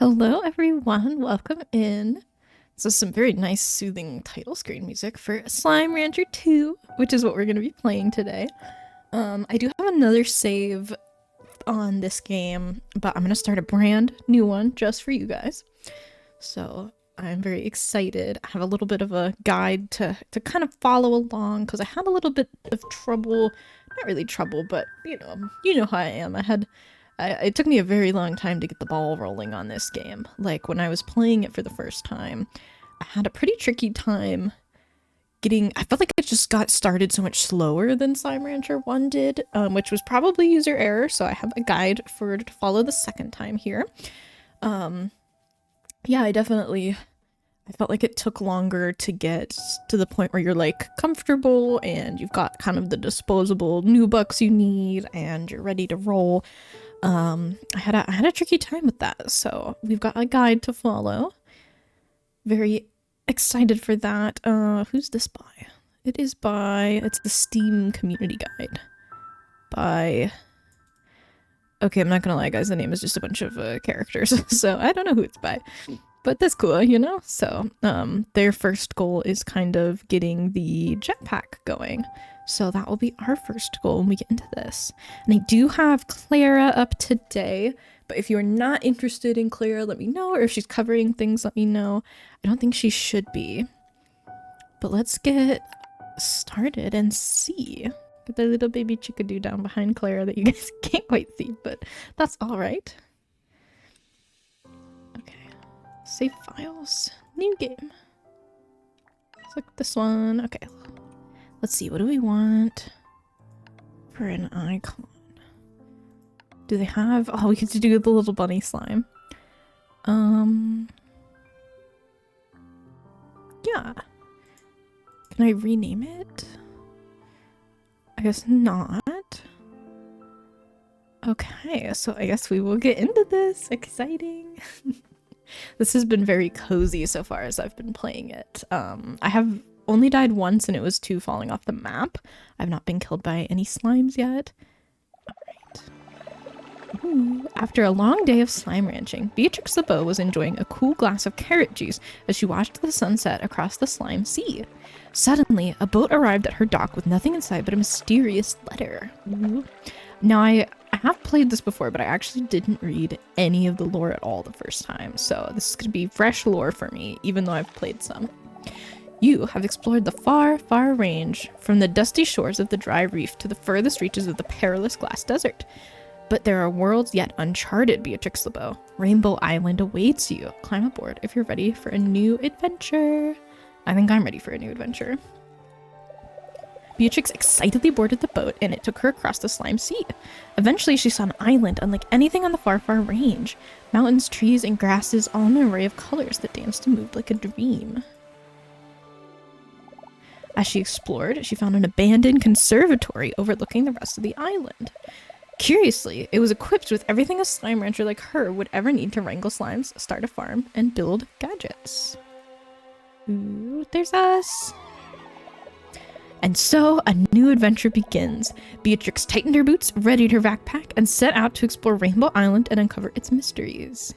Hello, everyone. Welcome in. So, some very nice, soothing title screen music for Slime Rancher 2, which is what we're going to be playing today. I do have another save on this game, but I'm going to start a brand new one just for you guys. So, I'm very excited. I have a little bit of a guide to kind of follow along because I had a little bit of trouble. Not really trouble, but you know how I am. It took me a very long time to get the ball rolling on this game. Like, when I was playing it for the first time, I had a pretty tricky time I felt like it just got started so much slower than Slime Rancher 1 did, which was probably user error, so I have a guide to follow the second time here. Yeah, I felt like it took longer to get to the point where you're like comfortable and you've got kind of the disposable new bucks you need and you're ready to roll. I had a tricky time with that, so we've got a guide to follow. Very excited for that. Who's this by? It's the Steam Community Guide by... Okay, I'm not gonna lie, guys, the name is just a bunch of characters, so I don't know who it's by. But that's cool, you know? So, their first goal is kind of getting the jetpack going. So that will be our first goal when we get into this. And I do have Clara up today, but if you're not interested in Clara, let me know, or if she's covering things, let me know. I don't think she should be. But let's get started and see. Get the little baby chickadoo down behind Clara that you guys can't quite see, but that's all right. Okay. Save files. New game. Select this one. Okay. Let's see. What do we want for an icon? Do they have... Oh, we get to do the little bunny slime. Yeah. Can I rename it? I guess not. Okay, so I guess we will get into this. Exciting. This has been very cozy so far as I've been playing it. I have only died once and it was 2 falling off the map. I've not been killed by any slimes yet. Alright. Ooh. After a long day of slime ranching, Beatrix the Bow was enjoying a cool glass of carrot juice as she watched the sunset across the slime sea. Suddenly, a boat arrived at her dock with nothing inside but a mysterious letter. Ooh. Now, I have played this before, but I actually didn't read any of the lore at all the first time, so this is going to be fresh lore for me, even though I've played some. You have explored the far, far range, from the dusty shores of the dry reef to the furthest reaches of the perilous glass desert. But there are worlds yet uncharted, Beatrix LeBeau. Rainbow Island awaits you. Climb aboard if you're ready for a new adventure. I think I'm ready for a new adventure. Beatrix excitedly boarded the boat, and it took her across the slime sea. Eventually, she saw an island unlike anything on the far, far range. Mountains, trees, and grasses, all in an array of colors that danced and moved like a dream. As she explored, she found an abandoned conservatory overlooking the rest of the island. Curiously, it was equipped with everything a slime rancher like her would ever need to wrangle slimes, start a farm, and build gadgets. Ooh, there's us! And so, a new adventure begins. Beatrix tightened her boots, readied her backpack, and set out to explore Rainbow Island and uncover its mysteries.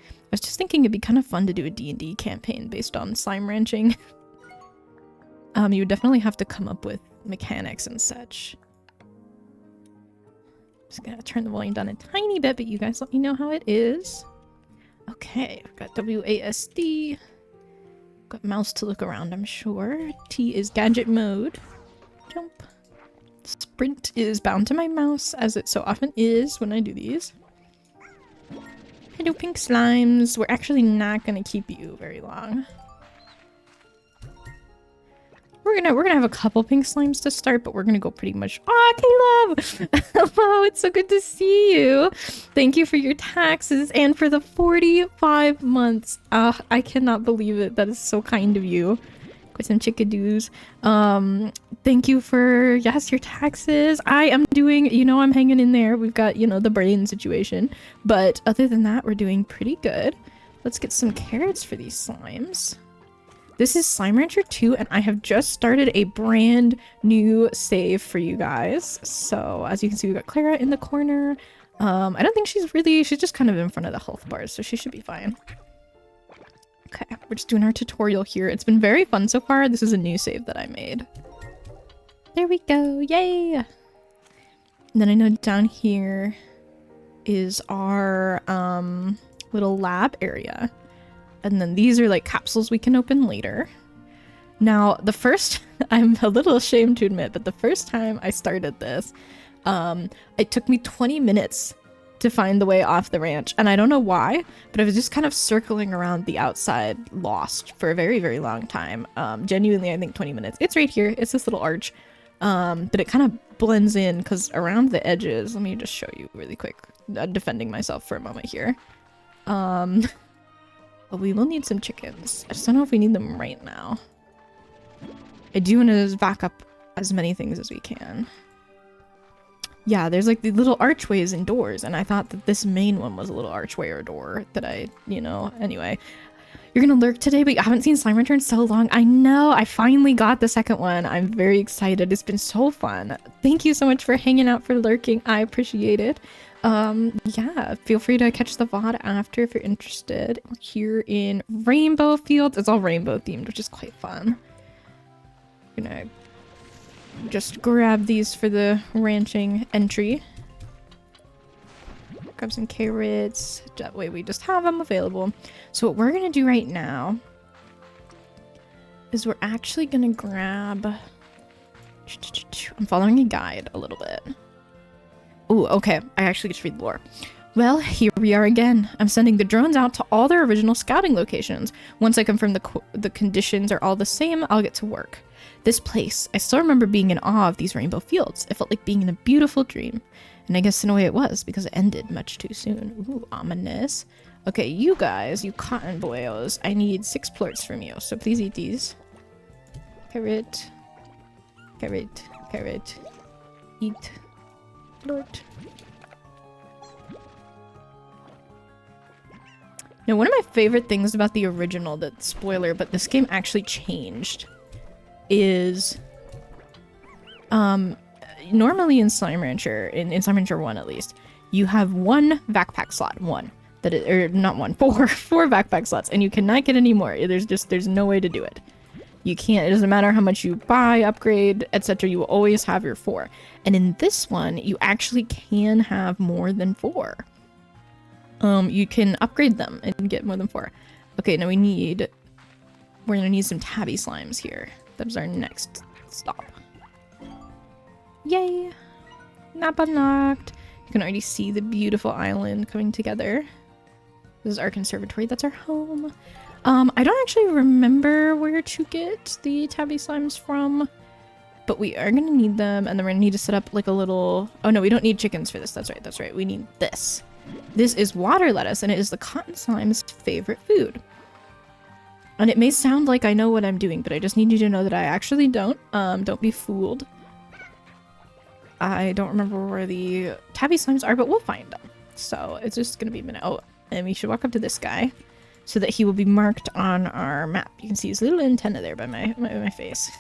I was just thinking it'd be kind of fun to do a D&D campaign based on slime ranching. You would definitely have to come up with mechanics and such. Just gonna turn the volume down a tiny bit, but you guys let me know how it is. Okay, I've got WASD. Got mouse to look around, I'm sure. T is gadget mode. Jump. Sprint is bound to my mouse, as it so often is when I do these. Hello, pink slimes. We're actually not gonna keep you very long. We're gonna have a couple pink slimes to start, but we're gonna go pretty much. Oh, Caleb! Hello, it's so good to see you. Thank you for your taxes and for the 45 months. I cannot believe it. That is so kind of you. Got some chickadoos. Thank you for your taxes. I am doing, I'm hanging in there. We've got, the brain situation, but other than that, we're doing pretty good. Let's get some carrots for these slimes. This is Slime Rancher 2, and I have just started a brand new save for you guys. So, as you can see, we've got Clara in the corner. I don't think she's just kind of in front of the health bars, so she should be fine. Okay, we're just doing our tutorial here. It's been very fun so far. This is a new save that I made. There we go, yay! And then I know down here is our little lab area. And then these are like capsules we can open later. Now, the first, I'm a little ashamed to admit, but the first time I started this, it took me 20 minutes to find the way off the ranch. And I don't know why, but I was just kind of circling around the outside lost for a very, very long time. Genuinely, I think 20 minutes. It's right here. It's this little arch. But it kind of blends in because around the edges, let me just show you really quick, defending myself for a moment here. But we will need some chickens. I just don't know if we need them right now. I do want to back up as many things as we can. Yeah, there's like the little archways and doors, and I thought that this main one was a little archway or door that I, you know, anyway. You're gonna lurk today, but you haven't seen Slime Rancher in so long. I know, I finally got the second one. I'm very excited. It's been so fun. Thank you so much for hanging out, for lurking. I appreciate it. Yeah, feel free to catch the VOD after if you're interested. We're here in Rainbow Fields. It's all rainbow themed, which is quite fun. I'm gonna just grab these for the ranching entry. Grab some carrots. That way we just have them available. So what we're gonna do right now is we're actually gonna grab... I'm following a guide a little bit. Ooh, okay. I actually get to read the lore. Well, here we are again. I'm sending the drones out to all their original scouting locations. Once I confirm the conditions are all the same, I'll get to work. This place, I still remember being in awe of these rainbow fields. It felt like being in a beautiful dream. And I guess in a way it was, because it ended much too soon. Ooh, ominous. Okay, you guys, you cotton boyos, I need 6 plorts from you, so please eat these. Carrot. Carrot. Carrot. Eat. Plort. Now, one of my favorite things about the original, that spoiler, but this game actually changed, is normally in Slime Rancher, in Slime Rancher 1 at least, you have 1 backpack slot, that is, or not 1, 4 backpack slots, and you cannot get any more. There's no way to do it. You can't, it doesn't matter how much you buy, upgrade, etc. You will always have your 4. And in this one, you actually can have more than 4. You can upgrade them and get more than 4. Okay, now we're gonna need some tabby slimes here. That is our next stop. Yay! Map unlocked. You can already see the beautiful island coming together. This is our conservatory. That's our home. I don't actually remember where to get the tabby slimes from, but we are gonna need them, and then we're gonna need to set up like a little... Oh no, we don't need chickens for this. That's right, that's right. We need this. This is water lettuce, and it is the cotton slime's favorite food. And it may sound like I know what I'm doing, but I just need you to know that I actually don't. Don't be fooled. I don't remember where the tabby slimes are, but we'll find them. So it's just gonna be a minute. Oh, and we should walk up to this guy so that he will be marked on our map. You can see his little antenna there by my face.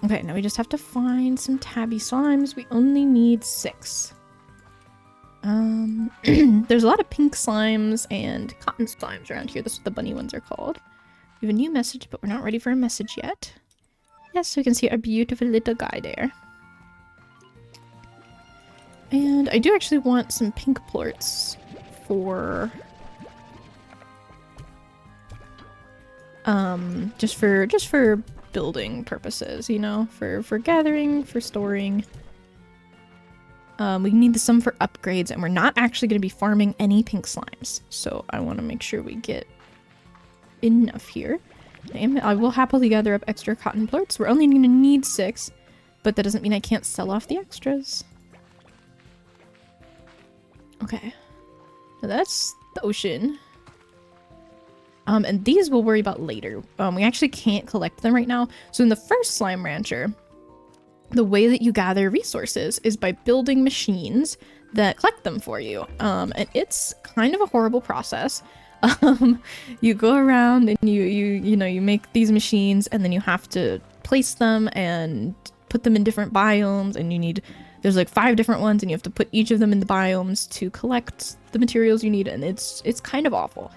Okay, now we just have to find some tabby slimes. We only need 6. There's a lot of pink slimes and cotton slimes around here. That's what the bunny ones are called. We have a new message, but we're not ready for a message yet. Yes, so we can see our beautiful little guy there. And I do actually want some pink plorts for... just for building purposes, you know, for gathering, for storing. We need some for upgrades, and we're not actually going to be farming any pink slimes, so I want to make sure we get enough here. And I will happily gather up extra cotton plorts. We're only going to need 6, but that doesn't mean I can't sell off the extras. Okay, so that's the ocean. And these we'll worry about later. We actually can't collect them right now. So in the first Slime Rancher, the way that you gather resources is by building machines that collect them for you. And it's kind of a horrible process. You go around and you make these machines, and then you have to place them and put them in different biomes, and you need There's like 5 different ones, and you have to put each of them in the biomes to collect the materials you need, and it's kind of awful.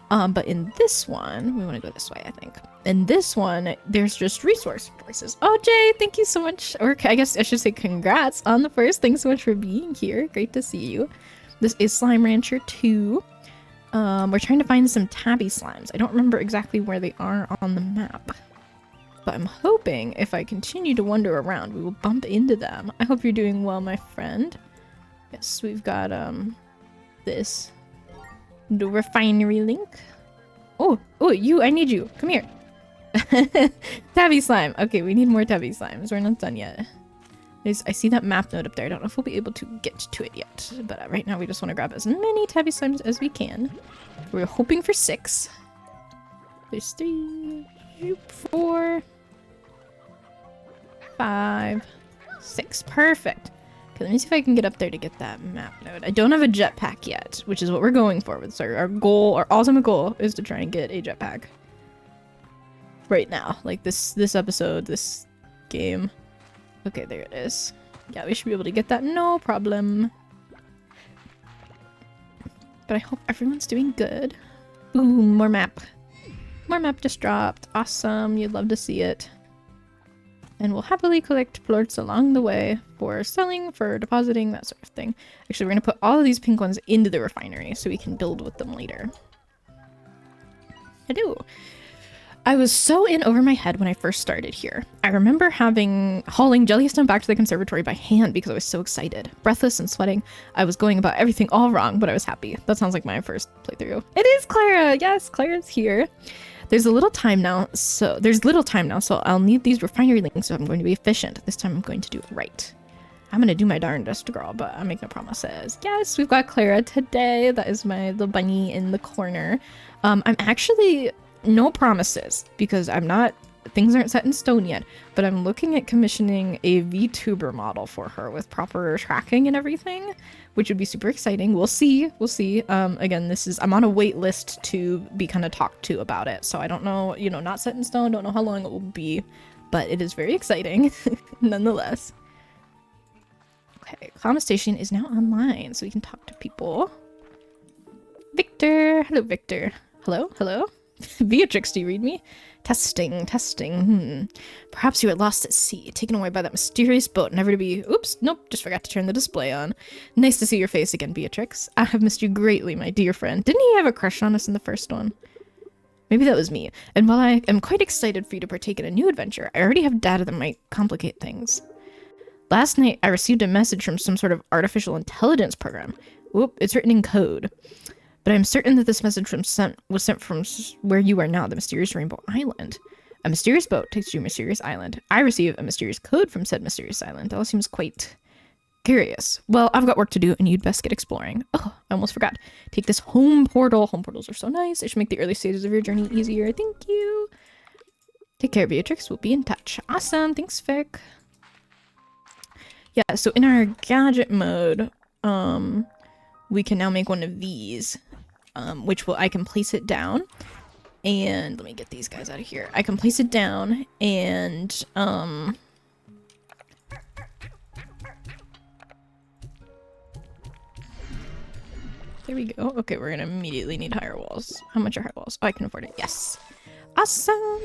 But in this one, we want to go this way, I think. In this one, there's just resource places. Oh, Jay, thank you so much. Or I guess I should say congrats on the first. Thanks so much for being here. Great to see you. This is Slime Rancher 2. We're trying to find some tabby slimes. I don't remember exactly where they are on the map. But I'm hoping if I continue to wander around, we will bump into them. I hope you're doing well, my friend. Yes, we've got, this. The refinery link. Oh, you, I need you. Come here. Tabby slime. Okay, we need more tabby slimes. We're not done yet. I see that map note up there. I don't know if we'll be able to get to it yet. But right now we just want to grab as many tabby slimes as we can. We're hoping for 6. There's 3, 4, 5, 6. Perfect. Okay, let me see if I can get up there to get that map node. I don't have a jetpack yet, which is what we're going for. So our goal, our ultimate goal, is to try and get a jetpack. Right now. Like this episode, this game. Okay, there it is. Yeah, we should be able to get that, no problem. But I hope everyone's doing good. Boom, more map. More map just dropped. Awesome, you'd love to see it. And we'll happily collect plorts along the way for selling, for depositing, that sort of thing. Actually, we're going to put all of these pink ones into the refinery so we can build with them later. Hello. I was so in over my head when I first started here. I remember hauling Jellystone back to the conservatory by hand because I was so excited. Breathless and sweating. I was going about everything all wrong, but I was happy. That sounds like my first playthrough. It is Clara! Yes, Clara's here. There's little time now, so I'll need these refinery links, so I'm going to be efficient. This time I'm going to do it right. I'm gonna do my darndest, girl, but I make no promises. Yes, we've got Clara today. That is my little bunny in the corner. I'm actually... no promises, because things aren't set in stone yet, but I'm looking at commissioning a VTuber model for her with proper tracking and everything, which would be super exciting. We'll see. Again, I'm on a wait list to be kind of talked to about it, so I don't know, not set in stone, don't know how long it will be, but it is very exciting nonetheless. Okay, Clown Station is now online, so we can talk to people. Victor! Hello, Victor. Hello? Beatrix, do you read me? Testing. Perhaps you are lost at sea, taken away by that mysterious boat, never to be... Oops, nope, just forgot to turn the display on. Nice to see your face again, Beatrix. I have missed you greatly, my dear friend. Didn't he have a crush on us in the first one? Maybe that was me. And while I am quite excited for you to partake in a new adventure, I already have data that might complicate things. Last night, I received a message from some sort of artificial intelligence program. Oop, it's written in code. But I'm certain that this message was sent from where you are now, the mysterious Rainbow Island. A mysterious boat takes you to a mysterious island. I receive a mysterious code from said mysterious island. That all seems quite curious. Well, I've got work to do, and you'd best get exploring. Oh, I almost forgot. Take this home portal. Home portals are so nice. It should make the early stages of your journey easier. Thank you. Take care, Beatrix. We'll be in touch. Awesome. Thanks, Vic. Yeah, so in our gadget mode, we can now make one of these. I can place it down, and let me get these guys out of here. I can place it down, and there we go. Okay, we're gonna immediately need higher walls. How much are higher walls? Oh, I can afford it. Yes. Awesome.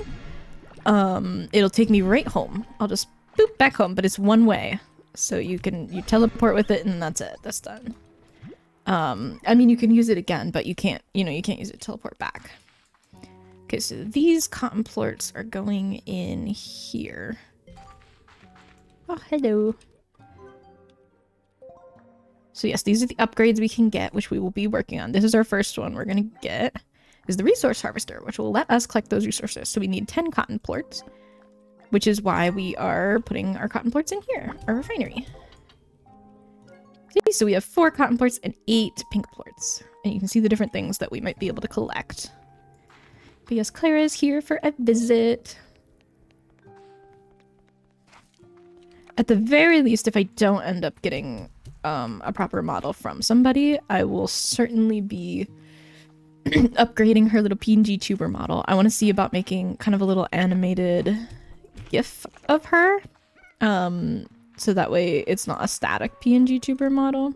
It'll take me right home. I'll just boop back home, but it's one way, so you teleport with it, and that's it. That's done. I mean, you can use it again, but you can't use it to teleport back. Okay, so these cotton plorts are going in here. Oh, hello. So yes, these are the upgrades we can get, which we will be working on. This is our first one we're gonna get, is the resource harvester, which will let us collect those resources. So we need 10 cotton plorts, which is why we are putting our cotton plorts in here, our refinery. So we have 4 cotton plorts and 8 pink plorts. And you can see the different things that we might be able to collect. But yes, Clara is here for a visit. At the very least, if I don't end up getting a proper model from somebody, I will certainly be upgrading her little PNG tuber model. I want to see about making kind of a little animated GIF of her. So that way it's not a static PNG tuber model.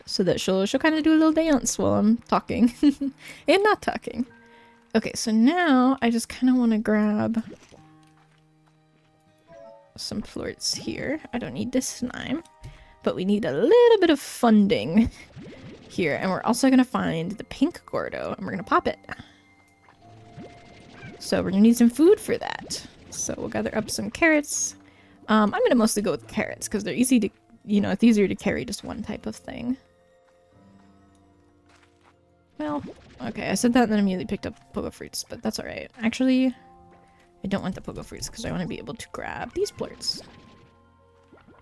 So that she'll kind of do a little dance while I'm talking and not talking. Okay, so now I just kind of want to grab some plorts here. I don't need this slime, but we need a little bit of funding here. And we're also going to find the pink Gordo and we're going to pop it. So we're going to need some food for that. So we'll gather up some carrots. I'm going to mostly go with carrots because they're easy to, you know, it's easier to carry just one type of thing. Well, okay, I said that and then immediately picked up pogo fruits, but that's alright. Actually, I don't want the pogo fruits because I want to be able to grab these plorts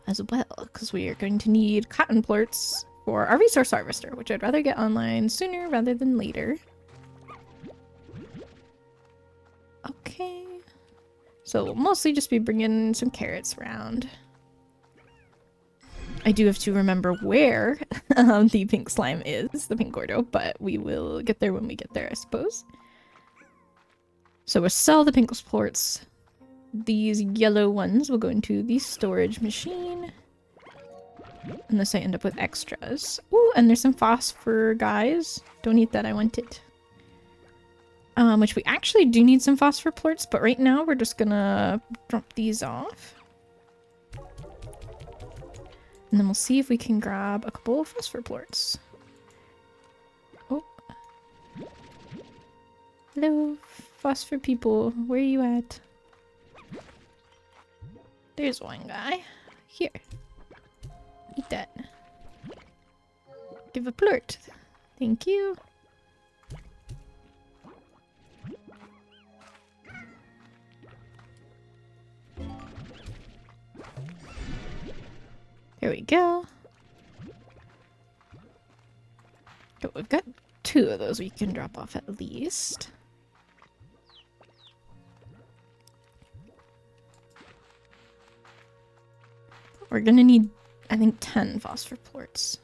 as well, because we are going to need cotton plorts for our resource harvester, which I'd rather get online sooner rather than later. Okay. So we'll mostly just be bringing some carrots around. I do have to remember where the pink slime is, the pink Gordo, but we will get there when we get there, I suppose. So we'll sell the pink plorts. These yellow ones will go into the storage machine. Unless I end up with extras. Ooh, and there's some phosphor, guys. Don't eat that, I want it. Which we actually do need some phosphor plorts, but right now we're just gonna drop these off. And then we'll see if we can grab a couple of phosphor plorts. Oh. Hello, phosphor people. Where are you at? There's one guy. Here. Eat that. Give a plort. Thank you. There we go. Oh, we've got 2 of those we can drop off at least. We're gonna need, I think, 10 phosphor plorts.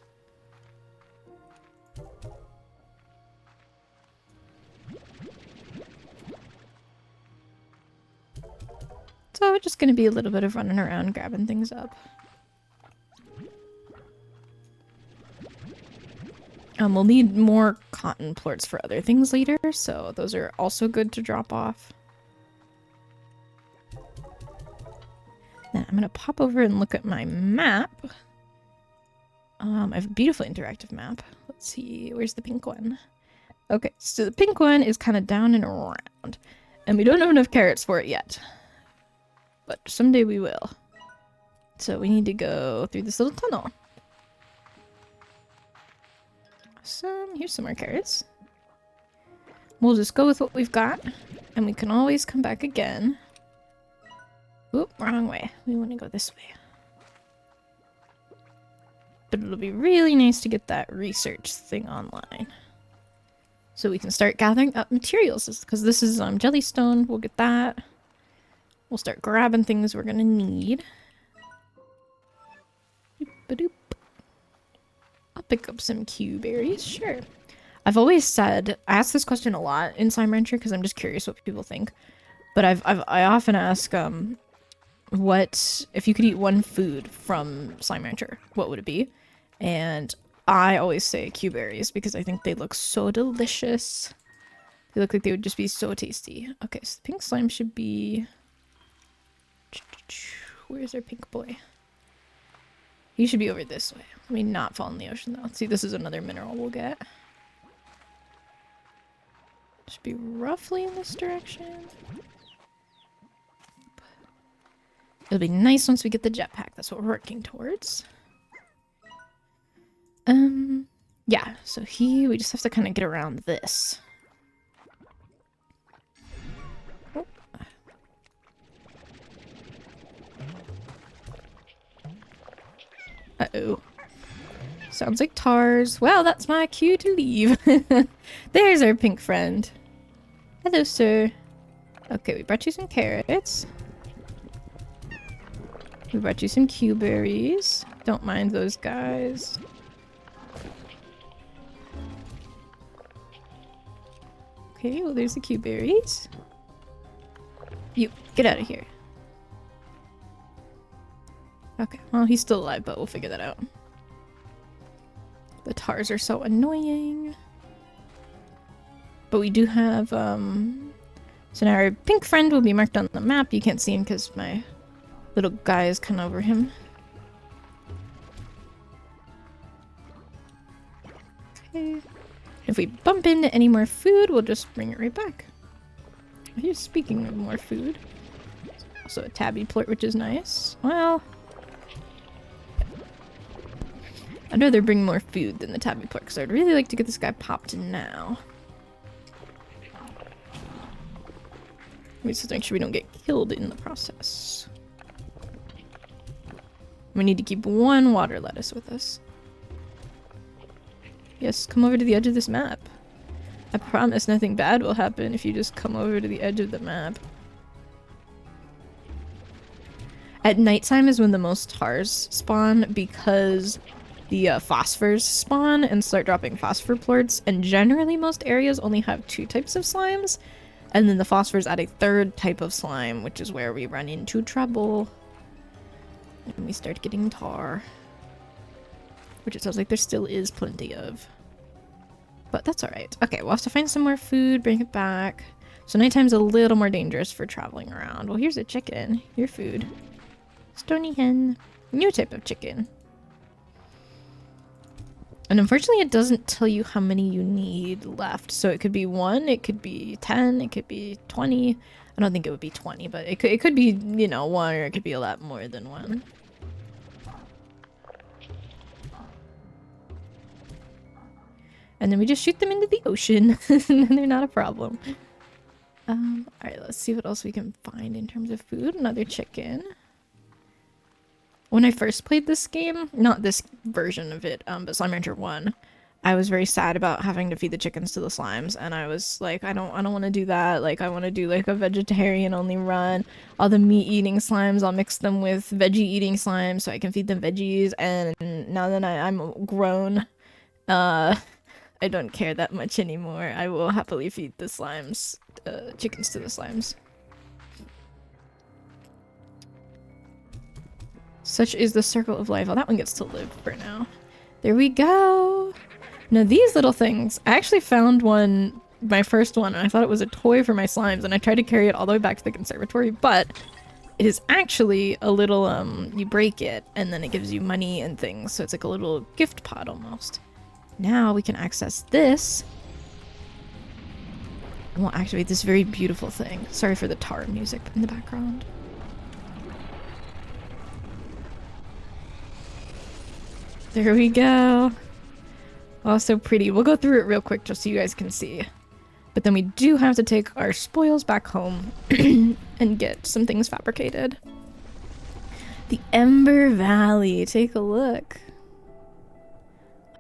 So it's just gonna be a little bit of running around grabbing things up. We'll need more cotton plorts for other things later, so those are also good to drop off. Then I'm gonna pop over and look at my map. I have a beautiful interactive map. Let's see, where's the pink one? Okay, so the pink one is kind of down and around, and we don't have enough carrots for it yet. But someday we will. So we need to go through this little tunnel. Awesome. Here's some more carrots. We'll just go with what we've got, and we can always come back again. Oop, wrong way. We want to go this way. But it'll be really nice to get that research thing online. So we can start gathering up materials, because this is jellystone. We'll get that. We'll start grabbing things we're gonna need. Doop-a-doop. I'll pick up some Q berries, sure. I've always said, I ask this question a lot in Slime Rancher because I'm just curious what people think. But I often ask, what, if you could eat one food from Slime Rancher, what would it be? And I always say Q berries because I think they look so delicious. They look like they would just be so tasty. Okay, so the pink slime should be... Where's our pink boy? He should be over this way. Let me not fall in the ocean though. See, this is another mineral we'll get. Should be roughly in this direction. It'll be nice once we get the jetpack. That's what we're working towards. Yeah, so we just have to kind of get around this. Oh. Uh-oh. Sounds like Tars. Well, that's my cue to leave. There's our pink friend. Hello, sir. Okay, we brought you some carrots. We brought you some Q berries. Don't mind those guys. Okay, well there's the Q berries. You, get out of here. Okay, well, he's still alive, but we'll figure that out. The tars are so annoying. But we do have, so now our pink friend will be marked on the map. You can't see him because my little guy is kind of over him. Okay. If we bump into any more food, we'll just bring it right back. Here's speaking of more food. Also a tabby plort, which is nice. Well, I'd rather bring more food than the tabby plort, because I'd really like to get this guy popped now. We just make sure we don't get killed in the process. We need to keep one water lettuce with us. Yes, come over to the edge of this map. I promise nothing bad will happen if you just come over to the edge of the map. At nighttime is when the most tars spawn because the phosphors spawn and start dropping phosphor plorts, and generally most areas only have 2 types of slimes, and then the phosphors add a 3rd type of slime, which is where we run into trouble. And we start getting tar. Which it sounds like there still is plenty of. But that's alright. Okay, we'll have to find some more food, bring it back. So nighttime's a little more dangerous for traveling around. Well, here's a chicken. Your food. Stony hen. New type of chicken. And unfortunately it doesn't tell you how many you need left. So it could be 1, it could be 10, it could be 20. I don't think it would be 20, but it could be, you know, 1, or it could be a lot more than 1. And then we just shoot them into the ocean, and then they're not a problem. Alright, let's see what else we can find in terms of food. Another chicken. When I first played this game, not this version of it, but Slime Rancher 1, I was very sad about having to feed the chickens to the slimes, and I was like, I don't want to do that. Like, I want to do like a vegetarian only run. All the meat eating slimes, I'll mix them with veggie eating slimes so I can feed them veggies. And now that I'm grown, I don't care that much anymore. I will happily feed the slimes, chickens to the slimes. Such is the circle of life. Oh, that one gets to live for now. There we go. Now these little things, I actually found one, my first one, and I thought it was a toy for my slimes, and I tried to carry it all the way back to the conservatory, but it is actually a little, you break it, and then it gives you money and things, so it's like a little gift pod almost. Now we can access this. And we'll activate this very beautiful thing. Sorry for the tar music in the background. There we go. Oh, so pretty. We'll go through it real quick just so you guys can see. But then we do have to take our spoils back home and get some things fabricated. The Ember Valley. Take a look.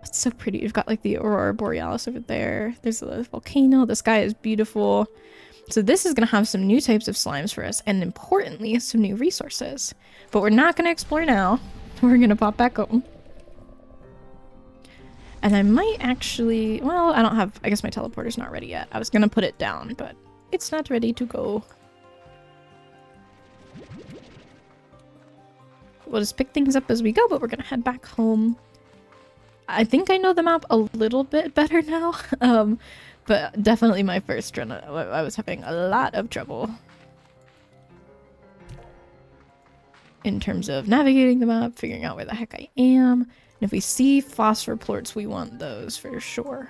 It's so pretty. You've got like the Aurora Borealis over there. There's a volcano. The sky is beautiful. So this is going to have some new types of slimes for us, and importantly, some new resources. But we're not going to explore now. We're going to pop back home. And I might actually... Well, I don't have... I guess my teleporter's not ready yet. I was going to put it down, but it's not ready to go. We'll just pick things up as we go, but we're going to head back home. I think I know the map a little bit better now, but definitely my first run, I was having a lot of trouble in terms of navigating the map, figuring out where the heck I am. And if we see phosphor plorts, we want those for sure.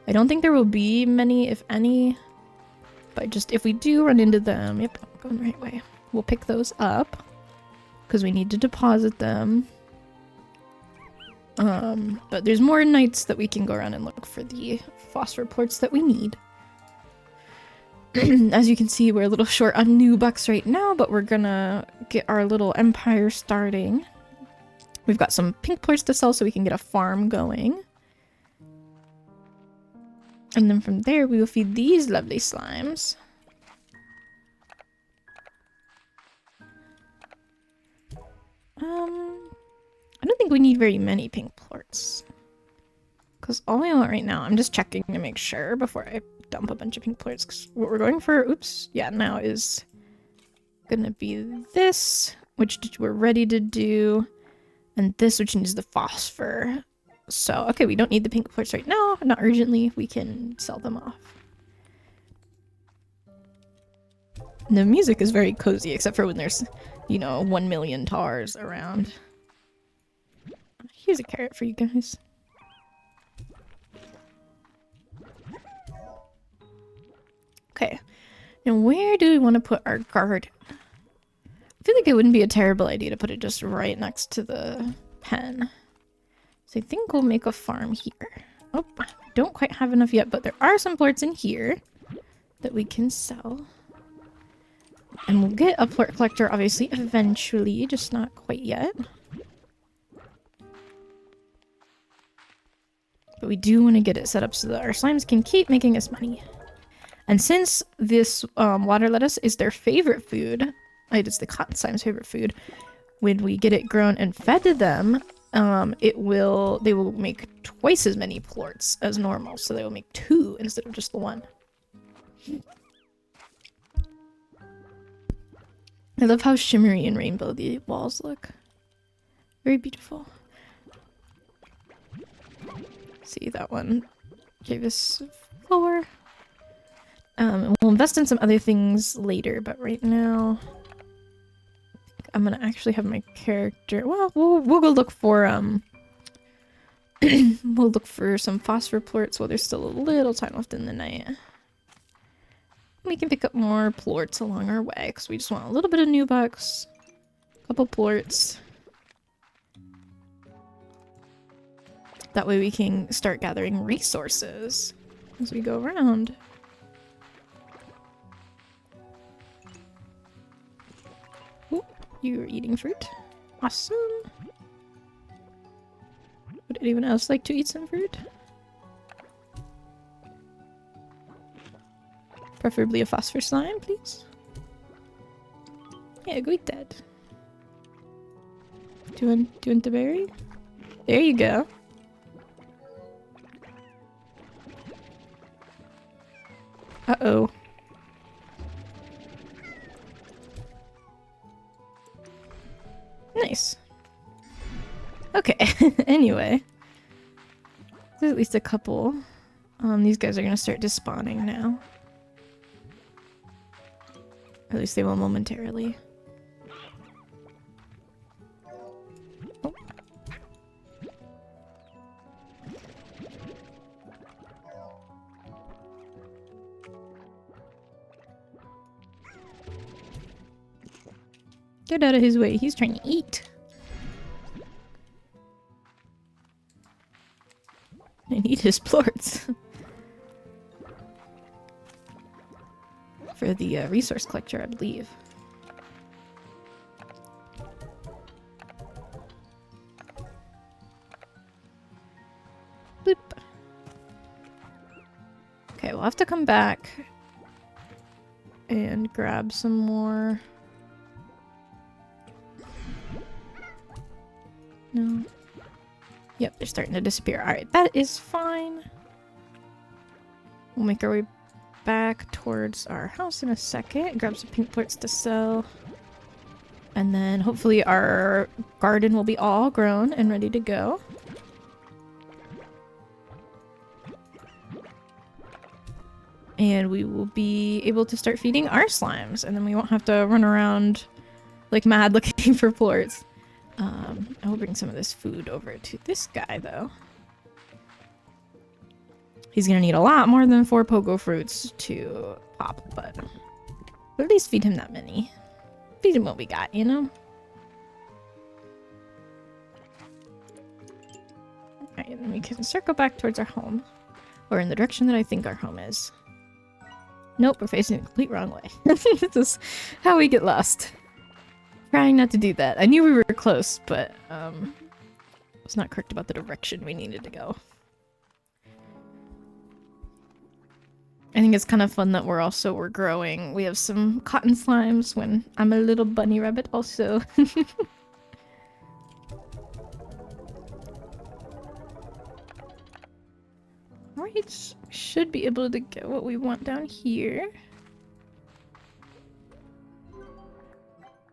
I don't think there will be many, if any, but just if we do run into them, yep, I'm going the right way. We'll pick those up because we need to deposit them. But there's more nights that we can go around and look for the phosphor plorts that we need. As you can see, we're a little short on new bucks right now, but we're gonna get our little empire starting. We've got some pink plorts to sell so we can get a farm going. And then from there, we will feed these lovely slimes. I don't think we need very many pink plorts. Because all I want right now, I'm just checking to make sure before I dump a bunch of pink plorts. Because what we're going for, oops, yeah, now is gonna be this. which we're ready to do, and this, which needs the phosphor. So, okay, we don't need the pink plorts right now, not urgently. We can sell them off. And the music is very cozy, except for when there's, you know, 1 million tars around. Here's a carrot for you guys. Okay, and where do we want to put our garden? I feel like it wouldn't be a terrible idea to put it just right next to the pen. So I think we'll make a farm here. Oh, I don't quite have enough yet, but there are some plorts in here that we can sell. And we'll get a plort collector, obviously, eventually, just not quite yet. But we do want to get it set up so that our slimes can keep making us money. And since this water lettuce is their favorite food, it's the cotton slime's favorite food, when we get it grown and fed to them, they will make twice as many plorts as normal. So they will make 2 instead of just the 1. I love how shimmery and rainbow the walls look. Very beautiful. See, that one gave us 4. We'll invest in some other things later, but right now I'm gonna actually have my character. Well, we'll go look for we'll look for some phosphor plorts while there's still a little time left in the night. We can pick up more plorts along our way because we just want a little bit of new bucks, a couple plorts. That way we can start gathering resources as we go around. Ooh, you're eating fruit. Awesome. Would anyone else like to eat some fruit? Preferably a phosphor slime, please. Yeah, go eat that. Do you want the berry? There you go. Uh-oh. Nice. Okay, anyway. There's at least a couple. These guys are gonna start despawning now. At least they will momentarily. Oh. Get out of his way, he's trying to eat. I need his plorts. For the resource collector, I believe. Bloop. Okay, we'll have to come back and grab some more. No. Yep, they're starting to disappear. Alright, that is fine. We'll make our way back towards our house in a second. Grab some pink plorts to sell. And then hopefully our garden will be all grown and ready to go. And we will be able to start feeding our slimes. And then we won't have to run around like mad looking for plorts. I will bring some of this food over to this guy though. He's gonna need a lot more than 4 pogo fruits to pop, but at least feed him that many. Feed him what we got, you know? Alright, and then we can circle back towards our home. Or in the direction that I think our home is. Nope, we're facing the complete wrong way. This is how we get lost. Trying not to do that. I knew we were close, but I was not correct about the direction we needed to go. I think it's kind of fun that we're growing. We have some cotton slimes when I'm a little bunny rabbit also. Alright, should be able to get what we want down here.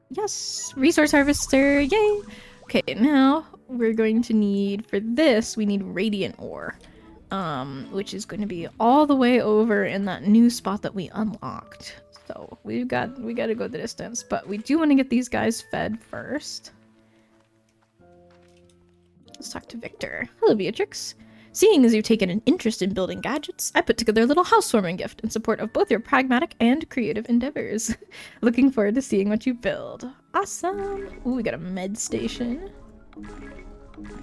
Yeah, Yes, resource harvester, yay! Okay, now we're going to need, for this, we need radiant ore. Which is going to be all the way over in that new spot that we unlocked. So we got to go the distance, but we do want to get these guys fed first. Let's talk to Victor. Hello, Beatrix. Seeing as you've taken an interest in building gadgets, I put together a little housewarming gift in support of both your pragmatic and creative endeavors. Looking forward to seeing what you build. Awesome! Ooh, we got a med station.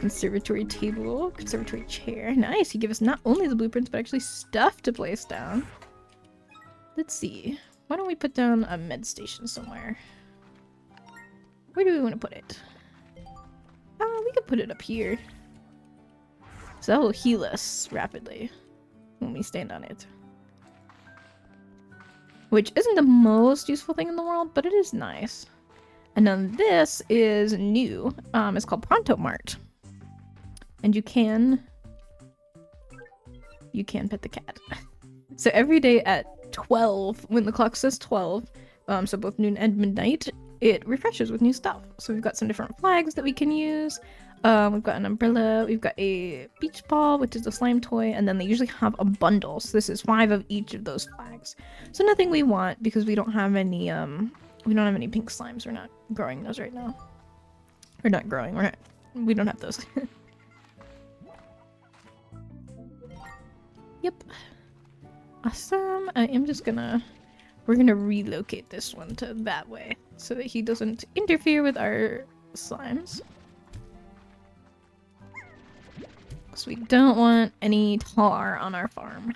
Conservatory table, conservatory chair. Nice, you give us not only the blueprints, but actually stuff to place down. Let's see. Why don't we put down a med station somewhere? Where do we want to put it? We could put it up here. So that will heal us rapidly when we stand on it. Which isn't the most useful thing in the world, but it is nice. And then this is new. It's called Pronto Mart. And you can pet the cat. So every day at 12, when the clock says 12, so both noon and midnight, it refreshes with new stuff. So we've got some different flags that we can use. We've got an umbrella, we've got a beach ball, which is a slime toy, and then they usually have a bundle. So this is 5 of each of those flags. So nothing we want because we don't have any pink slimes. We're not growing those right now. We're not growing, we don't have those. Yep. Awesome. We're gonna relocate this one to that way so that he doesn't interfere with our slimes. Because we don't want any tar on our farm.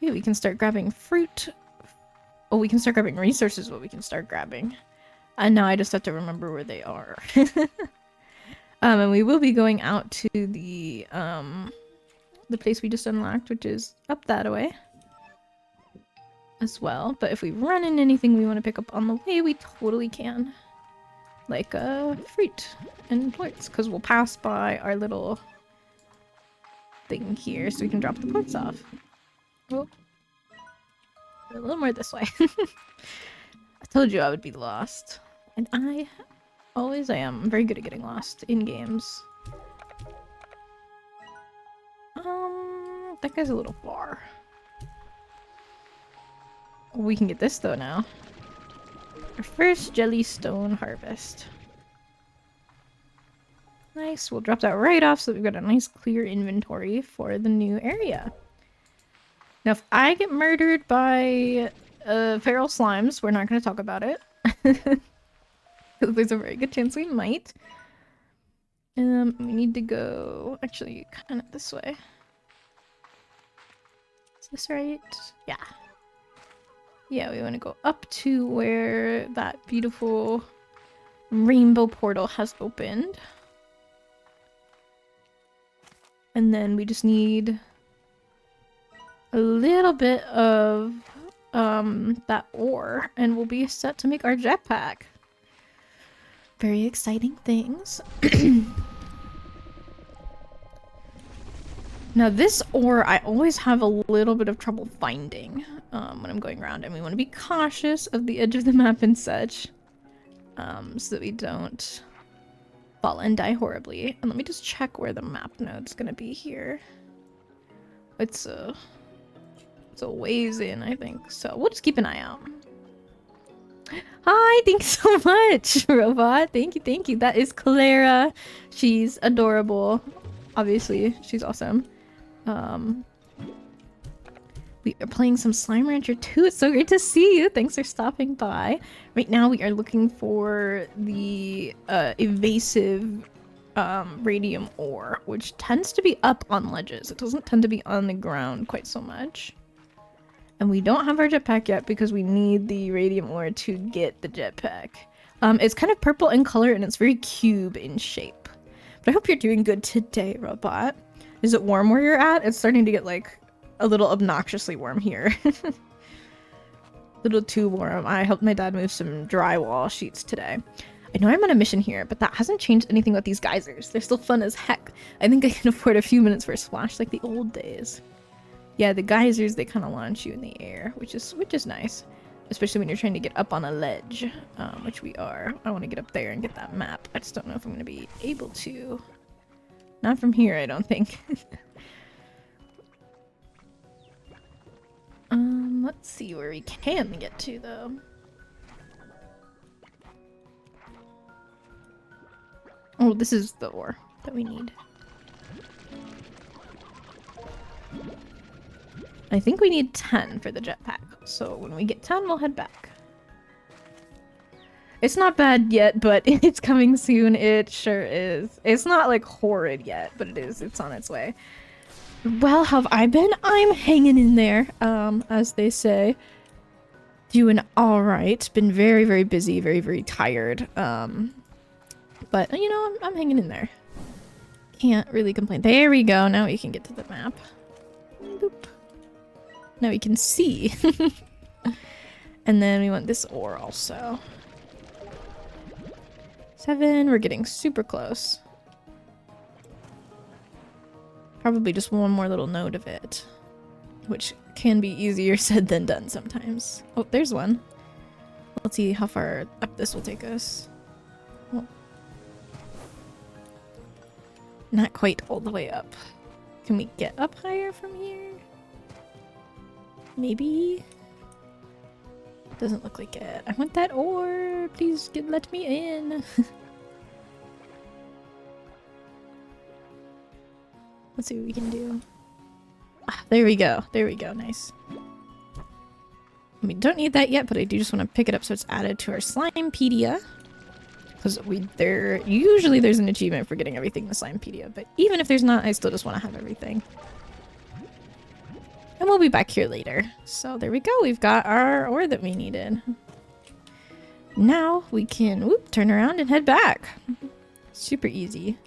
Yeah, we can start grabbing fruit. Oh, we can start grabbing resources, but we can start grabbing. And now I just have to remember where they are. And we will be going out to the place we just unlocked, which is up that way as well. But if we run into anything we want to pick up on the way, we totally can. Like fruit and plants, because we'll pass by our little thing here so we can drop the plants off. Oh. A little more this way. I told you I would be lost. And I always am. I'm very good at getting lost in games. That guy's a little far. We can get this though now. Our first jellystone harvest. Nice, we'll drop that right off so that we've got a nice clear inventory for the new area. Now if I get murdered by feral slimes, we're not going to talk about it. There's a very good chance we might. We need to go, actually, kind of this way. Is this right? Yeah. Yeah, we want to go up to where that beautiful rainbow portal has opened. And then we just need a little bit of that ore, and we'll be set to make our jetpack. Very exciting things. Now this ore I always have a little bit of trouble finding when I'm going around, and we want to be cautious of the edge of the map and such, so that we don't fall and die horribly. And let me just check where the map node's gonna be here. It's a ways in, I think, so we'll just keep an eye out. Hi, thanks so much, Robot. Thank you. That is Clara. She's adorable. Obviously, she's awesome. We are playing some Slime Rancher 2. It's so great to see you. Thanks for stopping by. Right now, we are looking for the evasive radium ore, which tends to be up on ledges. It doesn't tend to be on the ground quite so much. And we don't have our jetpack yet because we need the radium ore to get the jetpack. It's kind of purple in color and it's very cube in shape. But I hope you're doing good today, Robot. Is it warm where you're at? It's starting to get like a little obnoxiously warm here. A little too warm. I helped my dad move some drywall sheets today. I know I'm on a mission here, but that hasn't changed anything about these geysers. They're still fun as heck. I think I can afford a few minutes for a splash like the old days. Yeah, the geysers, they kind of launch you in the air, which is nice. Especially when you're trying to get up on a ledge, which we are. I want to get up there and get that map. I just don't know if I'm going to be able to. Not from here, I don't think. Let's see where we can get to, though. Oh, this is the ore that we need. I think we need 10 for the jetpack, so when we get 10, we'll head back. It's not bad yet, but it's coming soon. It sure is. It's not, like, horrid yet, but it is. It's on its way. Well, how have I been? I'm hanging in there, as they say. Doing alright. Been very, very busy, very, very tired. But, you know, I'm hanging in there. Can't really complain. There we go. Now we can get to the map. Boop. Now we can see. And then we want this ore also. 7. We're getting super close. Probably just one more little node of it. Which can be easier said than done sometimes. Oh, there's one. Let's see how far up this will take us. Oh. Not quite all the way up. Can we get up higher from here? Maybe? Doesn't look like it. I want that ore! Please let me in! Let's see what we can do. Ah, there we go. There we go. Nice. We don't need that yet, but I do just want to pick it up so it's added to our Slimepedia. Because usually there's an achievement for getting everything in the Slimepedia, but even if there's not, I still just want to have everything. And we'll be back here later. So there we go. We've got our ore that we needed. Now we can turn around and head back. Super easy.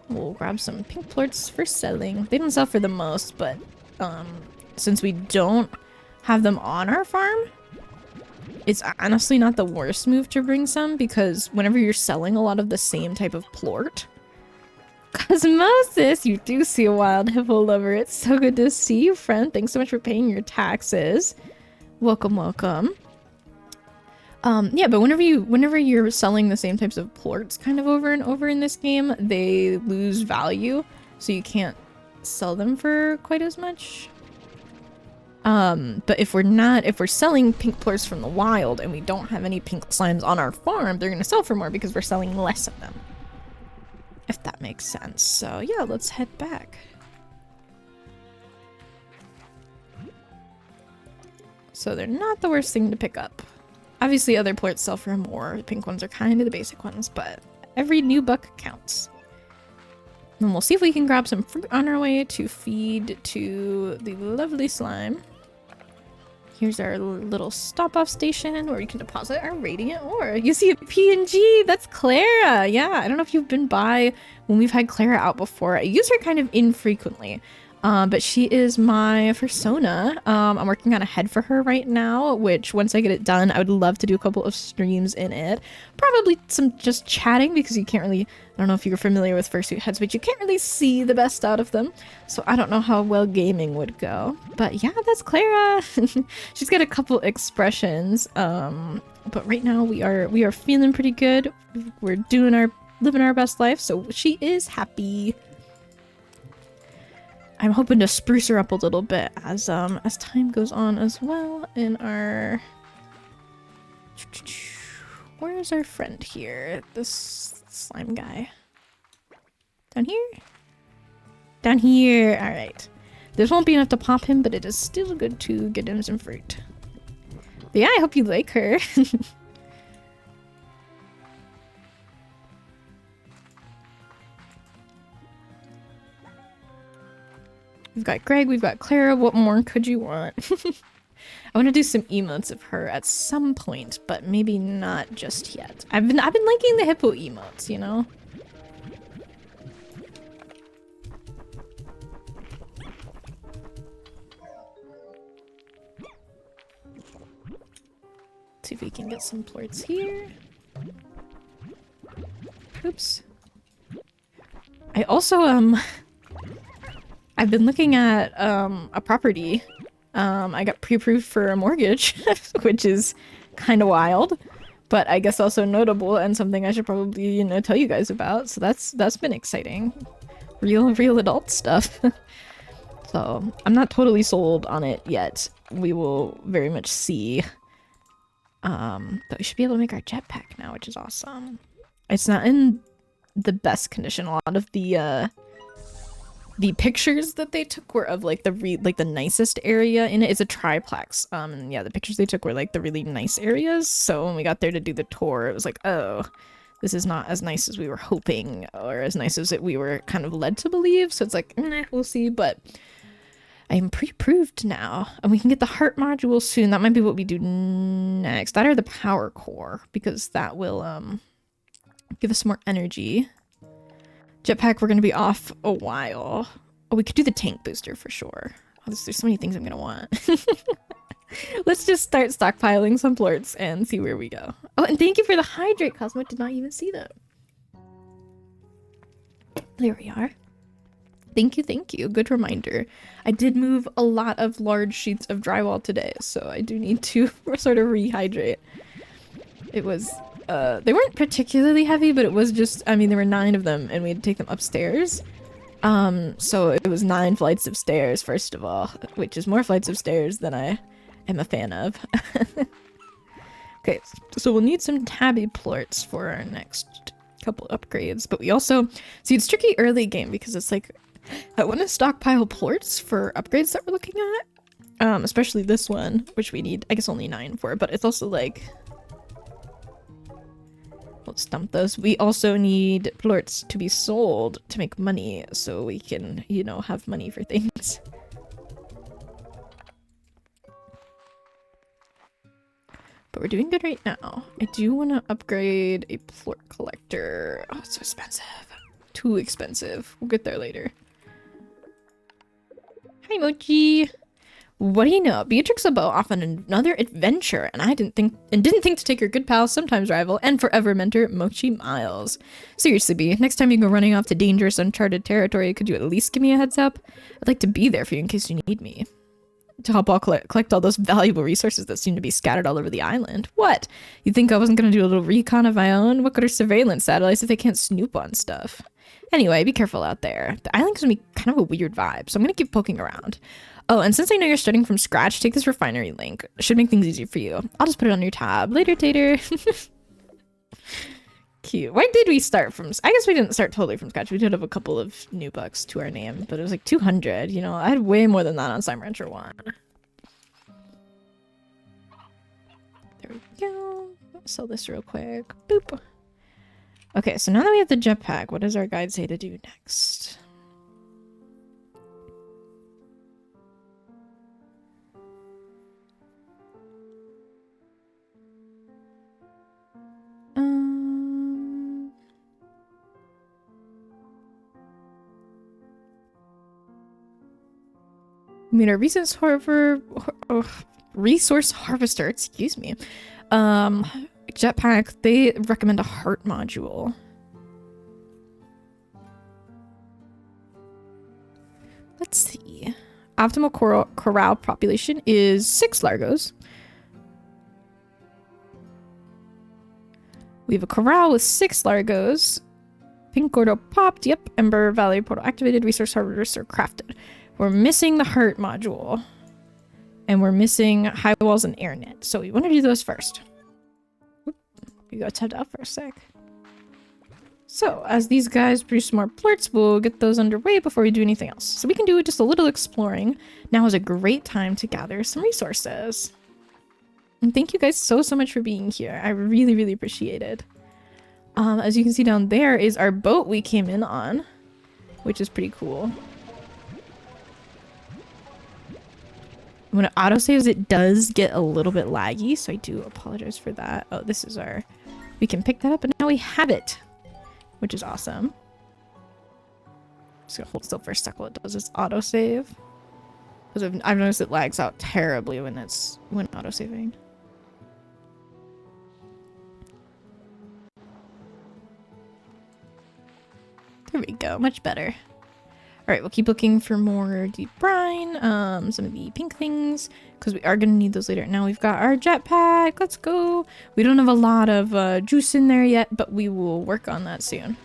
We'll grab some pink plorts for selling. They don't sell for the most, but since we don't have them on our farm, it's honestly not the worst move to bring some, because whenever you're selling a lot of the same type of plort, Cosmosis, you do see a wild hippo lover. It's so good to see you, friend. Thanks so much for paying your taxes. Welcome, welcome. Yeah, but whenever you're selling the same types of plorts kind of over and over in this game, they lose value, so you can't sell them for quite as much. But if we're selling pink plorts from the wild and we don't have any pink slimes on our farm, they're gonna sell for more because we're selling less of them. If that makes sense. So yeah, let's head back. So they're not the worst thing to pick up. Obviously other plorts sell for more. The pink ones are kind of the basic ones, but every new buck counts. And we'll see if we can grab some fruit on our way to feed to the lovely slime. Here's our little stop-off station where we can deposit our radiant ore. You see a PNG? That's Clara! Yeah, I don't know if you've been by when we've had Clara out before. I use her kind of infrequently. But she is my persona. I'm working on a head for her right now, which once I get it done, I would love to do a couple of streams in it. Probably some just chatting, because you can't really, I don't know if you're familiar with fursuit heads, but you can't really see the best out of them. So I don't know how well gaming would go. But yeah, that's Clara. She's got a couple expressions. But right now we are feeling pretty good. We're living our best life, so she is happy. I'm hoping to spruce her up a little bit as time goes on as well in our... Where is our friend here? This slime guy. Down here? Down here! Alright. This won't be enough to pop him, but it is still good to get him some fruit. But yeah, I hope you like her. We've got Greg, we've got Clara. What more could you want? I want to do some emotes of her at some point, but maybe not just yet. I've been liking the hippo emotes, you know? Let's see if we can get some plorts here. Oops. I also I've been looking at a property I got pre-approved for a mortgage, which is kind of wild, but I guess also notable and something I should probably, you know, tell you guys about. So that's been exciting. Real adult stuff. So I'm not totally sold on it yet. We will very much see. But we should be able to make our jetpack now, which is awesome. It's not in the best condition. A lot of the pictures that they took were of like the nicest area in it. It's a triplex. And yeah, the pictures they took were like the really nice areas. So when we got there to do the tour, it was like, oh, this is not as nice as we were hoping, or as nice as we were kind of led to believe. So it's like, we'll see. But I am pre-approved now, and we can get the heart module soon. That might be what we do next. That or the power core, because that will give us more energy. Jetpack, we're gonna be off a while. Oh, we could do the tank booster for sure. Oh, there's so many things I'm gonna want. Let's just start stockpiling some plorts and see where we go. Oh, and thank you for the hydrate, Cosmo. Did not even see that. There we are. Thank you, thank you. Good reminder. I did move a lot of large sheets of drywall today, so I do need to sort of rehydrate. It was, they weren't particularly heavy, but it was just, I mean, there were 9 of them, and we had to take them upstairs. So it was 9 flights of stairs, first of all, which is more flights of stairs than I am a fan of. Okay, so we'll need some tabby plorts for our next couple upgrades, but we also, see, it's tricky early game because it's like, I want to stockpile plorts for upgrades that we're looking at, especially this one, which we need, I guess, only 9 for, but it's also like, let's dump those. We also need plorts to be sold to make money so we can, you know, have money for things. But we're doing good right now. I do want to upgrade a plort collector. Oh, it's so expensive. Too expensive. We'll get there later. Hi, Mochi. What do you know? Beatrix will go off on another adventure, and I didn't think to take her good pal, sometimes rival, and forever mentor, Mochi Miles. Seriously, Bea, next time you go running off to dangerous, uncharted territory, could you at least give me a heads up? I'd like to be there for you in case you need me. To help all collect all those valuable resources that seem to be scattered all over the island. What? You think I wasn't gonna do a little recon of my own? What good are surveillance satellites if they can't snoop on stuff? Anyway, be careful out there. The island gives me kind of a weird vibe, so I'm gonna keep poking around. Oh, and since I know you're starting from scratch, take this refinery link. Should make things easier for you. I'll just put it on your tab. Later, Tater. Cute. Why did we start from... I guess we didn't start totally from scratch. We did have a couple of new bucks to our name, but it was like 200. You know, I had way more than that on Slime Rancher 1. There we go. Sell this real quick. Boop. Okay, so now that we have the jetpack, what does our guide say to do next? I mean, our resource harvester, excuse me. Jetpack, they recommend a heart module. Let's see. Optimal corral population is 6 largos. We have a corral with 6 largos. Pink Gordo popped. Yep. Ember Valley portal activated. Resource harvester crafted. We're missing the heart module. And we're missing high walls and air net. So we want to do those first. Oop, we got tabbed out for a sec. So as these guys produce more plorts, we'll get those underway before we do anything else. So we can do just a little exploring. Now is a great time to gather some resources. And thank you guys so much for being here. I really appreciate it. As you can see down there is our boat we came in on, which is pretty cool. When it autosaves, it does get a little bit laggy, so I do apologize for that. Oh, this is our... We can pick that up, and now we have it, which is awesome. Just gonna hold still for a sec while it does its autosave. Because I've noticed it lags out terribly when autosaving. There we go, much better. Alright, we'll keep looking for more deep brine, some of the pink things, because we are going to need those later. Now we've got our jetpack, let's go! We don't have a lot of juice in there yet, but we will work on that soon.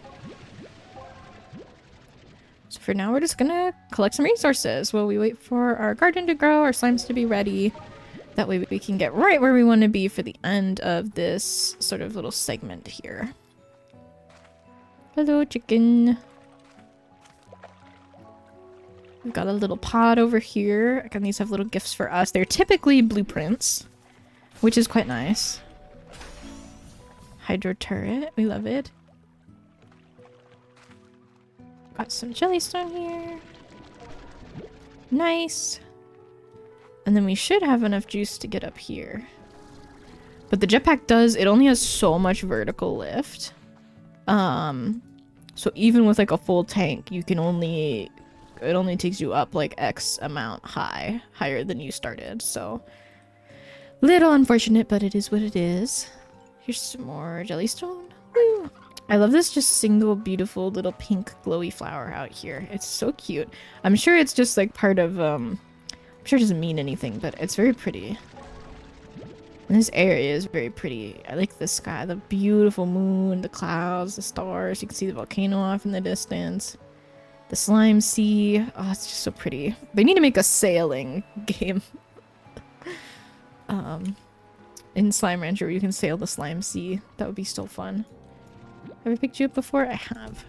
So for now, we're just gonna collect some resources while we wait for our garden to grow, our slimes to be ready. That way we can get right where we want to be for the end of this sort of little segment here. Hello, chicken. We've got a little pod over here. Again, these have little gifts for us. They're typically blueprints, which is quite nice. Hydro turret. We love it. Got some jellystone here. Nice. And then we should have enough juice to get up here. But the jetpack does, it only has so much vertical lift. So even with like a full tank, you can only, it only takes you up like X amount higher than you started. So little unfortunate, but it is what it is. Here's some more jellystone. Woo. I love this just single beautiful little pink glowy flower out here. It's so cute. I'm sure it's just like part of, I'm sure it doesn't mean anything, but it's very pretty. And this area is very pretty. I like the sky, the beautiful moon, the clouds, the stars. You can see the volcano off in the distance. The slime sea. Oh, it's just so pretty. They need to make a sailing game. In Slime Rancher where you can sail the slime sea. That would be so fun. Have I picked you up before? I have.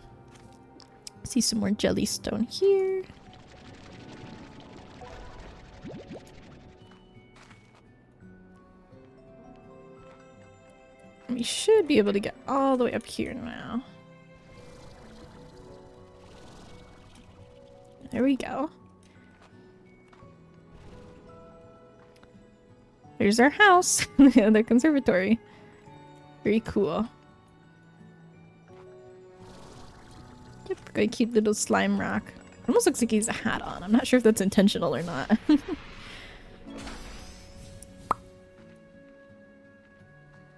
See some more jellystone here. We should be able to get all the way up here now. There we go. There's our house. The conservatory. Very cool. Yep, got a cute little slime rock. Almost looks like he has a hat on. I'm not sure if that's intentional or not.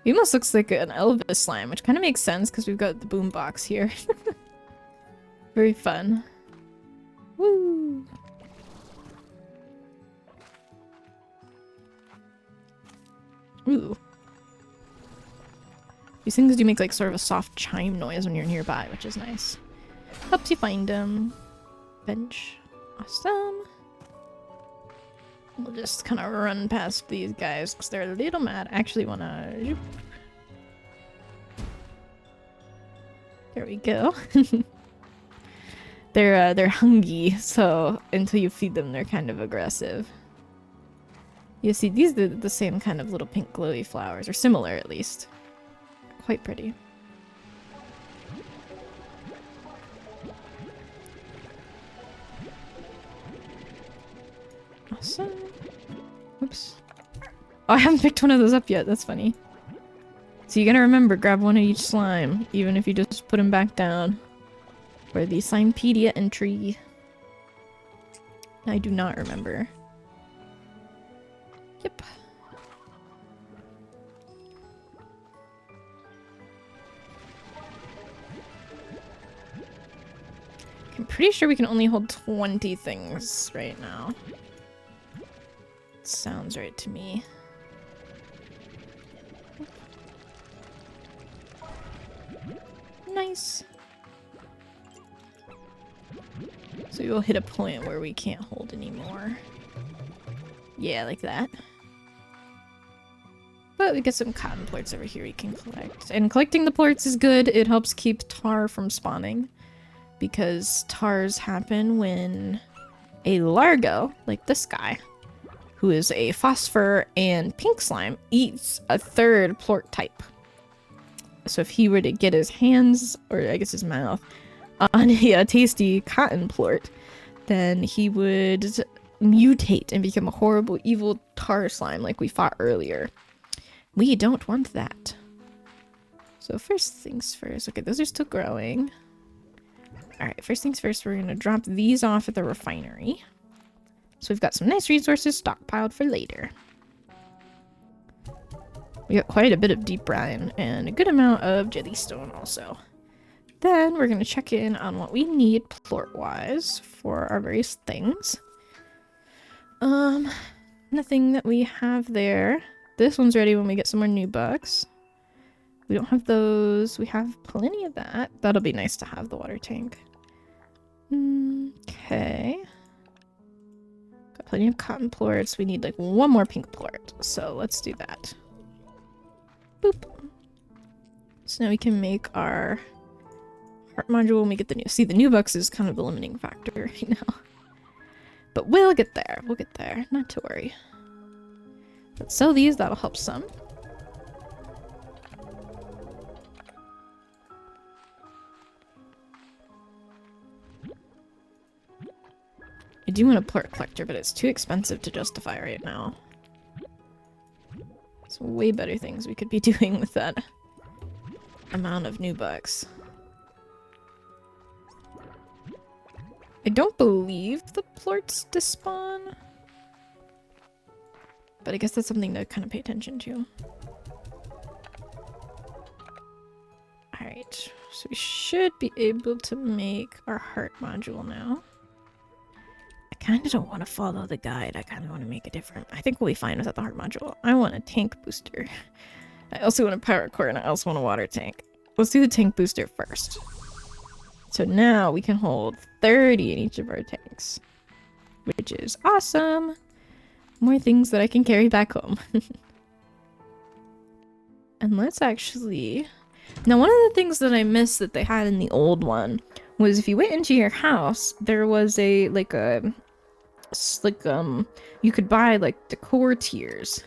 He almost looks like an Elvis slime, which kind of makes sense because we've got the boombox here. Very fun. Woo! Ooh. These things do make like sort of a soft chime noise when you're nearby, which is nice. Helps you find them. Bench. Awesome. We'll just kind of run past these guys because they're a little mad. I actually want to... There we go. They're hungry, so until you feed them, they're kind of aggressive. You see, these are the same kind of little pink glowy flowers, or similar at least. Quite pretty. Awesome. Oops. Oh, I haven't picked one of those up yet. That's funny. So you gotta remember, grab one of each slime, even if you just put them back down. For the Slimepedia entry. I do not remember. Yep. I'm pretty sure we can only hold 20 things right now. Sounds right to me. Nice. So we'll hit a point where we can't hold anymore. Yeah, like that. But we get some cotton plorts over here we can collect. And collecting the plorts is good. It helps keep tar from spawning. Because tars happen when a largo, like this guy, who is a phosphor and pink slime, eats a third plort type. So if he were to get his hands, or I guess his mouth, on a tasty cotton plort, then he would mutate and become a horrible, evil tar slime like we fought earlier. We don't want that. So first things first. Okay, those are still growing. Alright, first things first, we're going to drop these off at the refinery. So we've got some nice resources stockpiled for later. We got quite a bit of deep brine and a good amount of jellystone also. then we're gonna check in on what we need plort-wise for our various things. Nothing that we have there. This one's ready when we get some more new bucks. We don't have those. We have plenty of that. That'll be nice to have, the water tank. Okay. Got plenty of cotton plorts. We need like one more pink plort. So let's do that. Boop. So now we can make our heart module when we get the new. See, the new bucks is kind of the limiting factor right now. But we'll get there. We'll get there. Not to worry. Let's sell these. That'll help some. I do want a plort collector, but it's too expensive to justify right now. There's way better things we could be doing with that amount of new bucks. I don't believe the plorts despawn. But I guess that's something to kind of pay attention to. Alright, so we should be able to make our heart module now. I kind of don't want to follow the guide. I kind of want to make it different. I think we'll be fine without the heart module. I want a tank booster. I also want a power core and I also want a water tank. Let's do the tank booster first. So now we can hold 30 in each of our tanks, which is awesome. More things that I can carry back home. And let's actually... Now, one of the things that I missed that they had in the old one was if you went into your house, there was a, you could buy, like, decor tiers.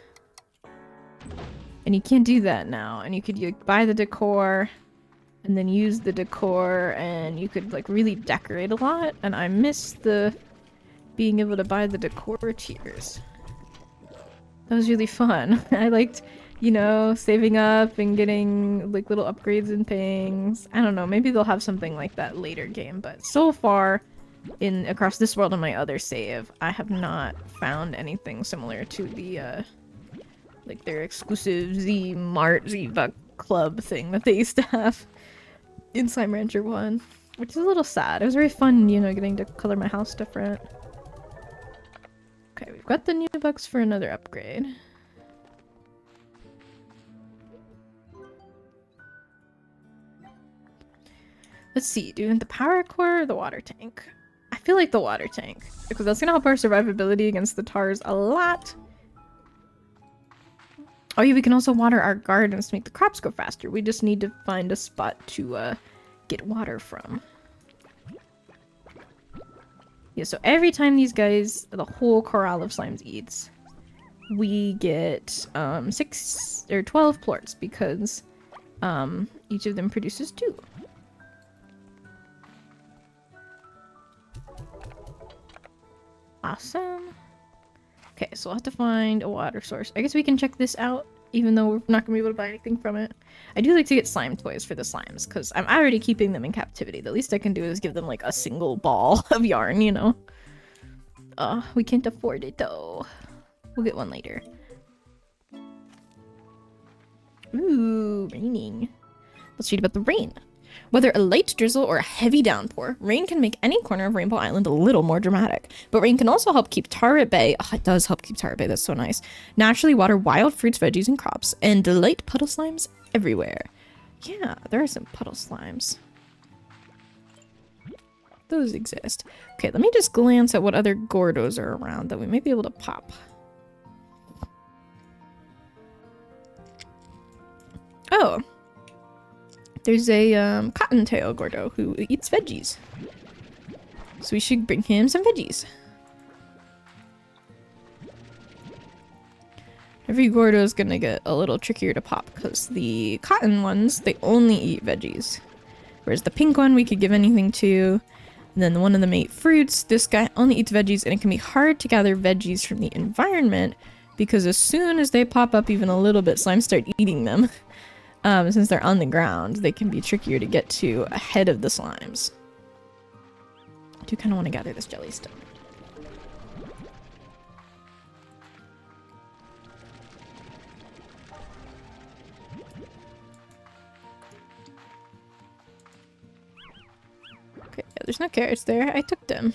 And you can't do that now. And you could buy the decor and then use the decor and you could, like, really decorate a lot. And I missed the being able to buy the decor tiers. That was really fun. I liked, you know, saving up and getting like little upgrades and things. I don't know, maybe they'll have something like that later game, but so far in Across This World on my other save, I have not found anything similar to the like their exclusive Z-Mart, Z-Buck Club thing that they used to have in Slime Rancher 1, which is a little sad. It was very fun, you know, getting to color my house different. Okay, we've got the new bucks for another upgrade. Let's see, doing the power core or the water tank? I feel like the water tank, because that's gonna help our survivability against the tars a lot. Oh yeah, we can also water our gardens to make the crops grow faster. We just need to find a spot to get water from. Yeah, so every time these guys, the whole corral of slimes eats, we get 6 or 12 plorts because each of them produces 2. Awesome. Okay, so we'll have to find a water source. I guess we can check this out, even though we're not gonna be able to buy anything from it. I do like to get slime toys for the slimes, because I'm already keeping them in captivity. The least I can do is give them, like, a single ball of yarn, you know? We can't afford it, though. We'll get one later. Ooh, raining. Let's read about the rain. Whether a light drizzle or a heavy downpour, rain can make any corner of Rainbow Island a little more dramatic. But rain can also help keep tar at bay. Oh, it does help keep tar at bay. That's so nice. Naturally water wild fruits, veggies, and crops, and delight puddle slimes everywhere. Yeah, there are some puddle slimes. Those exist. Okay, let me just glance at what other Gordos are around that we might be able to pop. Oh. There's a cottontail Gordo who eats veggies. So we should bring him some veggies. Every Gordo is gonna get a little trickier to pop because the cotton ones, they only eat veggies. Whereas the pink one we could give anything to. And then the one of them ate fruits. This guy only eats veggies, and it can be hard to gather veggies from the environment because as soon as they pop up even a little bit, slimes start eating them. Since they're on the ground, they can be trickier to get to ahead of the slimes. I do kind of want to gather this jelly still. there's no carrots there. I took them.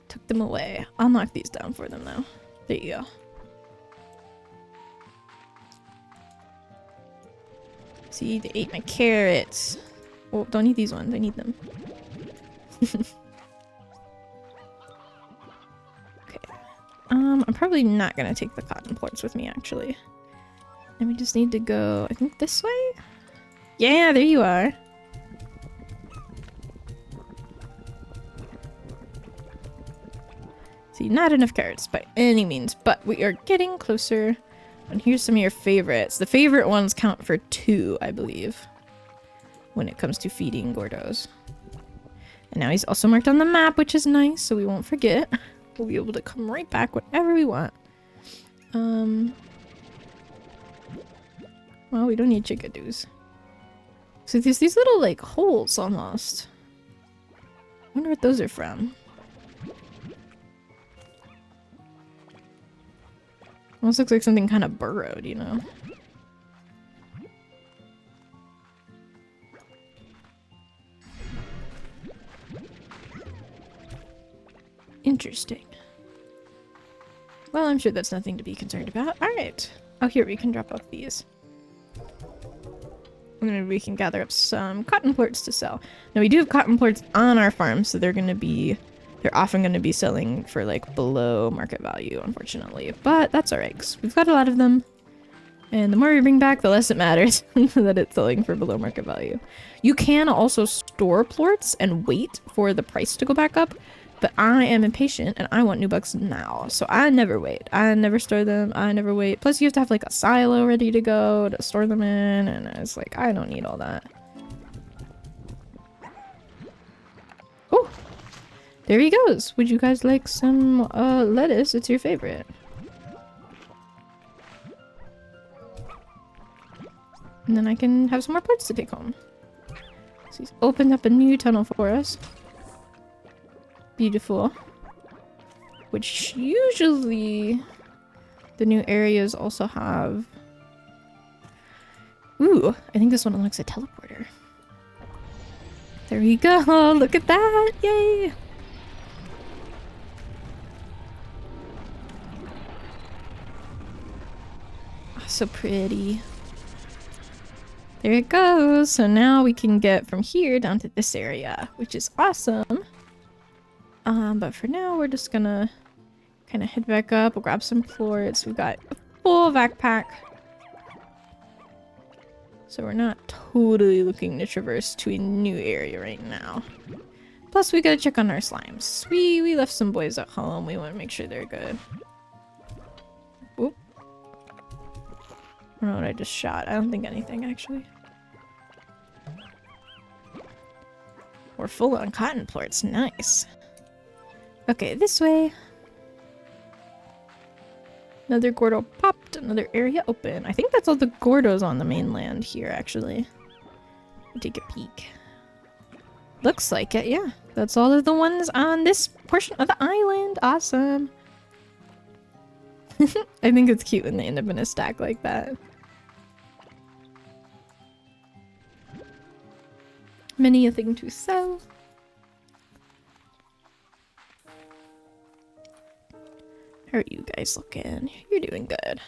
Took them away. I'll knock these down for them though. There you go. See, they ate my carrots. Oh, don't eat these ones. I need them. Okay. I'm probably not gonna take the cotton plorts with me, actually. And we just need to go, I think, this way? Yeah, there you are. See, not enough carrots by any means, but we are getting closer. And here's some of your favorites. The favorite ones count for 2, I believe, when it comes to feeding Gordos. And now he's also marked on the map, which is nice, so we won't forget. We'll be able to come right back whenever we want. Well, we don't need chickadoos. So there's these little, like, holes almost. I wonder what those are from. Almost looks like something kind of burrowed, you know? Interesting. Well, I'm sure that's nothing to be concerned about. Alright. Oh, here, we can drop off these. And then we can gather up some cotton plorts to sell. Now, we do have cotton plorts on our farm, so they're often going to be selling for, like, below market value, unfortunately. But that's alright, because we've got a lot of them. And the more we bring back, the less it matters that it's selling for below market value. You can also store plorts and wait for the price to go back up. But I am impatient, and I want new bucks now. So I never wait. I never store them. I never wait. Plus, you have to have, like, a silo ready to go to store them in. And it's like, I don't need all that. Oh! There he goes. Would you guys like some lettuce? It's your favorite. And then I can have some more plorts to take home. So he's opened up a new tunnel for us. Beautiful. Which usually the new areas also have... Ooh, I think this one looks like a teleporter. There we go. Look at that. Yay. So pretty. There it goes. So now we can get from here down to this area, which is awesome. But for now, we're just gonna kind of head back up. We'll grab some plorts. We've got a full backpack. So we're not totally looking to traverse to a new area right now. Plus, we gotta check on our slimes. We left some boys at home. We want to make sure they're good. Oop. I don't know what I just shot. I don't think anything, actually. We're full on cotton plorts. Nice. Okay, this way. Another Gordo popped. Another area open. I think that's all the Gordos on the mainland here, actually. Take a peek. Looks like it, yeah. That's all of the ones on this portion of the island. Awesome. I think it's cute when they end up in a stack like that. Many a thing to sell. How are you guys looking? You're doing good.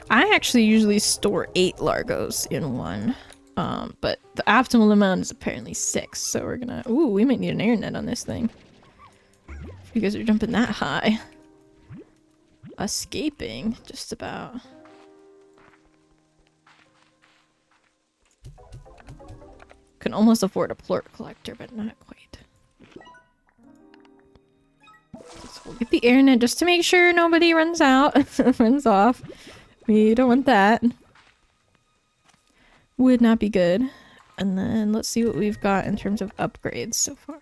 I actually usually store 8 Largos in one. But the optimal amount is apparently 6, so we're gonna... Ooh, we might need an air net on this thing. If you guys are jumping that high. Escaping, just about. Can almost afford a plort collector, but not quite. So we'll get the air net just to make sure nobody runs out, runs off. We don't want that. Would not be good. And then let's see what we've got in terms of upgrades so far.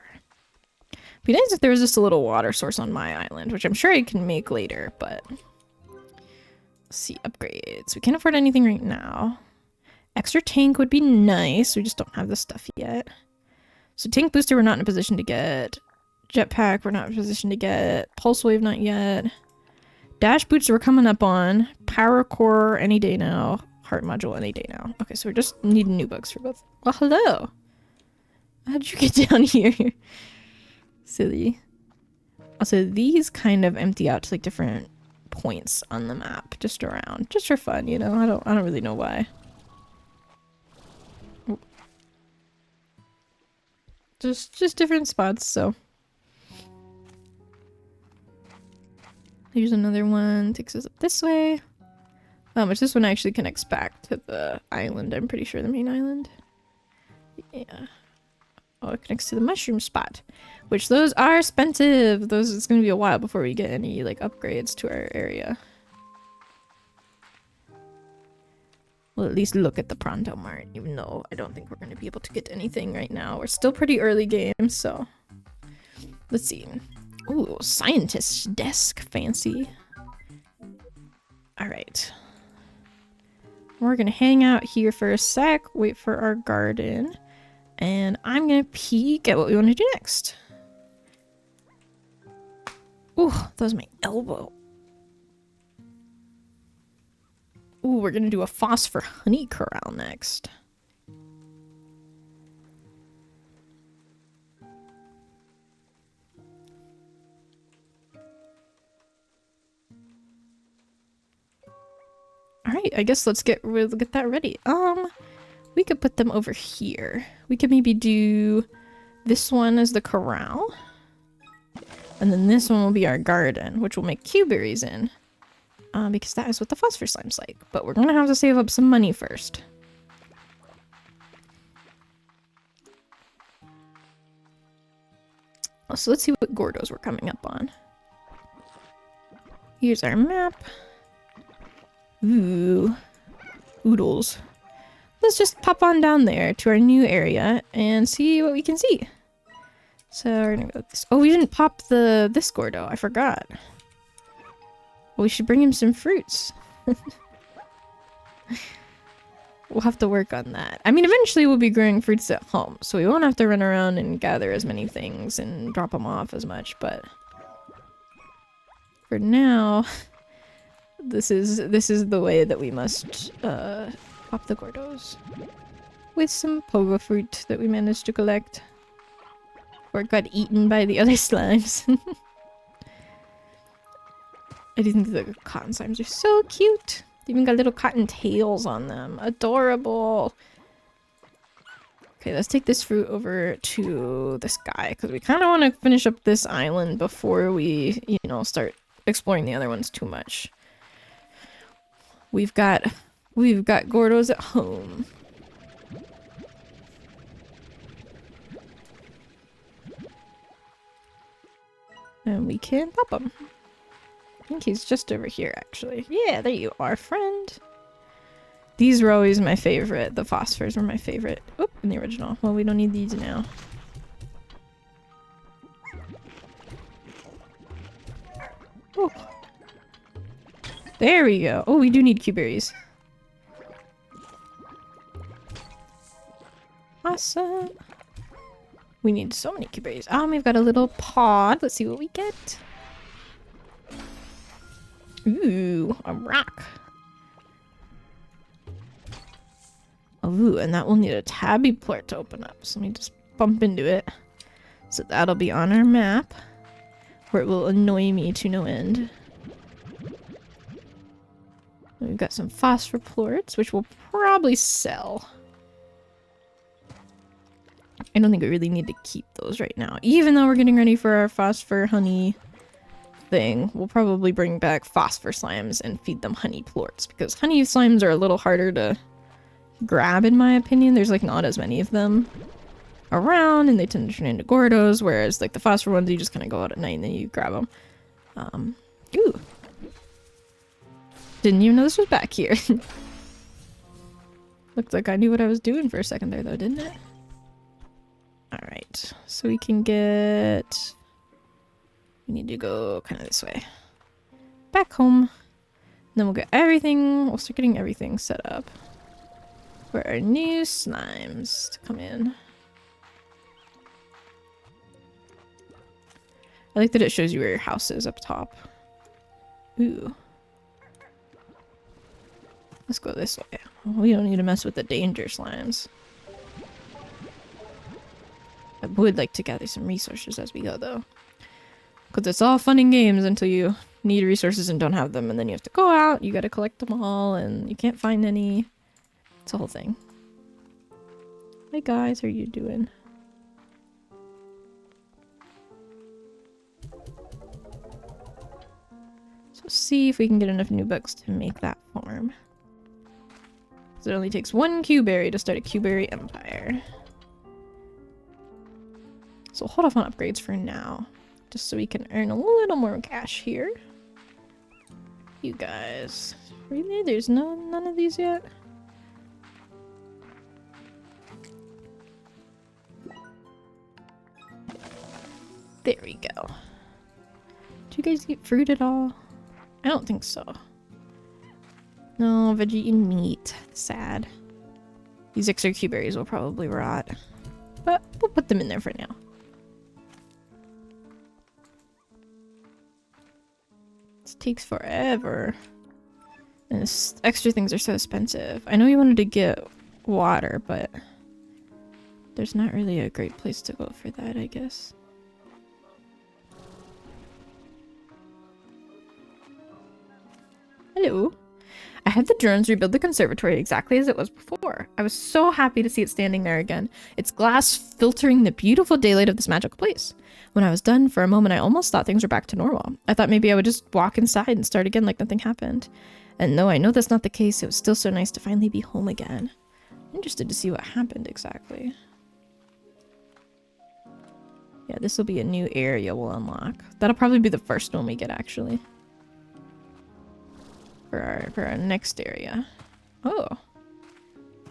Be nice if there was just a little water source on my island, which I'm sure I can make later, but... Let's see, upgrades. We can't afford anything right now. Extra tank would be nice. We just don't have the stuff yet. So tank booster we're not in a position to get. Jetpack we're not in a position to get. Pulse wave not yet. Dash boots we're coming up on. Power core any day now. heart module any day now. Okay, so we just need new bugs for both. Well, hello. How did you get down here? Silly. Also, these kind of empty out to like different points on the map, just around, just for fun, you know. I don't really know why. Just different spots. So here's another one. Takes us up this way. Which this one actually connects back to the island. I'm pretty sure the main island. Yeah. Oh, it connects to the mushroom spot, which those are expensive. Those, it's gonna be a while before we get any like upgrades to our area. We'll at least look at the Pronto Mart, even though I don't think we're gonna be able to get anything right now. We're still pretty early game, so let's see. Ooh, scientist's desk, fancy. All right. We're gonna hang out here for a sec, wait for our garden. And I'm gonna peek at what we want to do next. Ooh, that was my elbow. Ooh, we're gonna do a phosphor honey corral next. Alright, I guess we'll get that ready. We could put them over here. We could maybe do this one as the corral. And then this one will be our garden, which we'll make Q-berries in. Because that is what the phosphor slime's like. But we're gonna have to save up some money first. So let's see what Gordos we're coming up on. Here's our map. Ooh. Oodles. Let's just pop on down there to our new area and see what we can see. So we're gonna go with this. Oh, we didn't pop this Gordo. I forgot. Well, we should bring him some fruits. We'll have to work on that. I mean, eventually we'll be growing fruits at home, so we won't have to run around and gather as many things and drop them off as much, but for now, this is the way that we must pop the Gordos. With some pogo fruit that we managed to collect. Or it got eaten by the other slimes. I do think the cotton slimes are so cute. They even got little cotton tails on them. Adorable. Okay, let's take this fruit over to this guy, because we kind of want to finish up this island before we, you know, start exploring the other ones too much. We've got Gordos at home. And we can pop him. I think he's just over here, actually. Yeah, there you are, friend. These were always my favorite. The phosphors were my favorite. Oop, in the original. Well, we don't need these now. Oh. There we go. Oh, we do need Q-berries. Awesome. We need so many Q-berries. We've got a little pod. Let's see what we get. Ooh, a rock. Ooh, and that will need a tabby plort to open up. So let me just bump into it. So that'll be on our map, where it will annoy me to no end. We've got some phosphor plorts, which we'll probably sell. I don't think we really need to keep those right now. Even though we're getting ready for our phosphor honey thing, we'll probably bring back phosphor slimes and feed them honey plorts, because honey slimes are a little harder to grab, in my opinion. There's like not as many of them around, and they tend to turn into Gordos, whereas like the phosphor ones, you just kind of go out at night and then you grab them. Ooh. Didn't even know this was back here. Looked like I knew what I was doing for a second there, though, didn't it? Alright, so we can get... We need to go kind of this way. Back home. And then we'll get everything... We'll start getting everything set up for our new slimes to come in. I like that it shows you where your house is up top. Ooh. Let's go this way. We don't need to mess with the danger slimes. I would like to gather some resources as we go, though. Because it's all fun and games until you need resources and don't have them, and then you have to go out, you gotta collect them all, and you can't find any. It's a whole thing. Hey guys, how are you doing? So see if we can get enough new bucks to make that farm. So it only takes 1 Q-berry to start a Q-berry empire. So hold off on upgrades for now, just so we can earn a little more cash here. You guys, really? There's none of these yet? There we go. Do you guys get fruit at all? I don't think so. No, veggie and meat. Sad. These extra Q-berries will probably rot. But we'll put them in there for now. This takes forever. And this extra things are so expensive. I know you wanted to get water, but there's not really a great place to go for that, I guess. Hello. I had the drones rebuild the conservatory exactly as it was before. I was so happy to see it standing there again, its glass filtering the beautiful daylight of this magical place. When I was done, for a moment I almost thought things were back to normal. I thought maybe I would just walk inside and start again like nothing happened. And though I know that's not the case, it was still so nice to finally be home again. I'm interested to see what happened exactly. Yeah, this will be a new area we'll unlock. That'll probably be the first one we get, actually. For our next area. Oh.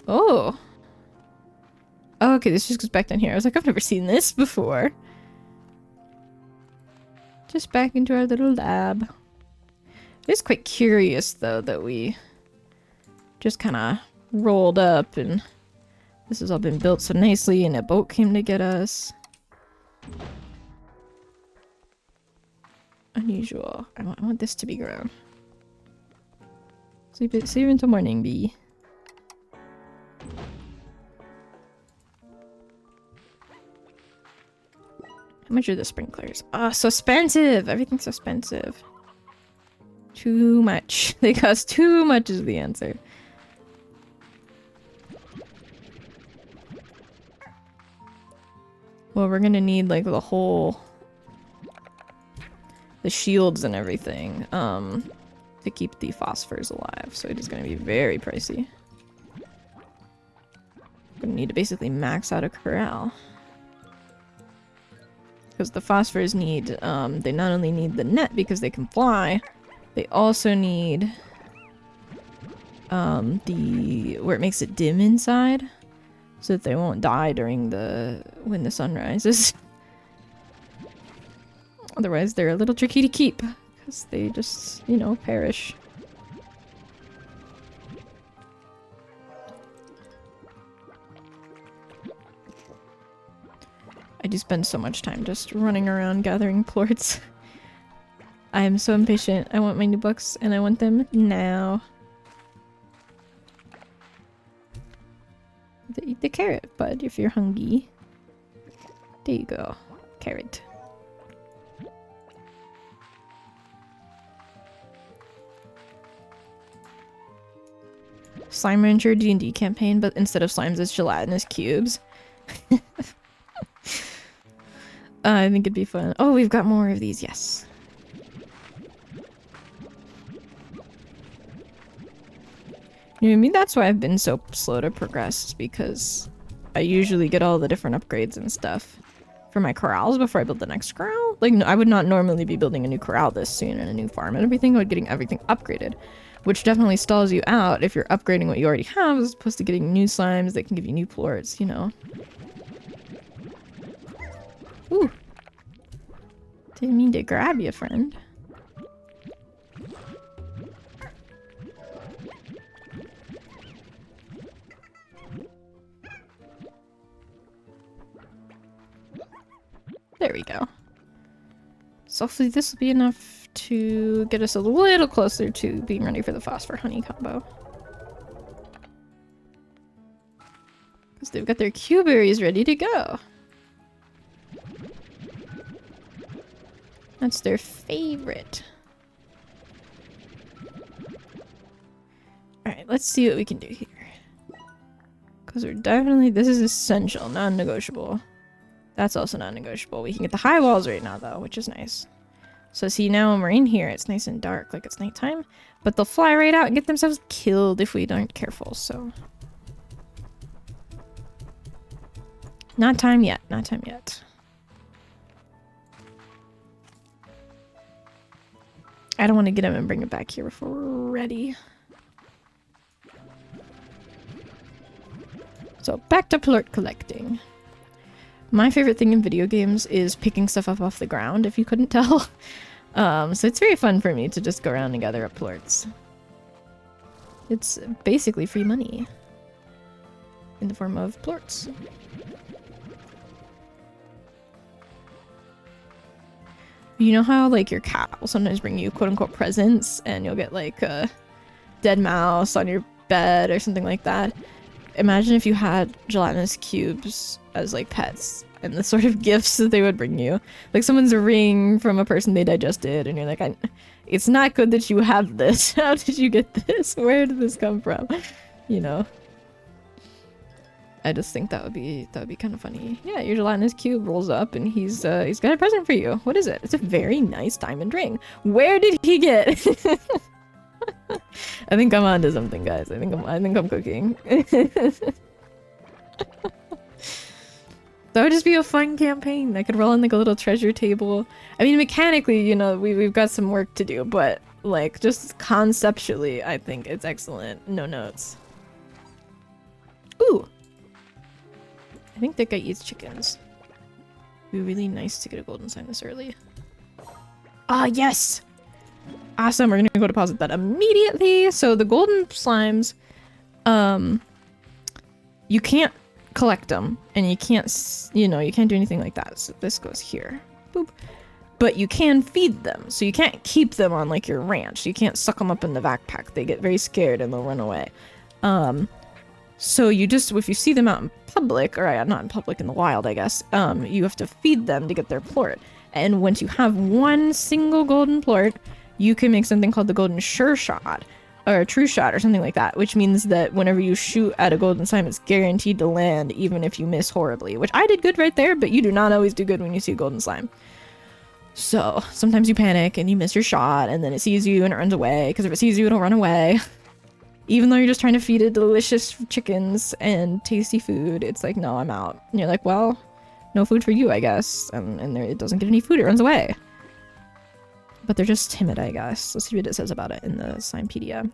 Oh. Oh, okay, this just goes back down here. I was like, I've never seen this before. Just back into our little lab. It's quite curious, though, that we just kind of rolled up and this has all been built so nicely and a boat came to get us. Unusual. I want this to be grown. Sleep until morning, bee. How much are the sprinklers? Oh, so expensive! Everything's so expensive. Too much. They cost too much is the answer. Well, we're gonna need like the whole... the shields and everything. To keep the phosphors alive, so it is going to be very pricey. Gonna need to basically max out a corral. Because the phosphors need, they not only need the net because they can fly, they also need where it makes it dim inside, so that they won't die during when the sun rises. Otherwise they're a little tricky to keep. Because they just, you know, perish. I do spend so much time just running around gathering plorts. I am so impatient. I want my new books and I want them now. Eat the carrot, bud, if you're hungry. There you go. Carrot. Slime Rancher D&D campaign, but instead of slimes, it's gelatinous cubes. I think it'd be fun. Oh, we've got more of these, yes. You know what I mean? That's why I've been so slow to progress, because I usually get all the different upgrades and stuff for my corrals before I build the next corral. Like, I would not normally be building a new corral this soon and a new farm and everything. I would getting everything upgraded. Which definitely stalls you out if you're upgrading what you already have as opposed to getting new slimes that can give you new plorts, you know. Ooh. Didn't mean to grab you, friend. There we go. So hopefully this will be enough to get us a little closer to being ready for the phosphor honey combo. So they've got their Q-berries ready to go. That's their favorite. Alright, let's see what we can do here. Because we're definitely... This is essential, non-negotiable. That's also non-negotiable. We can get the high walls right now, though, which is nice. So see, now when we're in here, it's nice and dark, like it's nighttime. But they'll fly right out and get themselves killed if we aren't careful, so... Not time yet. Not time yet. I don't want to get him and bring it back here before we're ready. So, back to plort collecting. My favorite thing in video games is picking stuff up off the ground, if you couldn't tell. So it's very fun for me to just go around and gather up plorts. It's basically free money. In the form of plorts. You know how, like, your cat will sometimes bring you quote-unquote presents, and you'll get, like, a dead mouse on your bed or something like that? Imagine if you had gelatinous cubes as, like, pets, and the sort of gifts that they would bring you. Like, someone's ring from a person they digested, and you're like, it's not good that you have this. How did you get this? Where did this come from? You know? I just think that would be kind of funny. Yeah, your gelatinous cube rolls up and he's got a present for you. What is it? It's a very nice diamond ring. Where did he get? I think I'm onto something, guys. I think I'm cooking. That would just be a fun campaign. I could roll in like a little treasure table. I mean, mechanically, you know, we've got some work to do, but like just conceptually, I think it's excellent. No notes. Ooh. I think that guy eats chickens. It'd be really nice to get a golden sign this early. Ah, yes! Awesome, we're gonna go deposit that immediately. So the golden slimes, you can't collect them, and you can't, you know, you can't do anything like that. So this goes here. Boop. But you can feed them, so you can't keep them on like your ranch. You can't suck them up in the backpack. They get very scared and they'll run away. So you just, if you see them out in public, or not in public, in the wild, I guess, you have to feed them to get their plort. And once you have one single golden plort, you can make something called the golden sure shot, or a true shot, or something like that, which means that whenever you shoot at a golden slime, it's guaranteed to land, even if you miss horribly, which I did good right there, but you do not always do good when you see a golden slime. So sometimes you panic and you miss your shot, and then it sees you and it runs away, because if it sees you, it'll run away. Even though you're just trying to feed it delicious chickens and tasty food, it's like, no, I'm out. And you're like, well, no food for you, I guess. And it doesn't get any food, it runs away. But they're just timid, I guess. Let's see what it says about it in the Slimepedia.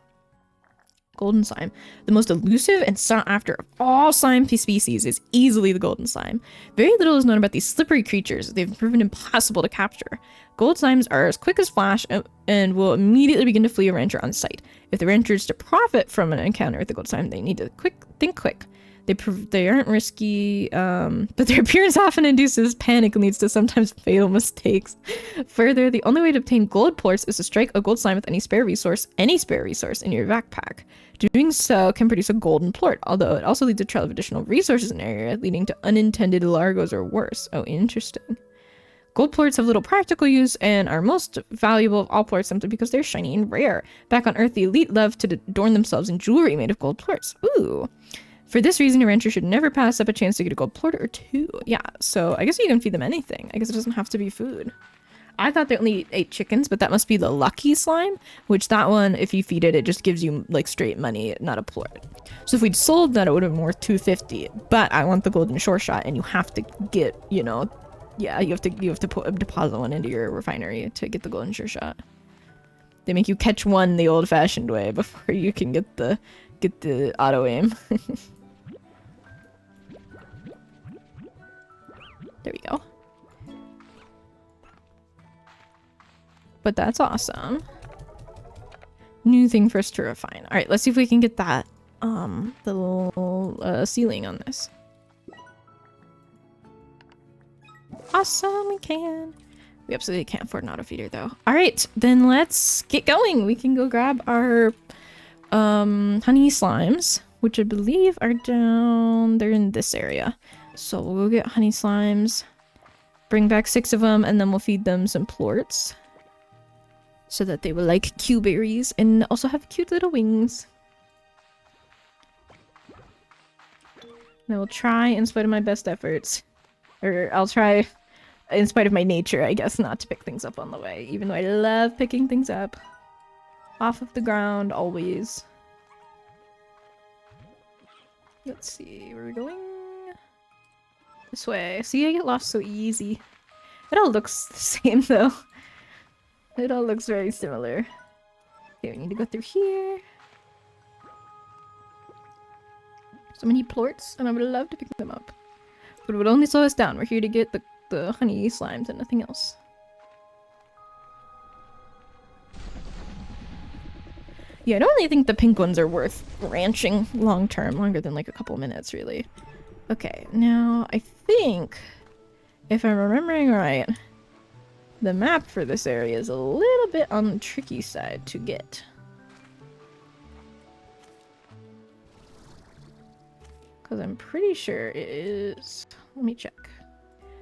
Golden slime. The most elusive and sought after of all slime species is easily the golden slime. Very little is known about these slippery creatures. They've proven impossible to capture. Gold slimes are as quick as flash and will immediately begin to flee a rancher on sight. If the rancher is to profit from an encounter with the gold slime, they need to think quick. They aren't risky, but their appearance often induces panic and leads to sometimes fatal mistakes. Further, the only way to obtain gold plorts is to strike a gold slime with any spare resource in your backpack. Doing so can produce a golden plort, although it also leads to a trail of additional resources in the area, leading to unintended largos or worse. Oh, interesting. Gold plorts have little practical use and are most valuable of all plorts simply because they're shiny and rare. Back on Earth, the elite love to adorn themselves in jewelry made of gold plorts. Ooh. For this reason, a rancher should never pass up a chance to get a gold plort or two. Yeah, so I guess you can feed them anything. I guess it doesn't have to be food. I thought they only ate chickens, but that must be the lucky slime, which that one, if you feed it, it just gives you like straight money, not a plort. So if we'd sold that, it would have been worth 250. But I want the golden shore shot, and you have to get, you know, yeah, you have to put a deposit one into your refinery to get the golden sure shot. They make you catch one the old-fashioned way before you can get the auto aim. There we go. But that's awesome. New thing for us to refine. All right, let's see if we can get that the little ceiling on this. Awesome, we can. We absolutely can't afford an auto feeder though. All right, then let's get going. We can go grab our honey slimes. which I believe are down... They're in this area. So we'll go get honey slimes, bring back 6 of them, and then we'll feed them some plorts. So that they will like Q-berries and also have cute little wings. And I will try, in spite of my best efforts, or I'll try, in spite of my nature, I guess, not to pick things up on the way, even though I love picking things up. Off of the ground, always. Let's see, where are we going? This way. See, I get lost so easy. It all looks the same, though. It all looks very similar. Okay, we need to go through here. So many plorts, and I would love to pick them up. But it would only slow us down. We're here to get the honey slimes and nothing else. Yeah, I don't really think the pink ones are worth ranching long term, longer than like a couple minutes, really. Okay, now I think, if I'm remembering right, the map for this area is a little bit on the tricky side to get. Because I'm pretty sure it is... Let me check.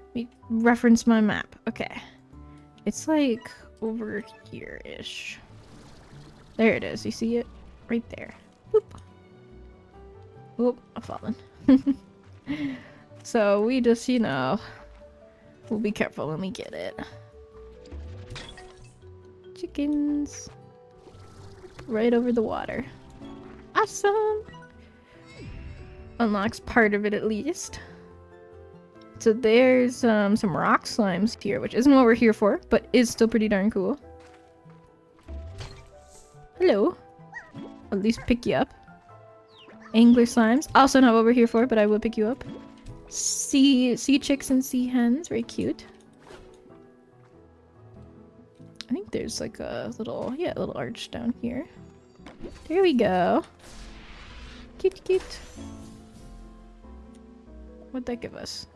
Let me reference my map. Okay. It's like over here-ish. There it is. You see it? Right there. Boop. Oop, I've fallen. So we just, you know, we'll be careful when we get it. Chickens. Right over the water. Awesome! Unlocks part of it at least. So there's some rock slimes here, which isn't what we're here for, but is still pretty darn cool. Hello. I'll at least pick you up. Angler slimes. Also not what we're here for, but I will pick you up. Sea chicks and sea hens. Very cute. I think there's like a little, yeah, a little arch down here. There we go. Cute, cute. What'd that give us?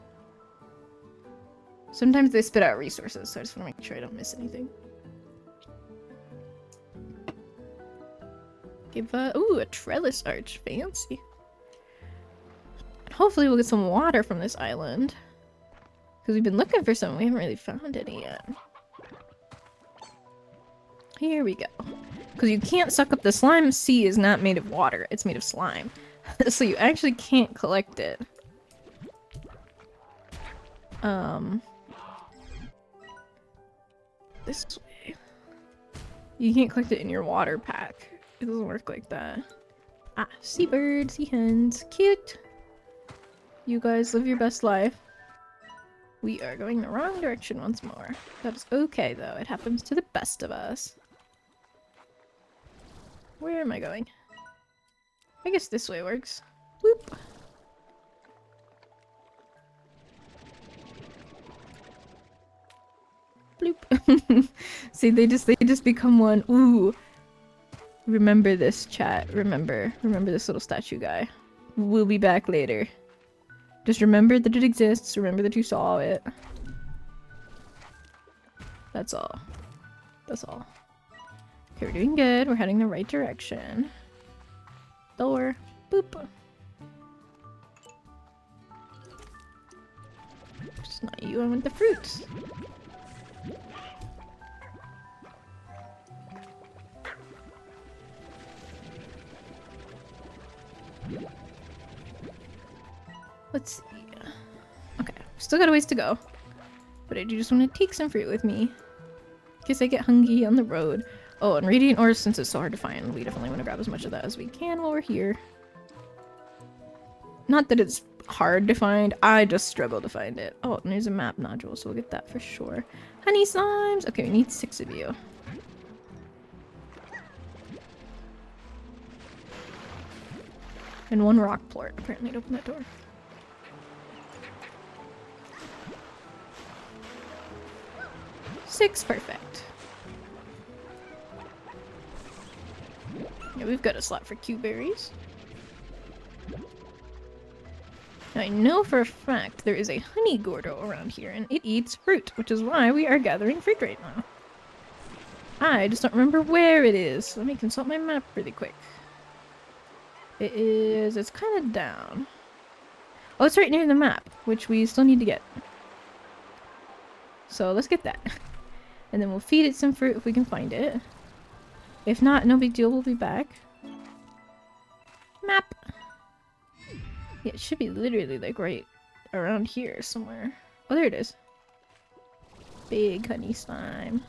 Sometimes they spit out resources, so I just want to make sure I don't miss anything. Give ooh, a trellis arch. Fancy. Hopefully we'll get some water from this island. Because we've been looking for some, we haven't really found any yet. Here we go. Because you can't suck up the slime. Sea is not made of water, it's made of slime. So you actually can't collect it. This way. You can't collect it in your water pack. It doesn't work like that. Ah, seabirds, sea hens. Cute! You guys live your best life. We are going the wrong direction once more. That is okay, though. It happens to the best of us. Where am I going? I guess this way works. Whoop! Bloop. See, they just become one. Ooh. Remember this, chat. Remember this little statue guy. We'll be back later. Just remember that it exists. Remember that you saw it. That's all. That's all. Okay, we're doing good. We're heading the right direction. Door. Boop. It's not you, I want the fruits. Let's see. Okay, still got a ways to go. But I do just want to take some fruit with me. In case I get hungry on the road. Oh, and radiant ores, since it's so hard to find, we definitely want to grab as much of that as we can while we're here. Not that it's hard to find, I just struggle to find it. Oh, and there's a map nodule, so we'll get that for sure. Honey slimes! Okay, we need 6 of you. And 1 rock plort, apparently, to open that door. Six, perfect. Yeah, we've got a slot for Q-berries. Now, I know for a fact there is a honey gordo around here, and it eats fruit, which is why we are gathering fruit right now. I just don't remember where it is. Let me consult my map really quick. It's kind of down. Oh, it's right near the map, which we still need to get. So let's get that. And then we'll feed it some fruit if we can find it. If not, no big deal, we'll be back. Map! Yeah, it should be literally like right around here somewhere. Oh, there it is. Big honey slime.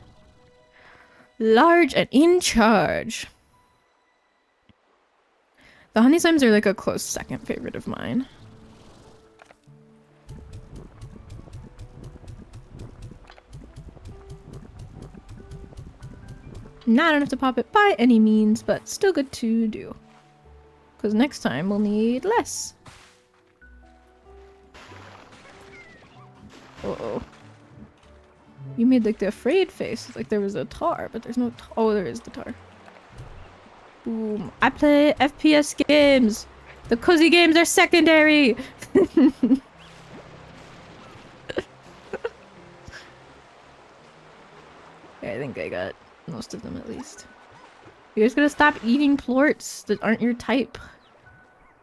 Large and in charge. The honey slimes are like a close second favorite of mine. Not enough to pop it by any means, but still good to do. Because next time we'll need less. Uh-oh. You made like the afraid face, like there was a tar, but there's no tar. Oh, there is the tar. Boom. I play FPS games! The cozy games are secondary! I think I got most of them at least. You guys gotta stop eating plorts that aren't your type.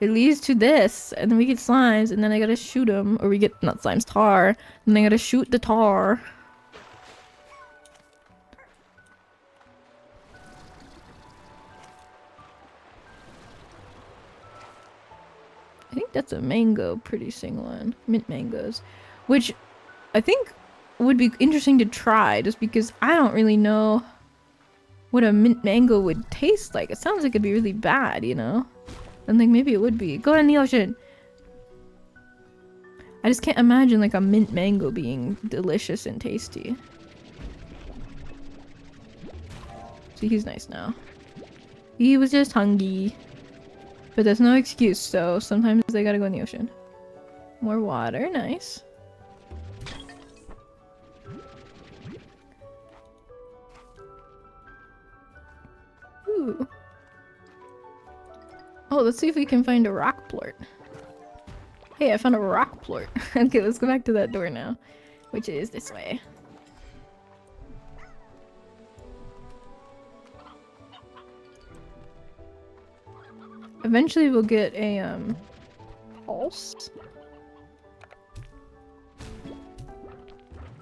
It leads to this, and then we get slimes, and then I gotta shoot them, or we get, not slimes, tar, and I gotta shoot the tar. I think that's a mango producing one. Mint mangoes. Which I think would be interesting to try, just because I don't really know what a mint mango would taste like. It sounds like it'd be really bad, you know? And like maybe it would be. Go in the ocean! I just can't imagine like a mint mango being delicious and tasty. See, he's nice now. He was just hungry. But there's no excuse, so sometimes they gotta go in the ocean. More water, nice. Ooh. Oh, let's see if we can find a rock plort. Hey, I found a rock plort. Okay, let's go back to that door now, which is this way. Eventually we'll get a, pulse.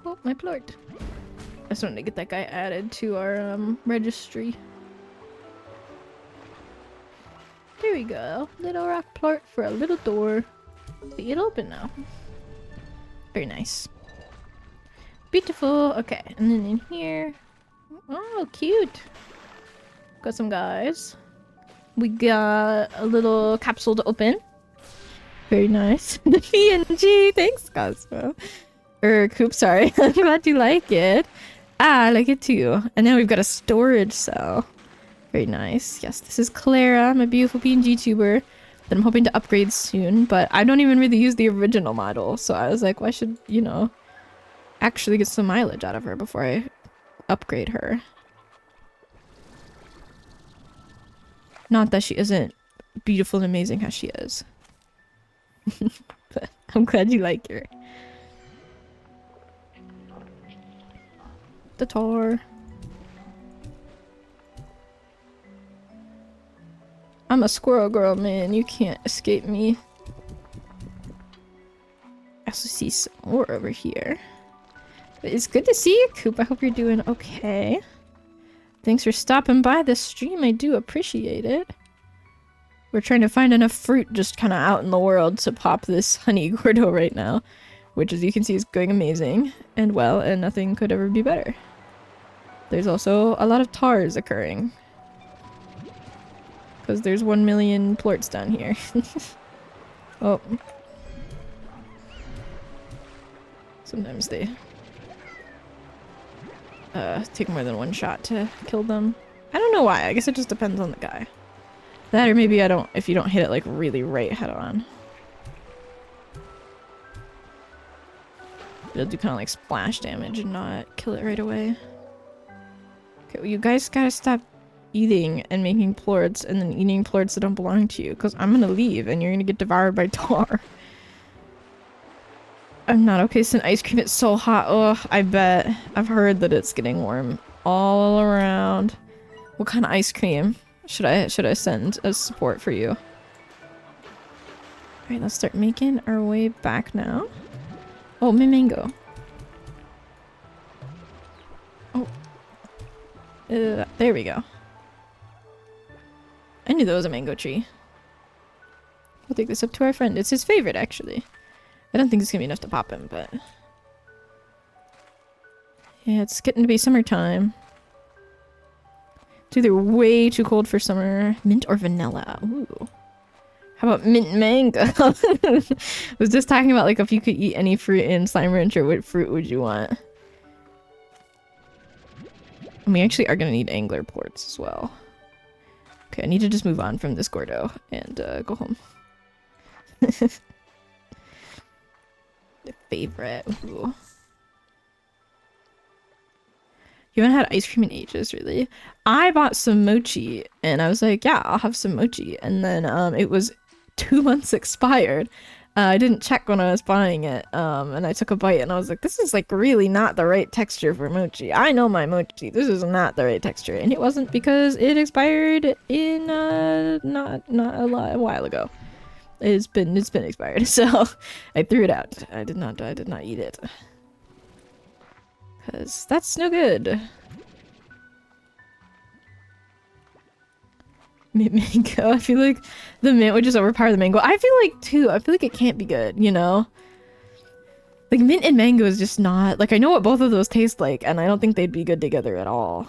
Oh, my plort. I just wanted to get that guy added to our, registry. There we go. Little rock plort for a little door. See it open now. Very nice. Beautiful. Okay, and then in here. Oh, cute. Got some guys. We got a little capsule to open. Very nice. The PNG! Thanks, Cosmo. Coop, sorry. I'm glad you like it. Ah, I like it too. And now we've got a storage cell. Very nice. Yes, this is Clara, my beautiful PNG tuber that I'm hoping to upgrade soon, but I don't even really use the original model, so I was like, why should, you know, actually get some mileage out of her before I upgrade her. Not that she isn't beautiful and amazing as she is. But I'm glad you like her. The tar. I'm a squirrel girl, man. You can't escape me. I also see some more over here. But it's good to see you, Coop. I hope you're doing okay. Thanks for stopping by this stream. I do appreciate it. We're trying to find enough fruit just kind of out in the world to pop this honey gordo right now. Which, as you can see, is going amazing and well, and nothing could ever be better. There's also a lot of tars occurring. Because there's 1 million plorts down here. Oh. Sometimes they take more than one shot to kill them. I don't know why. I guess it just depends on the guy. That or maybe I don't, if you don't hit it like really right head on. It'll do kind of like splash damage and not kill it right away. Okay, well, you guys gotta stop eating and making plorts and then eating plorts that don't belong to you, because I'm gonna leave and you're gonna get devoured by tar. I'm not okay since ice cream, it's so hot. Oh, I bet. I've heard that it's getting warm all around. What kind of ice cream should I send as support for you? Alright, let's start making our way back now. Oh, mango. Oh. There we go. I knew there was a mango tree. We'll take this up to our friend. It's his favorite, actually. I don't think it's gonna be enough to pop him, but... yeah, it's getting to be summertime. It's either way too cold for summer. Mint or vanilla. Ooh. How about mint and mango? I was just talking about, like, if you could eat any fruit in Slime Rancher, what fruit would you want? And we actually are gonna need angler ports as well. Okay, I need to just move on from this Gordo and go home. The favorite. Ooh. You haven't had ice cream in ages, really? I bought some mochi and I was like, yeah, I'll have some mochi. And then it was 2 months expired. I didn't check when I was buying it. And I took a bite and I was like, this is like really not the right texture for mochi. I know my mochi. This is not the right texture. And it wasn't because it expired in not a while ago. It's been expired. So I threw it out. I did not eat it. Cause that's no good. Mint mango. I feel like the mint would just overpower the mango. I feel like it can't be good, you know? Like mint and mango is just not like I know what both of those taste like, and I don't think they'd be good together at all.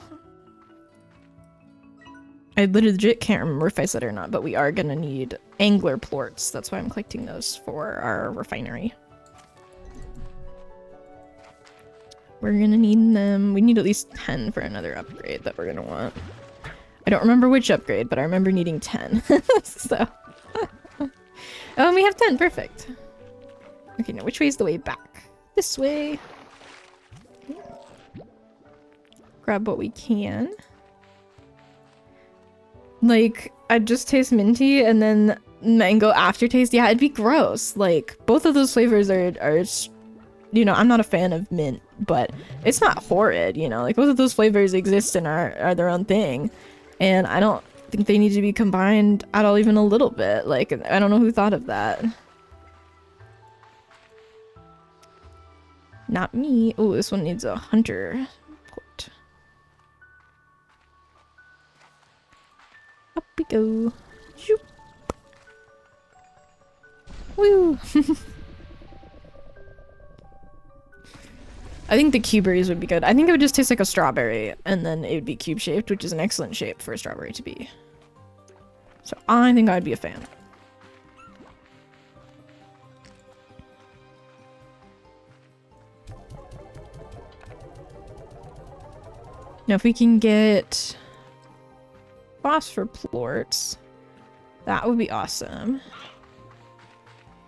I literally legit can't remember if I said it or not, but we are gonna need angler plorts. That's why I'm collecting those for our refinery. We're gonna need them. We need at least 10 for another upgrade that we're gonna want. I don't remember which upgrade, but I remember needing 10. So. Oh, and we have 10. Perfect. Okay, now which way is the way back? This way. Grab what we can. Like, I'd just taste minty and then mango aftertaste. Yeah, it'd be gross. Like, both of those flavors are you know, I'm not a fan of mint, but it's not horrid, you know? Like, both of those flavors exist and are their own thing. And I don't think they need to be combined at all, even a little bit. Like, I don't know who thought of that. Not me. Oh, this one needs a hunter port. Up we go. Shoop. Woo! I think the cube berries would be good. I think it would just taste like a strawberry, and then it would be cube-shaped, which is an excellent shape for a strawberry to be. So I think I'd be a fan. Now if we can get phosphor plorts, that would be awesome.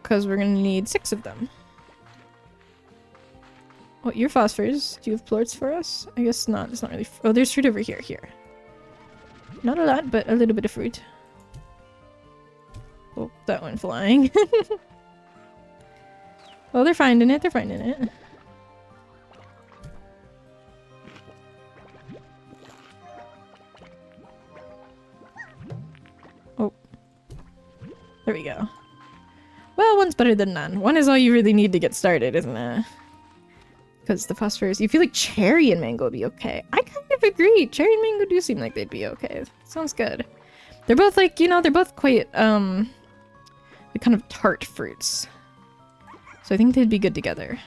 Because we're gonna need 6 of them. What, your phosphors? Do you have plorts for us? I guess not. It's not really. Oh, there's fruit over here. Here. Not a lot, but a little bit of fruit. Oh, that went flying. Oh, they're finding it. They're finding it. Oh. There we go. Well, one's better than none. One is all you really need to get started, isn't it? Because the phosphorus, you feel like cherry and mango would be okay. I kind of agree. Cherry and mango do seem like they'd be okay. Sounds good. They're both like, you know, they're both quite, kind of tart fruits. So I think they'd be good together.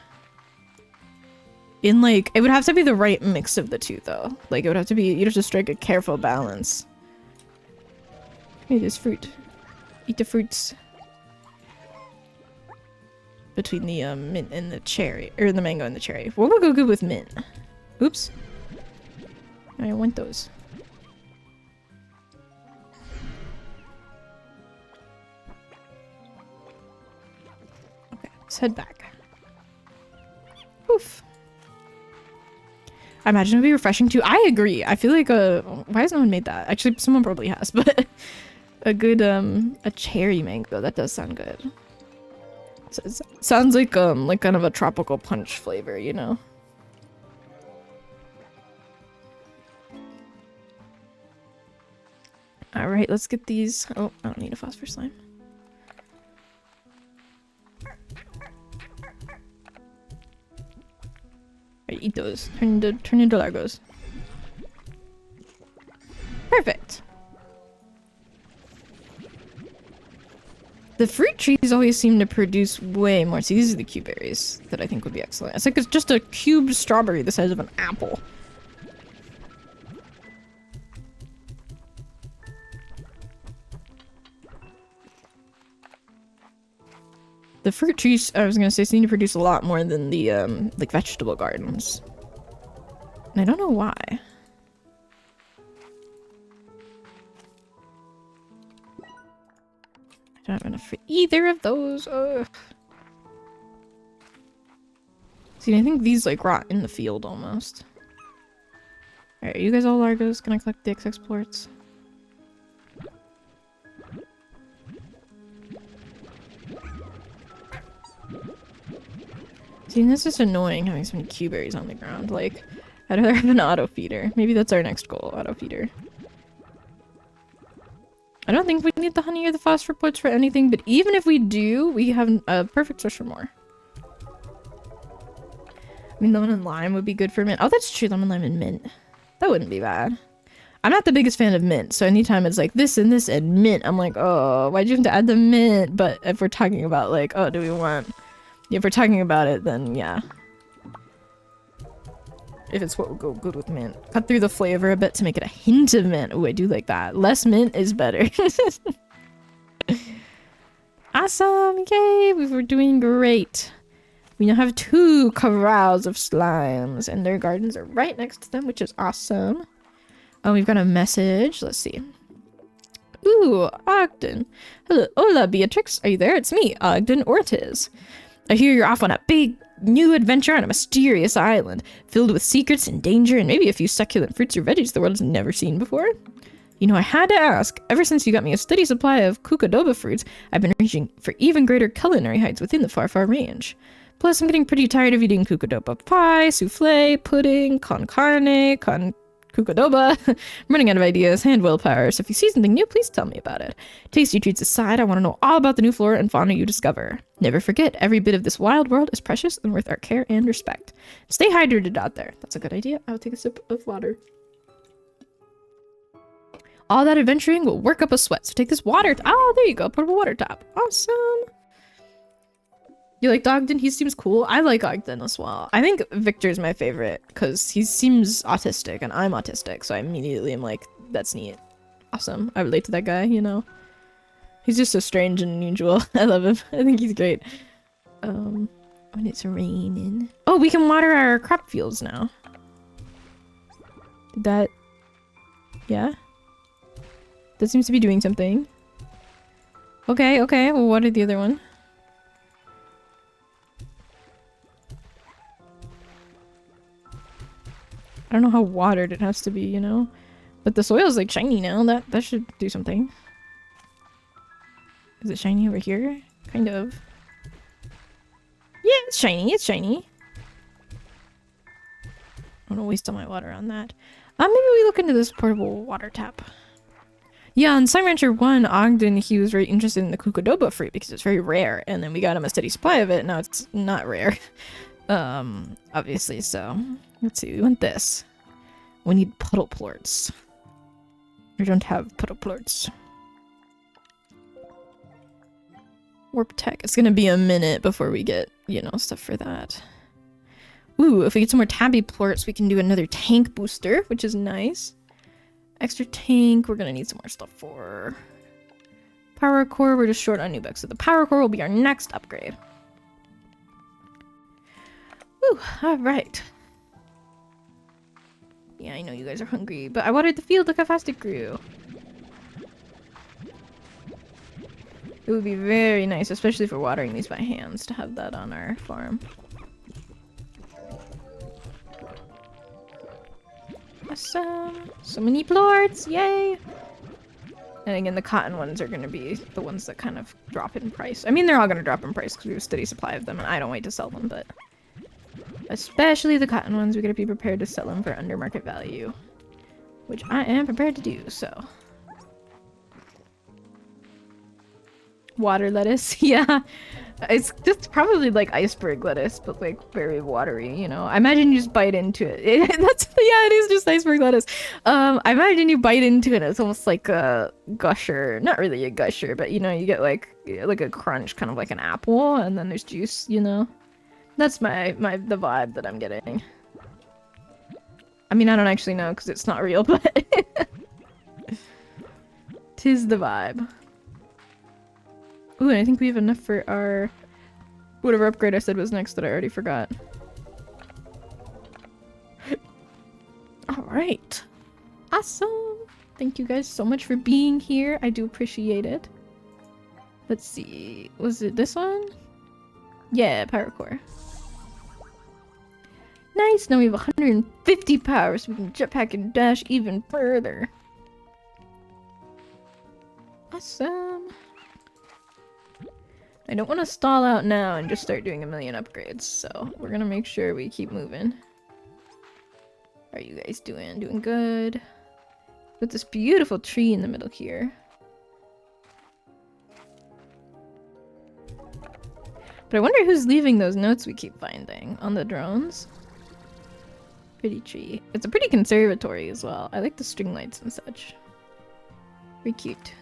In like, it would have to be the right mix of the two though. Like it would have to be, you'd have to strike a careful balance. Eat this fruit. Eat the fruits. Between the mint and the cherry, or the mango and the cherry. What would go good with mint? Oops. I want those. Okay, let's head back. Oof. I imagine it'd be refreshing too. I agree. I feel like why has no one made that? Actually, someone probably has, but a good a cherry mango. That does sound good. So it sounds like kind of a tropical punch flavor, you know? Alright, let's get these. Oh, I don't need a phosphor slime. Eat those. Turn into Largos. Perfect. The fruit trees always seem to produce way more. See, these are the cube berries that I think would be excellent. It's like it's just a cubed strawberry the size of an apple. The fruit trees, I was gonna say, seem to produce a lot more than the, like, vegetable gardens. And I don't know why. I don't have enough for either of those. Ugh. See, I think these, like, rot in the field almost. Alright, are you guys all Largos? Can I collect the XX plorts? See, this is annoying having so many cube berries on the ground. Like, I'd rather have an auto feeder. Maybe that's our next goal, auto feeder. I don't think we need the honey or the phosphor plorts for anything, but even if we do, we have a perfect source for more. I mean, lemon and lime would be good for mint. Oh, that's true, lemon, lime, and mint. That wouldn't be bad. I'm not the biggest fan of mint, so anytime it's like this and mint, I'm like, oh, why'd you have to add the mint? But if we're talking about like, oh, do we want... If we're talking about it, then yeah. If it's what would go good with mint. Cut through the flavor a bit to make it a hint of mint. Oh, I do like that. Less mint is better. Awesome! Yay! We were doing great. We now have 2 corrals of slimes, and their gardens are right next to them, which is awesome. Oh, we've got a message. Let's see. Ooh, Ogden. Hello, hola, Beatrix. Are you there? It's me, Ogden Ortiz. I hear you're off on a big new adventure on a mysterious island, filled with secrets and danger and maybe a few succulent fruits or veggies the world has never seen before. You know, I had to ask. Ever since you got me a steady supply of cucadoba fruits, I've been reaching for even greater culinary heights within the far, far range. Plus, I'm getting pretty tired of eating cucadoba pie, souffle, pudding, con carne, con cucadoba. I'm running out of ideas and willpower, so if you see something new, please tell me about it. Tasty treats aside, I want to know all about the new flora and fauna you discover. Never forget, every bit of this wild world is precious and worth our care and respect. Stay hydrated out there. That's a good idea. I'll take a sip of water. All that adventuring will work up a sweat, so take this water. Oh, there you go. Portable water top. Awesome. You like Ogden? He seems cool. I like Ogden as well. I think Victor's my favorite because he seems autistic and I'm autistic, so I immediately am like, that's neat. Awesome. I relate to that guy, you know? He's just so strange and unusual. I love him. I think he's great. When it's raining. Oh, we can water our crop fields now. Did that... Yeah? That seems to be doing something. Okay, okay. Well, what are the other one? I don't know how watered it has to be, you know? But the soil's like shiny now. That should do something. Is it shiny over here? Kind of. Yeah, it's shiny. It's shiny. I don't want to waste all my water on that. Maybe we look into this portable water tap. Yeah, on Sun Rancher 1, Ogden, he was very interested in the cucadoba fruit because it's very rare. And then we got him a steady supply of it. Now it's not rare. Obviously, so... Let's see, we want this. We need puddle plorts. We don't have puddle plorts. Warp tech. It's gonna be a minute before we get, you know, stuff for that. Ooh, if we get some more tabby plorts, we can do another tank booster, which is nice. Extra tank. We're gonna need some more stuff for power core. We're just short on new books, so the power core will be our next upgrade. Ooh, alright. Yeah, I know you guys are hungry, but I watered the field. Look how fast it grew. It would be very nice, especially for watering these by hands, to have that on our farm. Awesome. So many plorts, yay! And again, the cotton ones are going to be the ones that kind of drop in price. I mean, they're all going to drop in price because we have a steady supply of them, and I don't wait to sell them, but... Especially the cotton ones, we gotta be prepared to sell them for under market value. Which I am prepared to do, so. Water lettuce, yeah. It's just probably like iceberg lettuce, but like very watery, you know? I imagine you just bite into it. Yeah, it is just iceberg lettuce. I imagine you bite into it, it's almost like a gusher. Not really a gusher, but you know, you get like a crunch, kind of like an apple, and then there's juice, you know? That's the vibe that I'm getting. I mean, I don't actually know because it's not real, but tis the vibe. Ooh, and I think we have enough for our whatever upgrade I said was next that I already forgot. Alright. Awesome! Thank you guys so much for being here. I do appreciate it. Let's see. Was it this one? Yeah, power core. Nice! Now we have 150 power, so we can jetpack and dash even further. Awesome! I don't want to stall out now and just start doing a million upgrades, so we're gonna make sure we keep moving. How are you guys doing? Doing good? With this beautiful tree in the middle here. But I wonder who's leaving those notes we keep finding on the drones. Pretty tree. It's a pretty conservatory as well. I like the string lights and such. Very cute.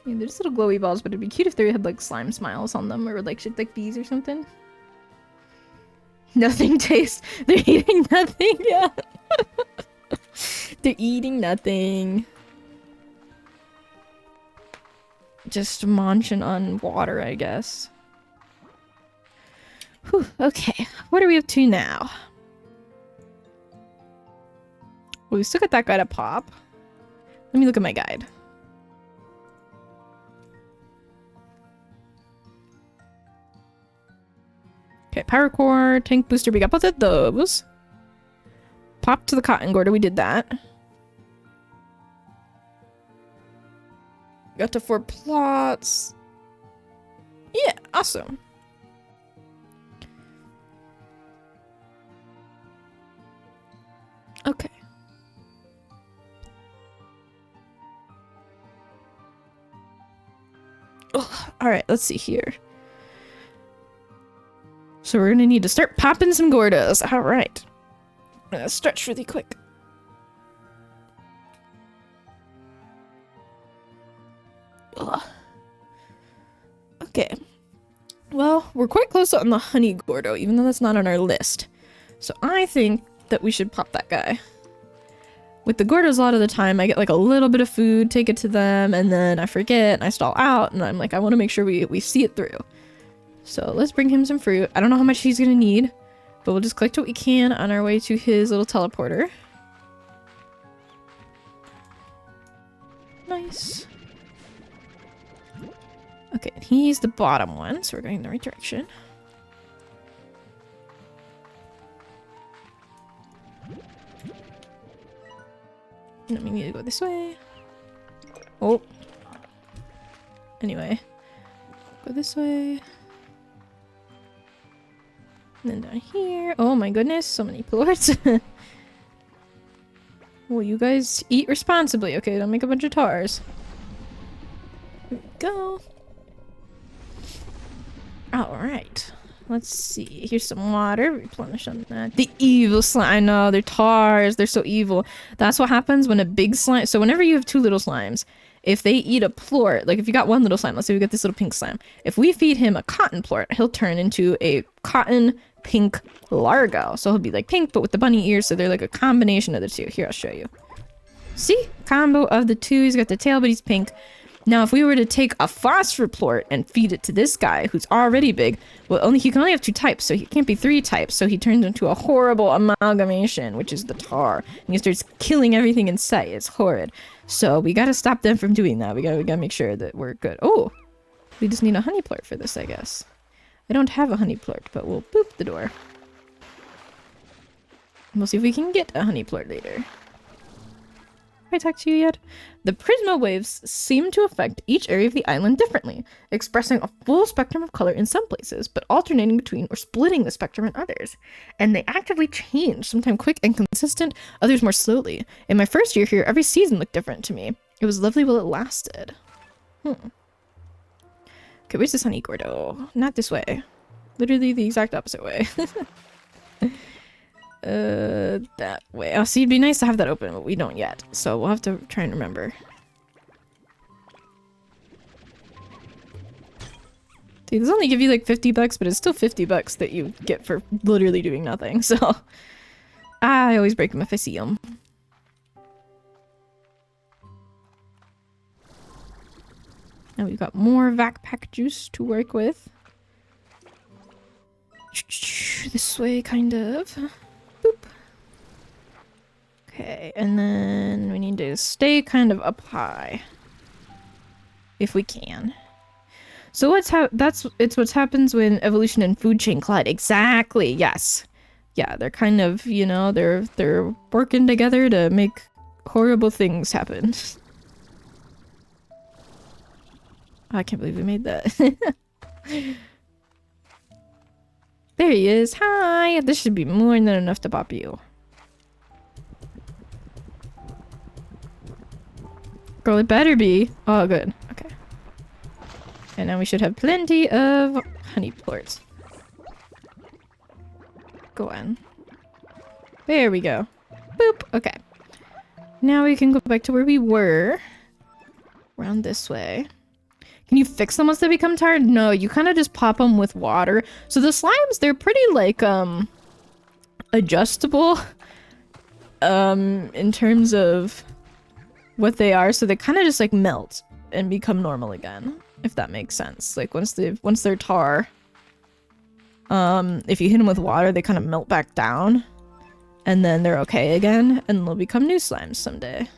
Yeah, they're just little glowy balls, but it'd be cute if they had like slime smiles on them or like shit like bees or something. Nothing tastes. They're eating nothing. Yeah. They're eating nothing. Just munching on water, I guess. Whew, okay. What are we up to now? Well, we still got that guy to pop. Let me look at my guide. Okay, power core, tank booster, we got both of those. Pop to the cotton gorder, we did that. Got to 4 plots. Yeah, awesome. Okay. Alright, let's see here. So we're gonna need to start popping some gordos. Alright. I'm gonna stretch really quick. Ugh. Okay. Well, we're quite close on the honey gordo, even though that's not on our list. So I think that we should pop that guy. With the gordos, a lot of the time, I get like a little bit of food, take it to them, and then I forget, and I stall out, and I'm like, I want to make sure we see it through. So let's bring him some fruit. I don't know how much he's gonna need, but we'll just collect what we can on our way to his little teleporter. Nice. Okay, he's the bottom one, so we're going in the right direction. And we need to go this way. Oh. Anyway. Go this way. And then down here. Oh my goodness, so many plorts. Well, you guys eat responsibly, okay? Don't make a bunch of tars. Here we go. Alright. Let's see. Here's some water. Replenish on that. The evil slime. I know, they're tars. They're so evil. That's what happens when a big slime... So whenever you have 2 little slimes, if they eat a plort, like if you got 1 little slime, let's say we got this little pink slime. If we feed him a cotton plort, he'll turn into a cotton pink largo. So he'll be like pink, but with the bunny ears, so they're like a combination of the two. Here, I'll show you. See? Combo of the two. He's got the tail, but he's pink. Now, if we were to take a phosphor plort and feed it to this guy, who's already big, well, he can only have 2 types, so he can't be 3 types, so he turns into a horrible amalgamation, which is the tar. And he starts killing everything in sight. It's horrid. So we gotta stop them from doing that. We gotta make sure that we're good. Oh! We just need a honey plort for this, I guess. I don't have a honey plort, but we'll boop the door. We'll see if we can get a honey plort later. Have I talked to you yet? The prisma waves seem to affect each area of the island differently, expressing a full spectrum of color in some places, but alternating between or splitting the spectrum in others. And they actively change, sometimes quick and consistent, others more slowly. In my first year here, every season looked different to me. It was lovely while it lasted. Okay, where's this honey, Gordo? Not this way. Literally the exact opposite way. That way. Oh, see, it'd be nice to have that open, but we don't yet. So we'll have to try and remember. See, this only give you like 50 bucks, but it's still 50 bucks that you get for literally doing nothing, so... I always break them if I see them. And we've got more Vac-Pack juice to work with. This way, kind of. Boop. Okay, and then we need to stay kind of up high. If we can. So it's what happens when evolution and food chain collide. Exactly, yes. Yeah, they're kind of, you know, they're working together to make horrible things happen. I can't believe we made that. There he is. Hi! This should be more than enough to pop you. Girl, it better be. Oh, good. Okay. And now we should have plenty of honey plorts. Go on. There we go. Boop. Okay. Now we can go back to where we were. Around this way. Can you fix them once they become tired? No, you kind of just pop them with water. So the slimes, they're pretty like, adjustable. In terms of what they are. So they kind of just like melt and become normal again. If that makes sense. Like once they're tar. If you hit them with water, they kind of melt back down. And then they're okay again. And they'll become new slimes someday.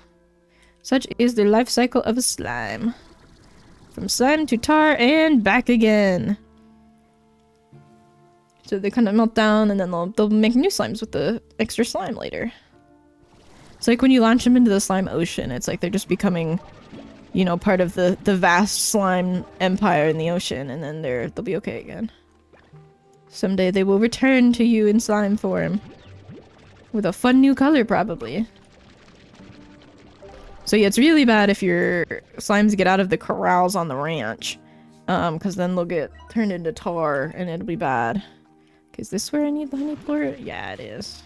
Such is the life cycle of a slime. From slime to tar and back again. So they kind of melt down and then they'll make new slimes with the extra slime later. It's like when you launch them into the slime ocean, it's like they're just becoming, you know, part of the vast slime empire in the ocean, and then they'll be okay again. Someday they will return to you in slime form. With a fun new color, probably. So yeah, it's really bad if your slimes get out of the corrals on the ranch. Because then they'll get turned into tar, and it'll be bad. Okay, is this where I need the honey plort? Yeah, it is.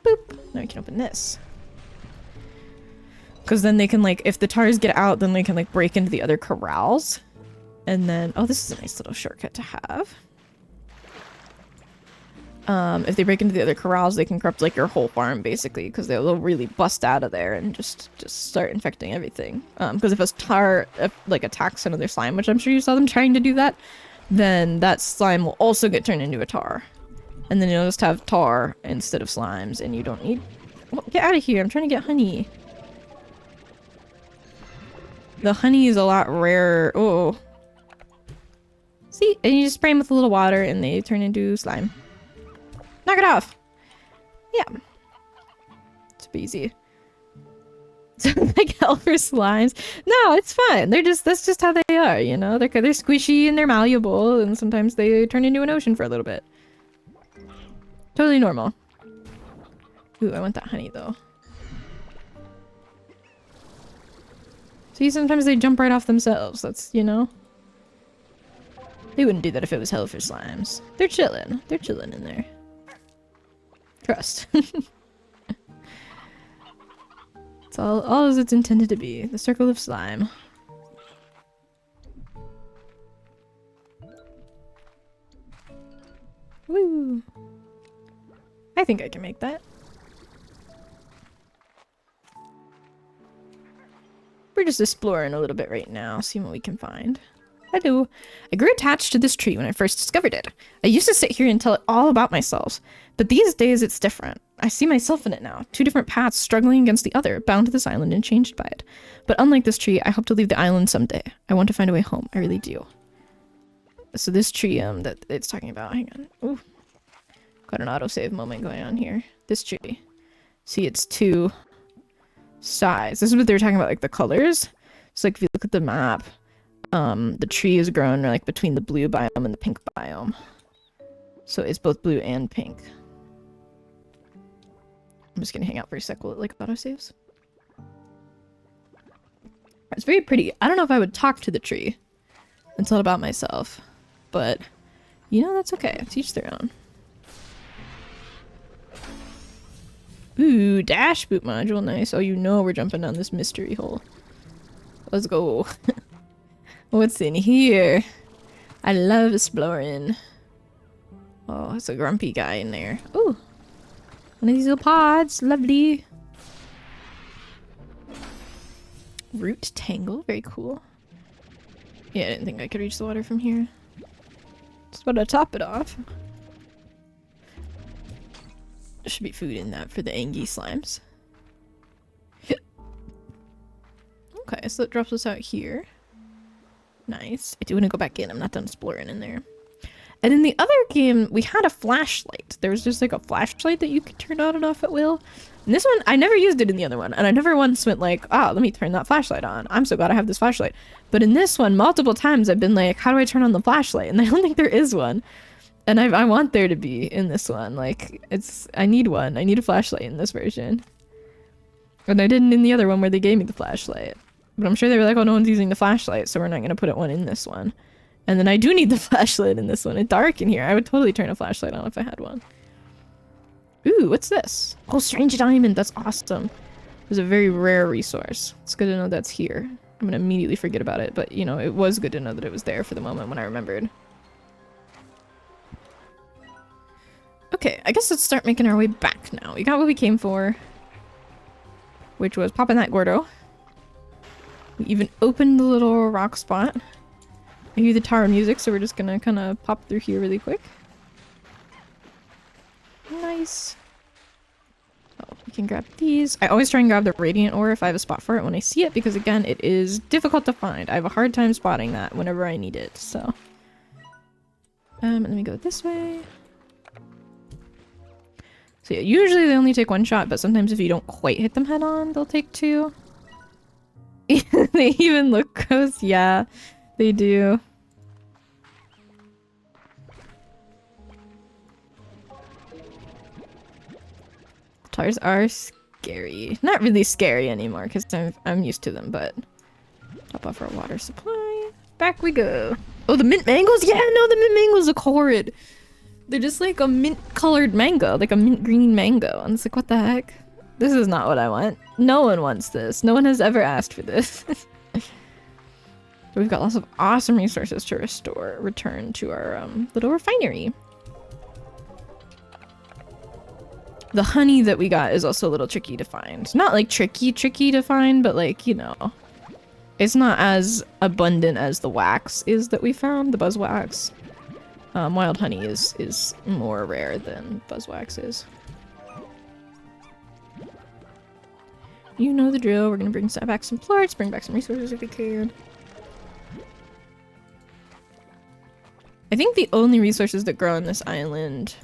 Boop! Now we can open this. Because then they can, like, if the tars get out, then they can, like, break into the other corrals. And then, oh, this is a nice little shortcut to have. If they break into the other corrals, they can corrupt, like, your whole farm, basically, because they'll really bust out of there and just start infecting everything. Because if a tar, like, attacks another slime, which I'm sure you saw them trying to do that, then that slime will also get turned into a tar. And then you'll just have tar instead of slimes, and you don't need... Well, get out of here, I'm trying to get honey. The honey is a lot rarer. Oh. See? And you just spray them with a little water, and they turn into slime. Knock it off! Yeah. It's easy. Like hell for slimes. No, it's fine. That's just how they are, you know? They're squishy and they're malleable, and sometimes they turn into an ocean for a little bit. Totally normal. Ooh, I want that honey though. See, sometimes they jump right off themselves. That's, you know? They wouldn't do that if it was hell for slimes. They're chilling. They're chilling in there. Trust. It's all as it's intended to be. The circle of slime. Woo! I think I can make that. We're just exploring a little bit right now, seeing what we can find. Hello. I grew attached to this tree when I first discovered it. I used to sit here and tell it all about myself, but these days it's different. I see myself in it now, two different paths struggling against the other, bound to this island and changed by it. But unlike this tree, I hope to leave the island someday. I want to find a way home, I really do. So this tree that it's talking about, hang on. Ooh. Got an autosave moment going on here. This tree. See, it's two sides. This is what they were talking about, like the colors. So like if you look at the map, the tree is grown like between the blue biome and the pink biome. So it's both blue and pink. I'm just gonna hang out for a sec while it like autosaves. It's very pretty. I don't know if I would talk to the tree. It's all about myself. But, you know, that's okay. Teach their own. Ooh, dash boot module. Nice. Oh, you know we're jumping down this mystery hole. Let's go. What's in here? I love exploring. Oh, it's a grumpy guy in there. Ooh. One of these little pods. Lovely. Root tangle. Very cool. Yeah, I didn't think I could reach the water from here. Just about to top it off. There should be food in that for the angy slimes. Okay, so it drops us out here. Nice. I do want to go back in. I'm not done exploring in there. And in the other game, we had a flashlight. There was just like a flashlight that you could turn on and off at will. And this one, I never used it in the other one. And I never once went like, ah, let me turn that flashlight on. I'm so glad I have this flashlight. But in this one, multiple times I've been like, how do I turn on the flashlight? And I don't think there is one. And I want there to be in this one. Like, I need one. I need a flashlight in this version. And I didn't in the other one where they gave me the flashlight. But I'm sure they were like, oh, no one's using the flashlight, so we're not going to put one in this one. And then I do need the flashlight in this one. It's dark in here. I would totally turn a flashlight on if I had one. Ooh, what's this? Oh, strange diamond. That's awesome. It's a very rare resource. It's good to know that's here. I'm going to immediately forget about it. But, you know, it was good to know that it was there for the moment when I remembered. Okay, I guess let's start making our way back now. We got what we came for. Which was popping that Gordo. We even opened the little rock spot. I hear the tower music, so we're just gonna kind of pop through here really quick. Nice. Oh, we can grab these. I always try and grab the radiant ore if I have a spot for it when I see it, because again, it is difficult to find. I have a hard time spotting that whenever I need it, so. And let me go this way. So yeah, usually they only take one shot, but sometimes if you don't quite hit them head on, they'll take two. They even look gross. Yeah, they do. Tars are scary. Not really scary anymore because I'm used to them, but top off our water supply. Back we go. Oh, the mint mangoes? Yeah, no, the mint mangoes look horrid. They're just like a mint colored mango, like a mint green mango. And it's like, what the heck? This is not what I want. No one wants this. No one has ever asked for this. We've got lots of awesome resources to return to our little refinery. The honey that we got is also a little tricky to find. Not like tricky to find, but like, you know, it's not as abundant as the wax is that we found, the buzzwax. Wild honey is more rare than buzzwax is. You know the drill. We're gonna bring back some plants, bring back some resources if we can. I think the only resources that grow on this island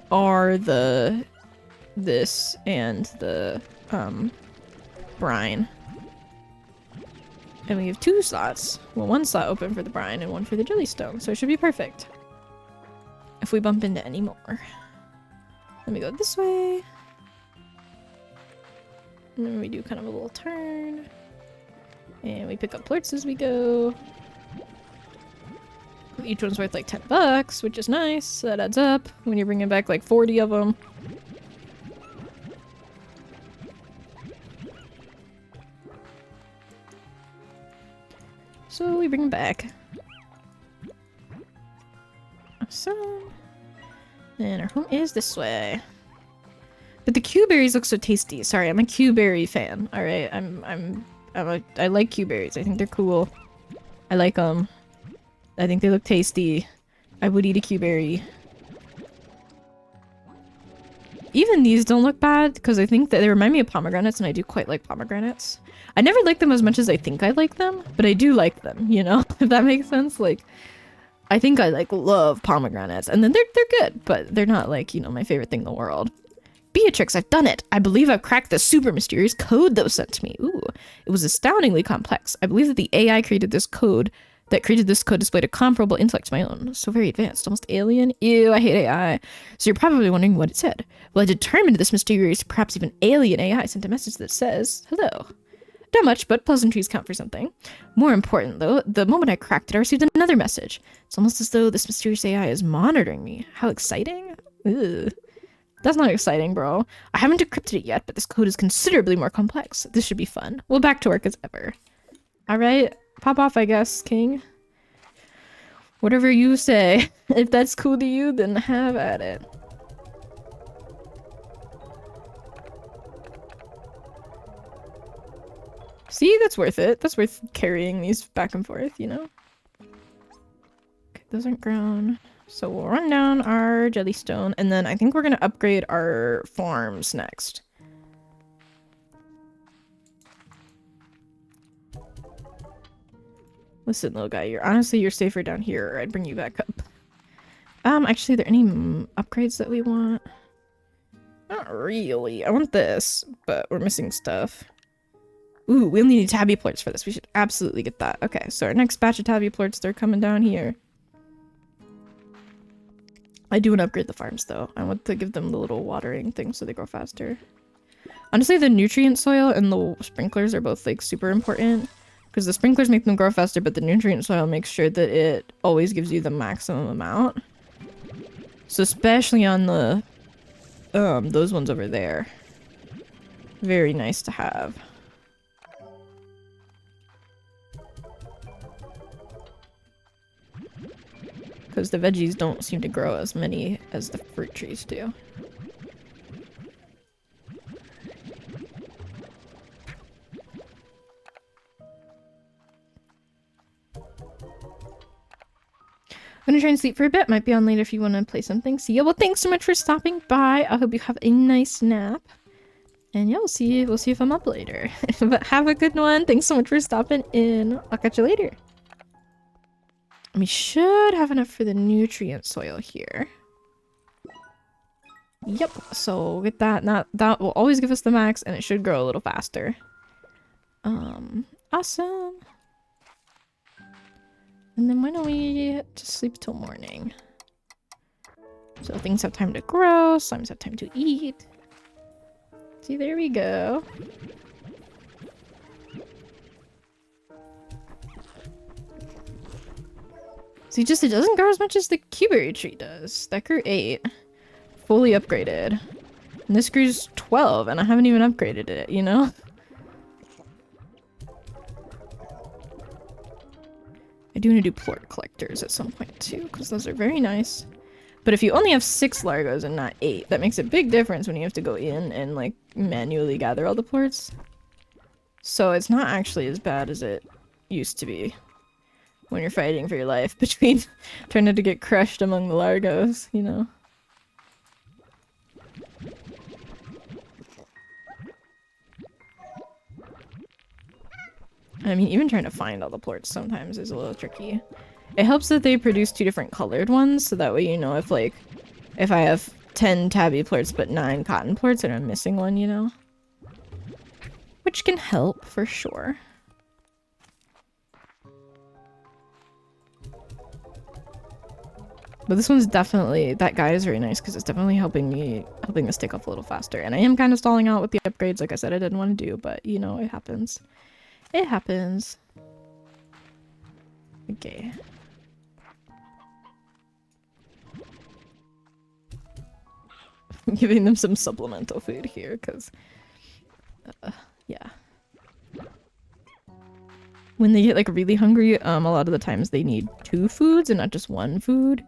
are this and the brine. And we have 2 slots. Well, 1 slot open for the brine and 1 for the jellystone, so it should be perfect. If we bump into any more. Let me go this way. And then we do kind of a little turn. And we pick up plorts as we go. Each one's worth like $10, which is nice. So that adds up when you're bringing back like 40 of them. So we bring them back. Awesome. And our home is this way. But the Q berries look so tasty. Sorry, I'm a Q berry fan. All right, I like Q berries. I think they're cool. I like them. I think they look tasty. I would eat a Q berry. Even these don't look bad because I think that they remind me of pomegranates, and I do quite like pomegranates. I never like them as much as I think I like them, but I do like them, you know, if that makes sense. Like, I think I like love pomegranates, and then they're good, but they're not like, you know, my favorite thing in the world. Beatrix, I've done it. I believe I've cracked the super mysterious code that was sent to me. Ooh, it was astoundingly complex. I believe that the AI created this code displayed a comparable intellect to my own. So very advanced, almost alien. Ew, I hate AI. So you're probably wondering what it said. Well, I determined this mysterious, perhaps even alien AI sent a message that says, hello. Not much, but pleasantries count for something. More important, though, the moment I cracked it, I received another message. It's almost as though this mysterious AI is monitoring me. How exciting? Ugh. That's not exciting, bro. I haven't decrypted it yet, but this code is considerably more complex. This should be fun. We'll back to work as ever. Alright, pop off, I guess, King. Whatever you say. If that's cool to you, then have at it. See, that's worth it. That's worth carrying these back and forth, you know? Okay, those aren't grown. So we'll run down our jellystone, and then I think we're gonna upgrade our farms next. Listen, little guy, you're safer down here, or I'd bring you back up. Actually, are there any upgrades that we want? Not really. I want this, but we're missing stuff. Ooh, we'll need tabby plorts for this. We should absolutely get that. Okay, so our next batch of tabby plorts, they're coming down here. I do want to upgrade the farms, though. I want to give them the little watering thing so they grow faster. Honestly, the nutrient soil and the sprinklers are both, like, super important. Because the sprinklers make them grow faster, but the nutrient soil makes sure that it always gives you the maximum amount. So especially on the, those ones over there. Very nice to have. Because the veggies don't seem to grow as many as the fruit trees do. I'm gonna try and sleep for a bit. Might be on later if you want to play something. See ya. Well, thanks so much for stopping by. I hope you have a nice nap. And yeah, we'll see if I'm up later. But have a good one. Thanks so much for stopping in. I'll catch you later. We should have enough for the nutrient soil here. Yep, so with that, that will always give us the max, and it should grow a little faster. Awesome. And then why don't we just sleep till morning? So things have time to grow, slimes have time to eat. See, there we go. See, just it doesn't grow as much as the cuberry tree does. That grew 8. Fully upgraded. And this grows 12, and I haven't even upgraded it, you know? I do want to do plort collectors at some point too, because those are very nice. But if you only have 6 largos and not 8, that makes a big difference when you have to go in and like manually gather all the plorts. So it's not actually as bad as it used to be when you're fighting for your life between trying not to get crushed among the largos, you know? I mean, even trying to find all the plorts sometimes is a little tricky. It helps that they produce 2 different colored ones, so that way you know if, like, if I have 10 tabby plorts but 9 cotton plorts and I'm missing one, you know? Which can help, for sure. But this one's definitely, that guide is very nice because it's definitely helping this take off a little faster. And I am kind of stalling out with the upgrades, like I said I didn't want to do, but you know, it happens. It happens. Okay. I'm giving them some supplemental food here because, yeah. When they get like really hungry, a lot of the times they need 2 foods and not just 1 food.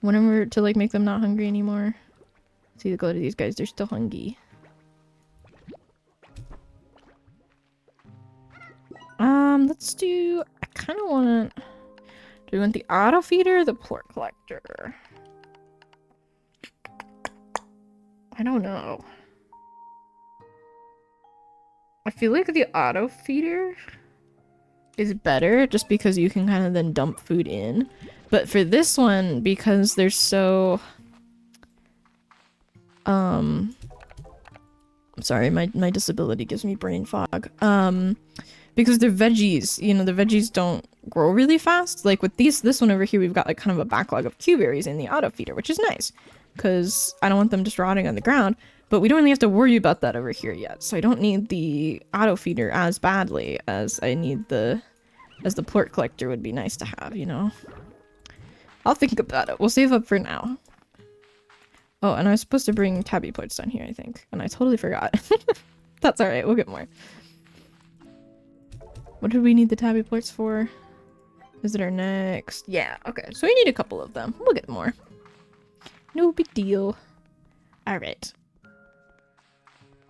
Whenever to like make them not hungry anymore. See, go to these guys, they're still hungry. Let's do, I kind of want, do we want the auto feeder or the plort collector? I don't know. I feel like the auto feeder is better just because you can kind of then dump food in. But for this one, because they're so... I'm sorry, my disability gives me brain fog. Because they're veggies, you know, the veggies don't grow really fast. Like with this one over here, we've got like kind of a backlog of cuberries in the auto feeder, which is nice. Because I don't want them just rotting on the ground. But we don't really have to worry about that over here yet. So I don't need the auto feeder as badly as I need as the plort collector would be nice to have, you know? I'll think about it. We'll save up for now. Oh, and I was supposed to bring tabby plorts down here, I think. And I totally forgot. That's alright, we'll get more. What did we need the tabby plorts for? Visitor next. Yeah, okay. So we need a couple of them. We'll get more. No big deal. Alright.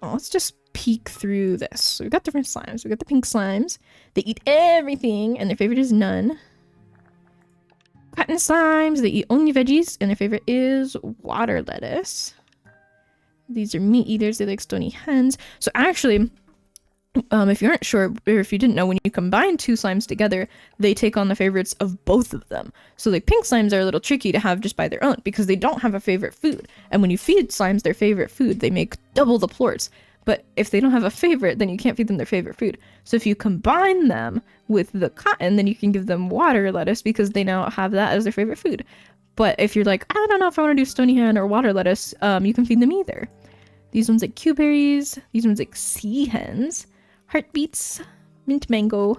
Oh, let's just peek through this. So we've got different slimes. We've got the pink slimes. They eat everything, and their favorite is none. Cotton slimes, they eat only veggies, and their favorite is water lettuce. These are meat eaters. They like stony hens. So actually, if you aren't sure, or if you didn't know, when you combine two slimes together, they take on the favorites of both of them. So like pink slimes are a little tricky to have just by their own because they don't have a favorite food. And when you feed slimes their favorite food, they make double the plorts. But if they don't have a favorite, then you can't feed them their favorite food. So if you combine them with the cotton, then you can give them water lettuce because they now have that as their favorite food. But if you're like, I don't know if I want to do stony hen or water lettuce, you can feed them either. These ones like cuberries. These ones like sea hens. Heartbeats. Mint mango.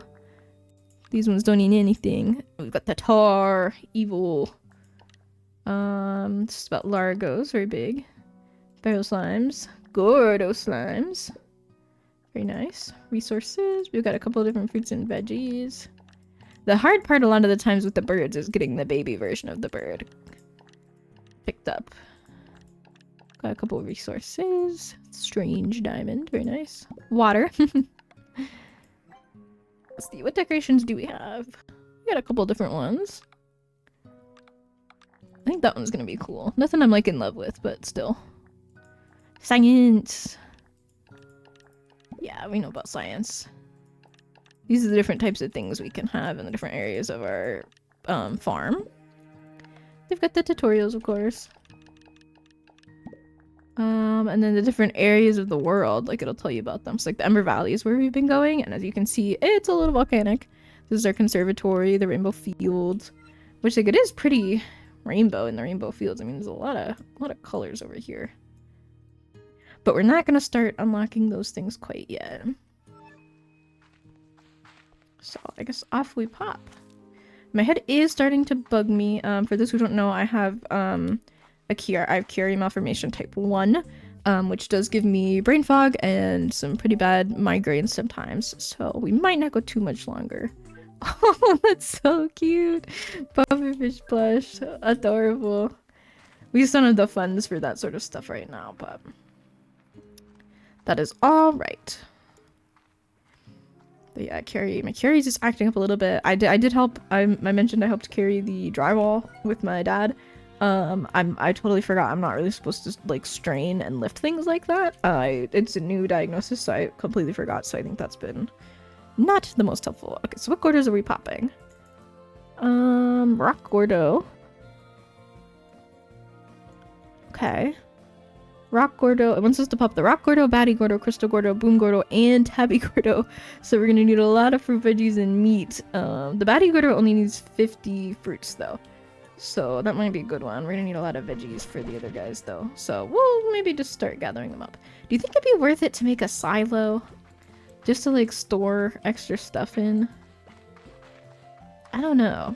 These ones don't eat anything. We've got the tar. Evil. This is about Largos. Very big. Barrel slimes. Gordo slimes. Very nice. Resources. We've got a couple of different fruits and veggies. The hard part a lot of the times with the birds is getting the baby version of the bird picked up. Got a couple of resources. Strange diamond. Very nice. Water. Let's see. What decorations do we have? We got a couple different ones. I think that one's gonna be cool. Nothing I'm like in love with, but still. Science! Yeah, we know about science. These are the different types of things we can have in the different areas of our farm. They've got the tutorials, of course. And then the different areas of the world, like it'll tell you about them. So like the Ember Valley is where we've been going, and as you can see, it's a little volcanic. This is our conservatory, the Rainbow Fields, which like it is pretty rainbow in the Rainbow Fields. I mean, there's a lot of colors over here. But we're not gonna start unlocking those things quite yet. So I guess off we pop. My head is starting to bug me. For those who don't know, I have I have Chiari malformation type 1, which does give me brain fog and some pretty bad migraines sometimes. So we might not go too much longer. Oh, that's so cute. Pufferfish plush. Adorable. We just don't have the funds for that sort of stuff right now, but that is all right. But yeah, my Carrie's just acting up a little bit. I did help. I mentioned I helped carry the drywall with my dad. I totally forgot. I'm not really supposed to like strain and lift things like that. It's a new diagnosis, so I completely forgot. So I think that's been not the most helpful. Okay, so what Gordos are we popping? Rock Gordo. Okay. Rock Gordo. It wants us to pop the Rock Gordo, Batty Gordo, Crystal Gordo, Boom Gordo, and Tabby Gordo. So we're gonna need a lot of fruit, veggies, and meat. The Batty Gordo only needs 50 fruits though. So that might be a good one. We're gonna need a lot of veggies for the other guys though. So we'll maybe just start gathering them up. Do you think it'd be worth it to make a silo? Just to like store extra stuff in? I don't know.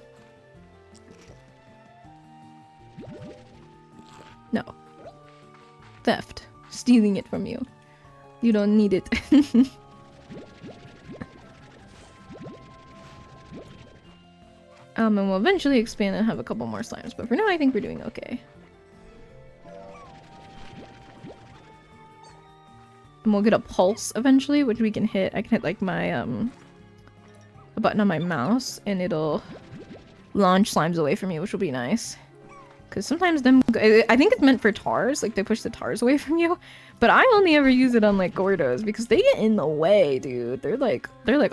No. Theft. Stealing it from you. You don't need it. And we'll eventually expand and have a couple more slimes, but for now I think we're doing okay. And we'll get a pulse eventually, which we can hit. I can hit like my a button on my mouse and it'll launch slimes away from you, which will be nice. Because sometimes them, I think it's meant for tars, like they push the tars away from you. But I only ever use it on like Gordos because they get in the way, dude. They're like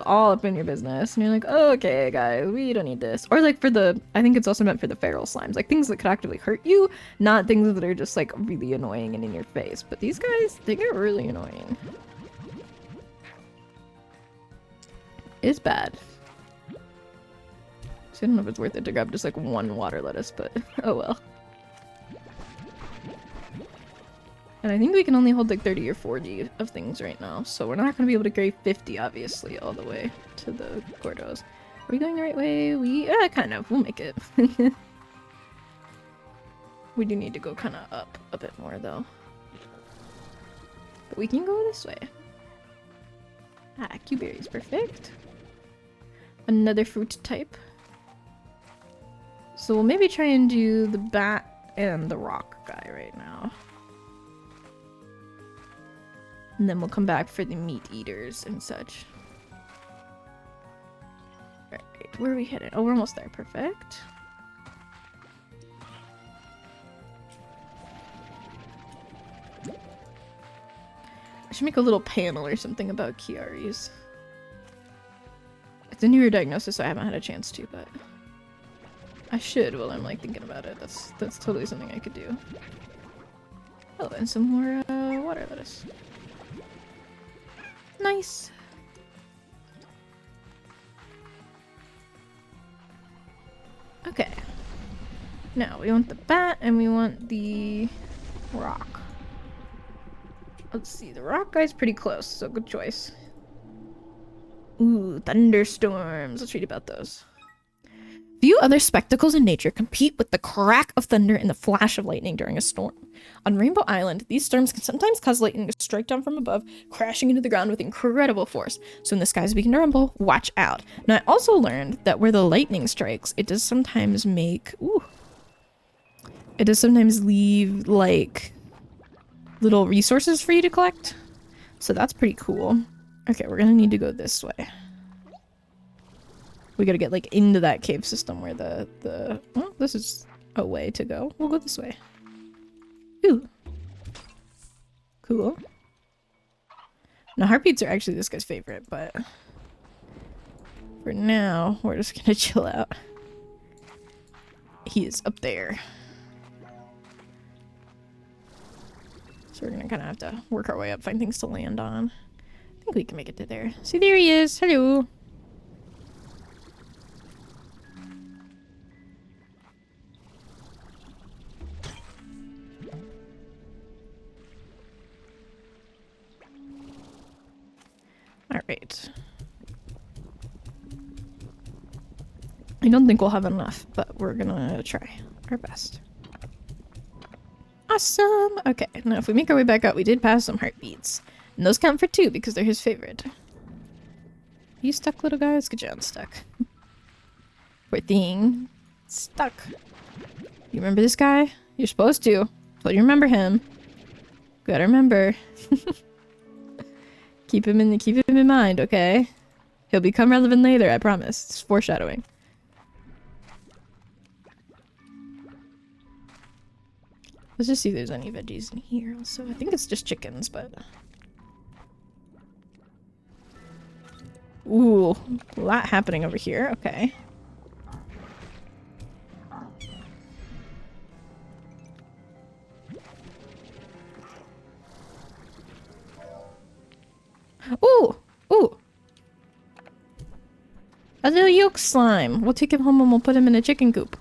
all up in your business, and you're like, oh, okay, guys, we don't need this. Or like for the, I think it's also meant for the feral slimes, like things that could actively hurt you, not things that are just like really annoying and in your face. But these guys, they get really annoying. It's bad. So I don't know if it's worth it to grab just like one water lettuce, but oh well. And I think we can only hold like 30 or 40 of things right now, so we're not gonna be able to carry 50, obviously, all the way to the Gordos. Are we going the right way? Kind of. We'll make it. We do need to go kind of up a bit more, though. But we can go this way. Ah, Q-berries, perfect. Another fruit type. So we'll maybe try and do the bat and the rock guy right now. And then we'll come back for the meat eaters and such. Alright, where are we headed? Oh, we're almost there. Perfect. I should make a little panel or something about Chiaris. It's a newer diagnosis, so I haven't had a chance to, but I should while I'm like thinking about it. That's totally something I could do. Oh, and some more water lettuce. Nice. Okay. Now we want the bat and we want the rock. Let's see, the rock guy's pretty close, so good choice. Ooh, thunderstorms. Let's read about those. Few other spectacles in nature compete with the crack of thunder and the flash of lightning during a storm. On Rainbow Island, these storms can sometimes cause lightning to strike down from above, crashing into the ground with incredible force. So when the skies begin to rumble, watch out. Now, I also learned that where the lightning strikes, it does sometimes make... Ooh. It does sometimes leave, like, little resources for you to collect. So that's pretty cool. Okay, we're gonna need to go this way. We gotta get, like, into that cave system where the... Well, this is a way to go. We'll go this way. Ooh. Cool. Now, heartbeats are actually this guy's favorite, but... For now, we're just gonna chill out. He is up there. So we're gonna kind of have to work our way up, find things to land on. I think we can make it to there. See, there he is! Hello! Alright. I don't think we'll have enough, but we're gonna try our best. Awesome! Okay, now if we make our way back out, we did pass some heartbeats. And those count for 2 because they're his favorite. You stuck, little guy? Let's get you unstuck. Poor thing. Stuck. You remember this guy? You're supposed to. But you remember him. Gotta remember. Keep him in mind, okay? He'll become relevant later, I promise. It's foreshadowing. Let's just see if there's any veggies in here also. I think it's just chickens, but... Ooh, a lot happening over here. Okay. Ooh! Ooh! A little yolk slime! We'll take him home and we'll put him in a chicken coop.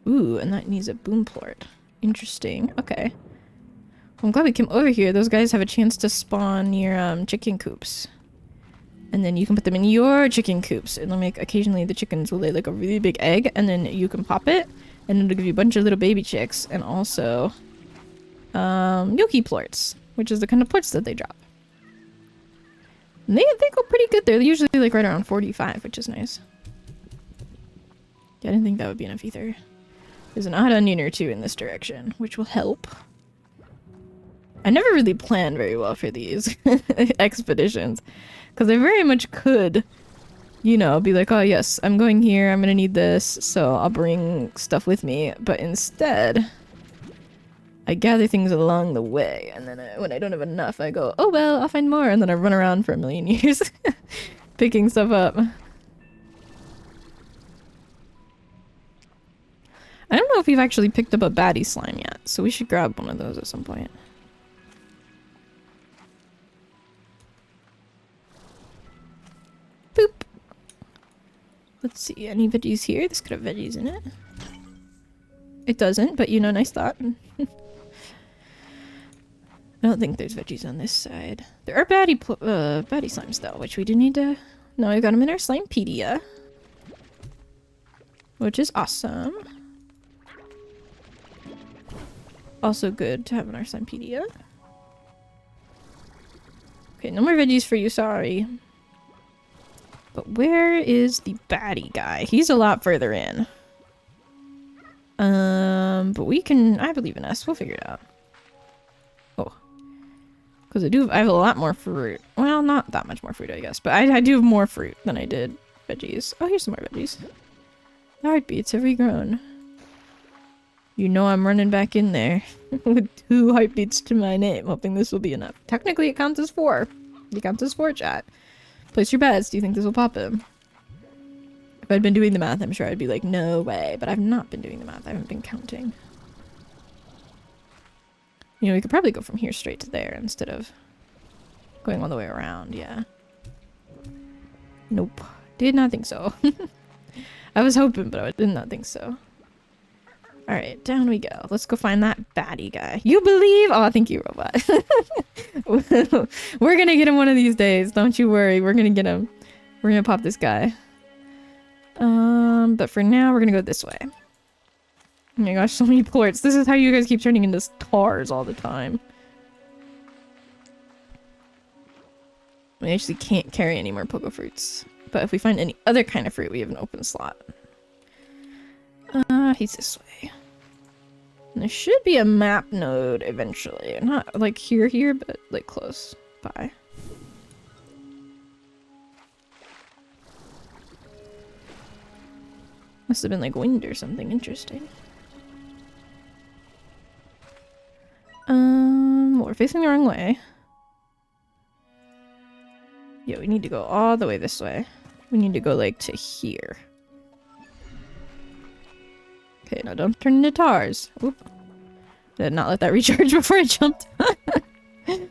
Ooh, and that needs a boom plort. Interesting. Okay. Well, I'm glad we came over here. Those guys have a chance to spawn near chicken coops. And then you can put them in your chicken coops. And they'll make, occasionally the chickens will lay like a really big egg. And then you can pop it. And it'll give you a bunch of little baby chicks. And also, yolky plorts. Which is the kind of plorts that they drop. And they go pretty good. They're usually like right around 45, which is nice. Yeah, I didn't think that would be enough either. There's an odd onion or 2 in this direction, which will help. I never really planned very well for these expeditions. Because I very much could, you know, be like, oh yes, I'm going here, I'm gonna need this, so I'll bring stuff with me. But instead, I gather things along the way, and then when I don't have enough, I go, oh well, I'll find more, and then I run around for a million years picking stuff up. I don't know if we've actually picked up a baddie slime yet, so we should grab one of those at some point. Boop! Let's see, any veggies here? This could have veggies in it. It doesn't, but you know, nice thought. I don't think there's veggies on this side. There are baddie slimes though, which we do need to... No, I got them in our Slimepedia. Which is awesome. Also good to have in our Slimepedia. Okay, no more veggies for you, sorry. But where is the baddie guy? He's a lot further in. But we can... I believe in us. We'll figure it out. Oh. Because I have a lot more fruit. Well, not that much more fruit, I guess. But I do have more fruit than I did veggies. Oh, here's some more veggies. The heartbeats have regrown. You know I'm running back in there with 2 heartbeats to my name, hoping this will be enough. Technically, it counts as 4. It counts as 4, chat. Place your bets. Do you think this will pop him? If I'd been doing the math, I'm sure I'd be like, no way. But I've not been doing the math. I haven't been counting. You know, we could probably go from here straight to there instead of going all the way around. Yeah. Nope. Did not think so. I was hoping, but I did not think so. Alright, down we go. Let's go find that baddie guy. You believe? Oh, thank you, robot. We're gonna get him one of these days. Don't you worry. We're gonna get him. We're gonna pop this guy. But for now, we're gonna go this way. Oh my gosh, so many plorts. This is how you guys keep turning into stars all the time. We actually can't carry any more pogo fruits. But if we find any other kind of fruit, we have an open slot. He's this way. And there should be a map node eventually. Not like here, but like close by. Must have been like wind or something interesting. We're facing the wrong way. Yeah, we need to go all the way this way. We need to go like to here. Okay, now don't turn into tars. Oop. Did not let that recharge before I jumped. It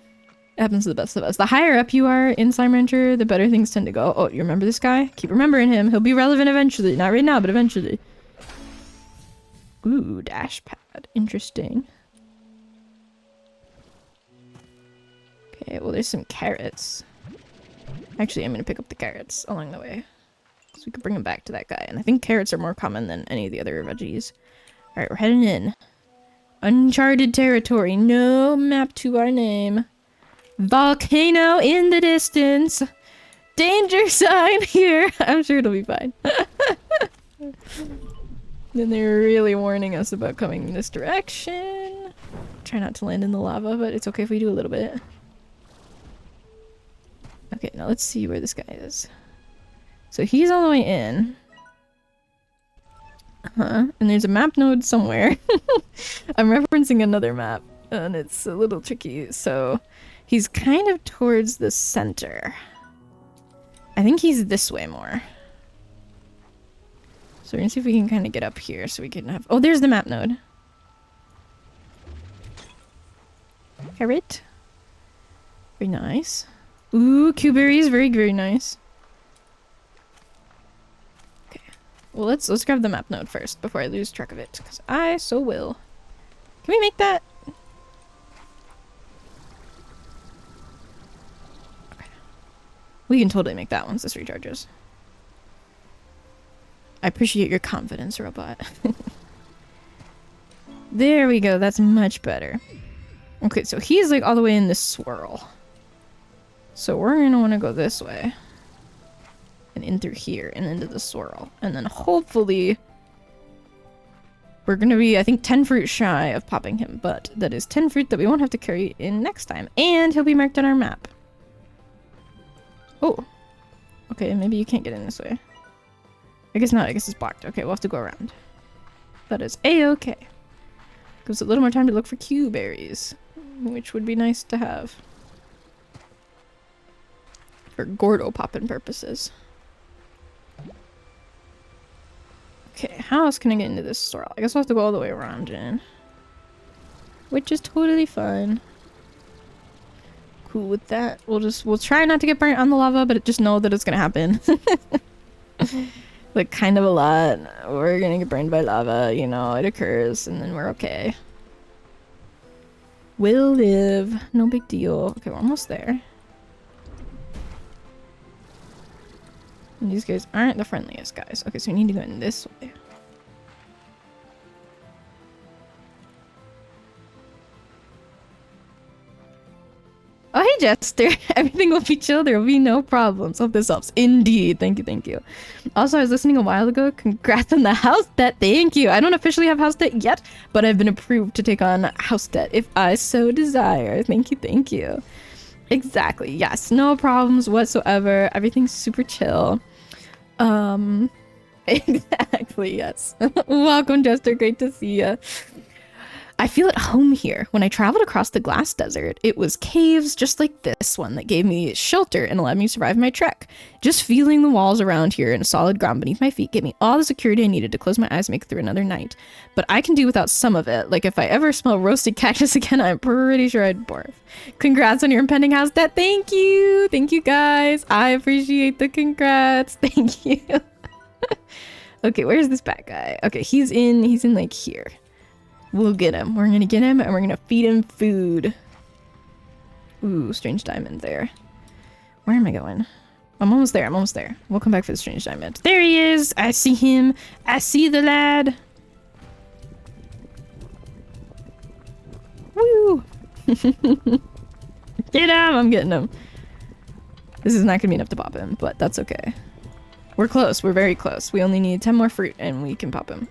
happens to the best of us. The higher up you are in Slime Rancher, the better things tend to go. Oh, you remember this guy? Keep remembering him. He'll be relevant eventually. Not right now, but eventually. Ooh, dash pad. Interesting. Okay, well there's some carrots. Actually, I'm gonna pick up the carrots along the way. So we could bring them back to that guy. And I think carrots are more common than any of the other veggies. Alright, we're heading in. Uncharted territory. No map to our name. Volcano in the distance. Danger sign here. I'm sure it'll be fine. Then they're really warning us about coming in this direction. Try not to land in the lava, but it's okay if we do a little bit. Okay, now let's see where this guy is. So he's all the way in. And there's a map node somewhere. I'm referencing another map, and it's a little tricky. So he's kind of towards the center. I think he's this way more. So we're gonna see if we can kind of get up here so we can have... Oh, there's the map node. Carrot. Very nice. Ooh, Q-berries. Very, very nice. Okay. Well, let's grab the map node first before I lose track of it, because I so will. Can we make that? Okay. We can totally make that once this recharges. I appreciate your confidence, robot. There we go. That's much better. Okay, so he's like all the way in this swirl. So we're gonna want to go this way. And in through here and into the swirl. And then hopefully we're gonna be, I think, 10 fruit shy of popping him. But that is 10 fruit that we won't have to carry in next time. And he'll be marked on our map. Oh. Okay, maybe you can't get in this way. I guess not. I guess it's blocked. Okay, we'll have to go around. That is a-okay. Gives a little more time to look for Q-berries. Which would be nice to have. For Gordo poppin' purposes. Okay, how else can I get into this swirl? I guess we'll have to go all the way around in. Which is totally fine. Cool with that. We'll try not to get burnt on the lava, but just know that it's gonna happen. Like, kind of a lot. We're gonna get burned by lava, you know, it occurs, and then we're okay. We'll live. No big deal. Okay, we're almost there. And these guys aren't the friendliest guys. Okay, so we need to go in this way. Oh, hey, Jester. Everything will be chill. There will be no problems. Hope this helps. Indeed. Thank you, thank you. Also, I was listening a while ago. Congrats on the house debt. Thank you. I don't officially have house debt yet, but I've been approved to take on house debt if I so desire. Thank you, thank you. Exactly. Yes, no problems whatsoever. Everything's super chill. Exactly, yes. Welcome, Jester. Great to see you. I feel at home here. When I traveled across the glass desert, it was caves just like this one that gave me shelter and allowed me to survive my trek. Just feeling the walls around here and solid ground beneath my feet gave me all the security I needed to close my eyes and make it through another night. But I can do without some of it. Like if I ever smell roasted cactus again, I'm pretty sure I'd barf. Congrats on your impending house debt. Thank you. Thank you guys. I appreciate the congrats. Thank you. Okay, where's this bad guy? Okay, he's in like here. We'll get him. We're gonna get him and we're gonna feed him food. Ooh, strange diamond there. Where am I going? I'm almost there. I'm almost there. We'll come back for the strange diamond. There he is. I see him. I see the lad. Woo! Get him! I'm getting him. This is not gonna be enough to pop him, but that's okay. We're close. We're very close. We only need 10 more fruit and we can pop him.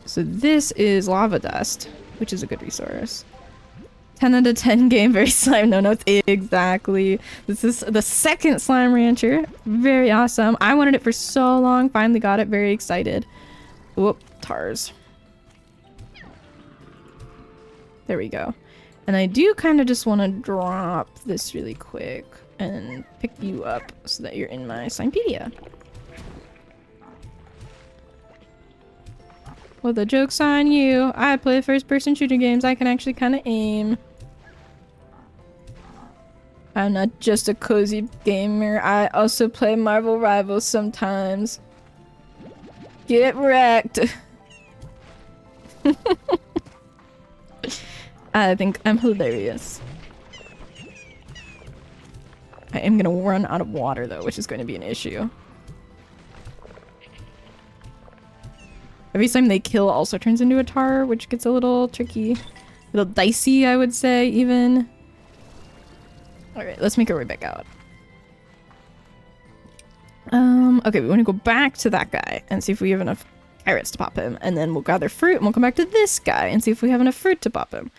So this is lava dust, which is a good resource. 10 out of 10 game, very slime. No notes. Exactly. This is the second slime rancher. Very awesome. I wanted it for so long. Finally got it. Very excited. Whoop. Tars. There we go. And I do kind of just want to drop this really quick and pick you up so that you're in my Slimepedia. Well, the joke's on you. I play first-person shooter games. I can actually kind of aim. I'm not just a cozy gamer. I also play Marvel Rivals sometimes. Get wrecked. I think I'm hilarious. I am gonna run out of water though, which is going to be an issue. Every time they kill also turns into a tar, which gets a little tricky. A little dicey, I would say, even. Alright, let's make our way back out. Okay, we want to go back to that guy and see if we have enough carrots to pop him. And then we'll gather fruit and we'll come back to this guy and see if we have enough fruit to pop him.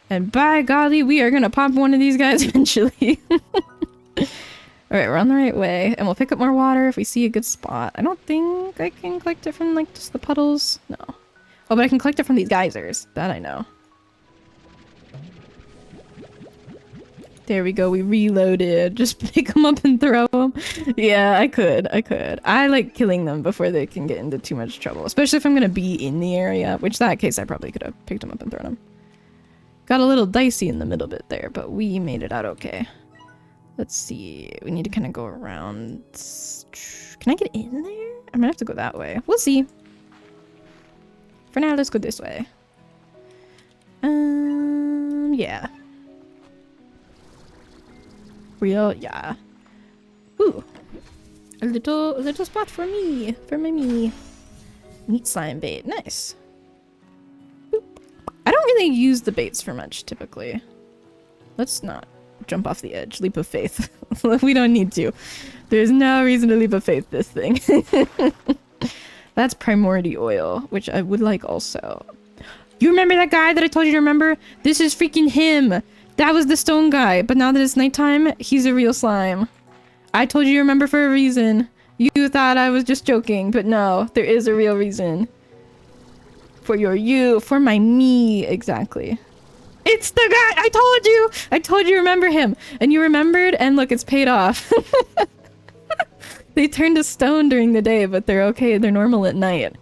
And by golly, we are gonna pop one of these guys eventually. Alright, we're on the right way. And we'll pick up more water if we see a good spot. I don't think I can collect it from, like, just the puddles. No. Oh, but I can collect it from these geysers. That I know. There we go. We reloaded. Just pick them up and throw them. Yeah, I could. I like killing them before they can get into too much trouble. Especially if I'm gonna be in the area. Which, that case, I probably could have picked them up and thrown them. Got a little dicey in the middle bit there, but we made it out okay. Let's see. We need to kind of go around. Can I get in there? I'm gonna have to go that way. We'll see. For now, let's go this way. Yeah. Yeah. Ooh. A little spot for me. For my me. Meat slime bait. Nice. Boop. I don't really use the baits for much, typically. Let's not jump off the edge. Leap of faith. We don't need to. There's no reason to leap of faith this thing. That's primordial oil, which I would like also. You remember that guy that I told you to remember? This is freaking him. That was the stone guy. But now that it's nighttime, he's a real slime. I told you to remember for a reason. You thought I was just joking, but no, there is a real reason. For your you, for my me, exactly. It's the guy! I told you remember him! And you remembered, and look, it's paid off. They turned to stone during the day, but they're okay, they're normal at night.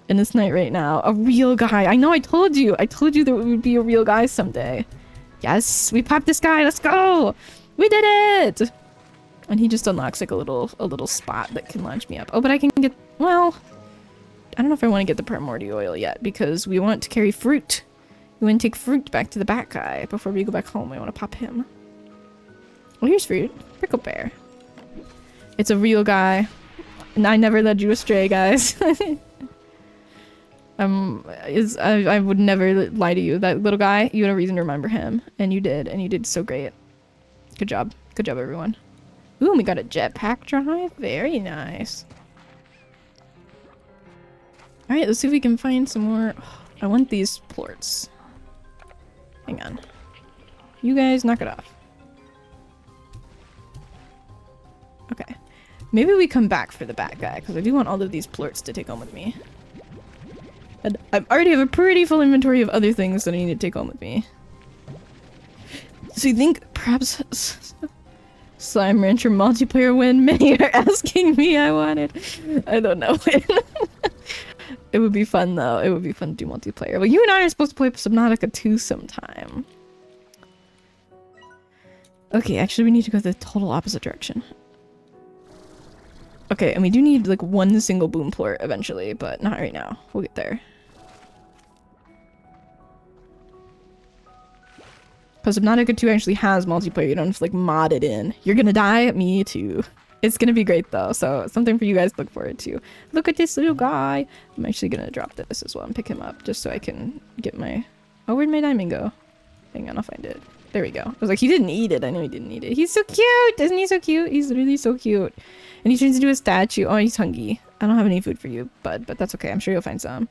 And it's night right now. A real guy. I know, I told you there would be a real guy someday. Yes, we popped this guy, let's go! We did it! And he just unlocks like a little spot that can launch me up. Oh, but I can get, well, I don't know if I want to get the primordial oil yet because we want to carry fruit. We want to take fruit back to the bat guy before we go back home. I want to pop him. Well, here's fruit. Prickle pear. It's a real guy. And I never led you astray, guys. I would never lie to you. That little guy, you had a reason to remember him. And you did so great. Good job. Good job, everyone. Ooh, we got a jetpack drive. Very nice. Alright, let's see if we can find some more. Oh, I want these plorts. Hang on. You guys, knock it off. Okay. Maybe we come back for the bat guy, because I do want all of these plorts to take home with me. And I already have a pretty full inventory of other things that I need to take home with me. So you think perhaps Slime Rancher multiplayer win? Many are asking me I want it. I don't know. It would be fun though. It would be fun to do multiplayer. Well, you and I are supposed to play Subnautica 2 sometime. Okay, actually we need to go the total opposite direction. Okay, and we do need like one single boom plort eventually, but not right now. We'll get there. Because Subnautica 2 actually has multiplayer. You don't have to like mod it in. You're gonna die? Me too. It's gonna be great though, so something for you guys to look forward to. Look at this little guy. I'm actually gonna drop this as well and pick him up just so I can get my... Oh, where'd my diamond go? Hang on, I'll find it. There we go. I was like, he didn't eat it. I know he didn't eat it. He's so cute! Isn't he so cute? He's really so cute. And he turns into a statue. Oh, he's hungry. I don't have any food for you, bud, but that's okay. I'm sure you'll find some.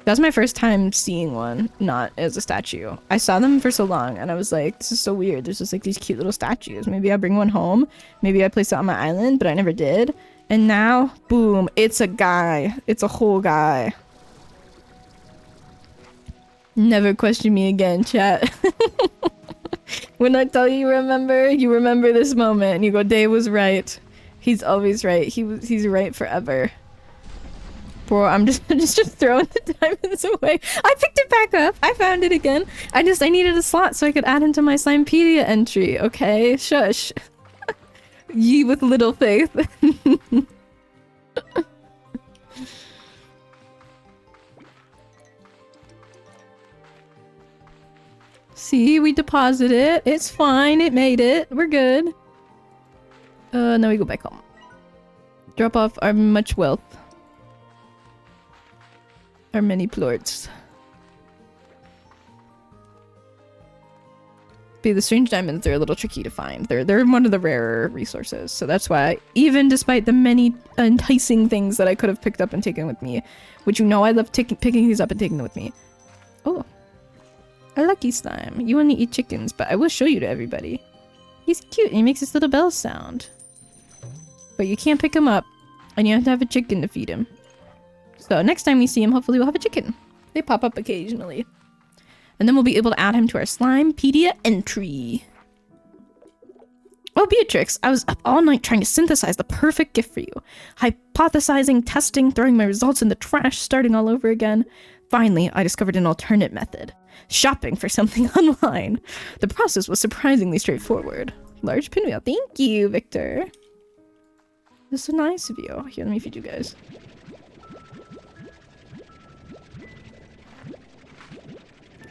That was my first time seeing one not as a statue. I saw them for so long and I was like, this is so weird. There's just like these cute little statues. Maybe I'll bring one home. Maybe I place it on my island, but I never did. And now, boom, it's a guy. It's a whole guy. Never question me again, chat. When I tell you you remember this moment and you go, Dave was right. He's always right. He's right forever. Bro, I'm just throwing the diamonds away. I picked it back up. I found it again. I needed a slot so I could add into my Slimepedia entry, okay? Shush. Ye with little faith. See, we deposit it. It's fine. It made it. We're good. Now we go back home. Drop off our much wealth. Our many plorts. But the strange diamonds, they're a little tricky to find. They're one of the rarer resources. So that's why, even despite the many enticing things that I could have picked up and taken with me, which you know I love picking these up and taking them with me. Oh. A lucky slime. You only eat chickens, but I will show you to everybody. He's cute and he makes this little bell sound. But you can't pick him up, and you have to have a chicken to feed him. So next time we see him, hopefully we'll have a chicken. They pop up occasionally. And then we'll be able to add him to our Slimepedia entry. Oh, Beatrix, I was up all night trying to synthesize the perfect gift for you. Hypothesizing, testing, throwing my results in the trash, starting all over again. Finally, I discovered an alternate method. Shopping for something online. The process was surprisingly straightforward. Large pinwheel. Thank you, Victor. This is so nice of you. Here, let me feed you guys.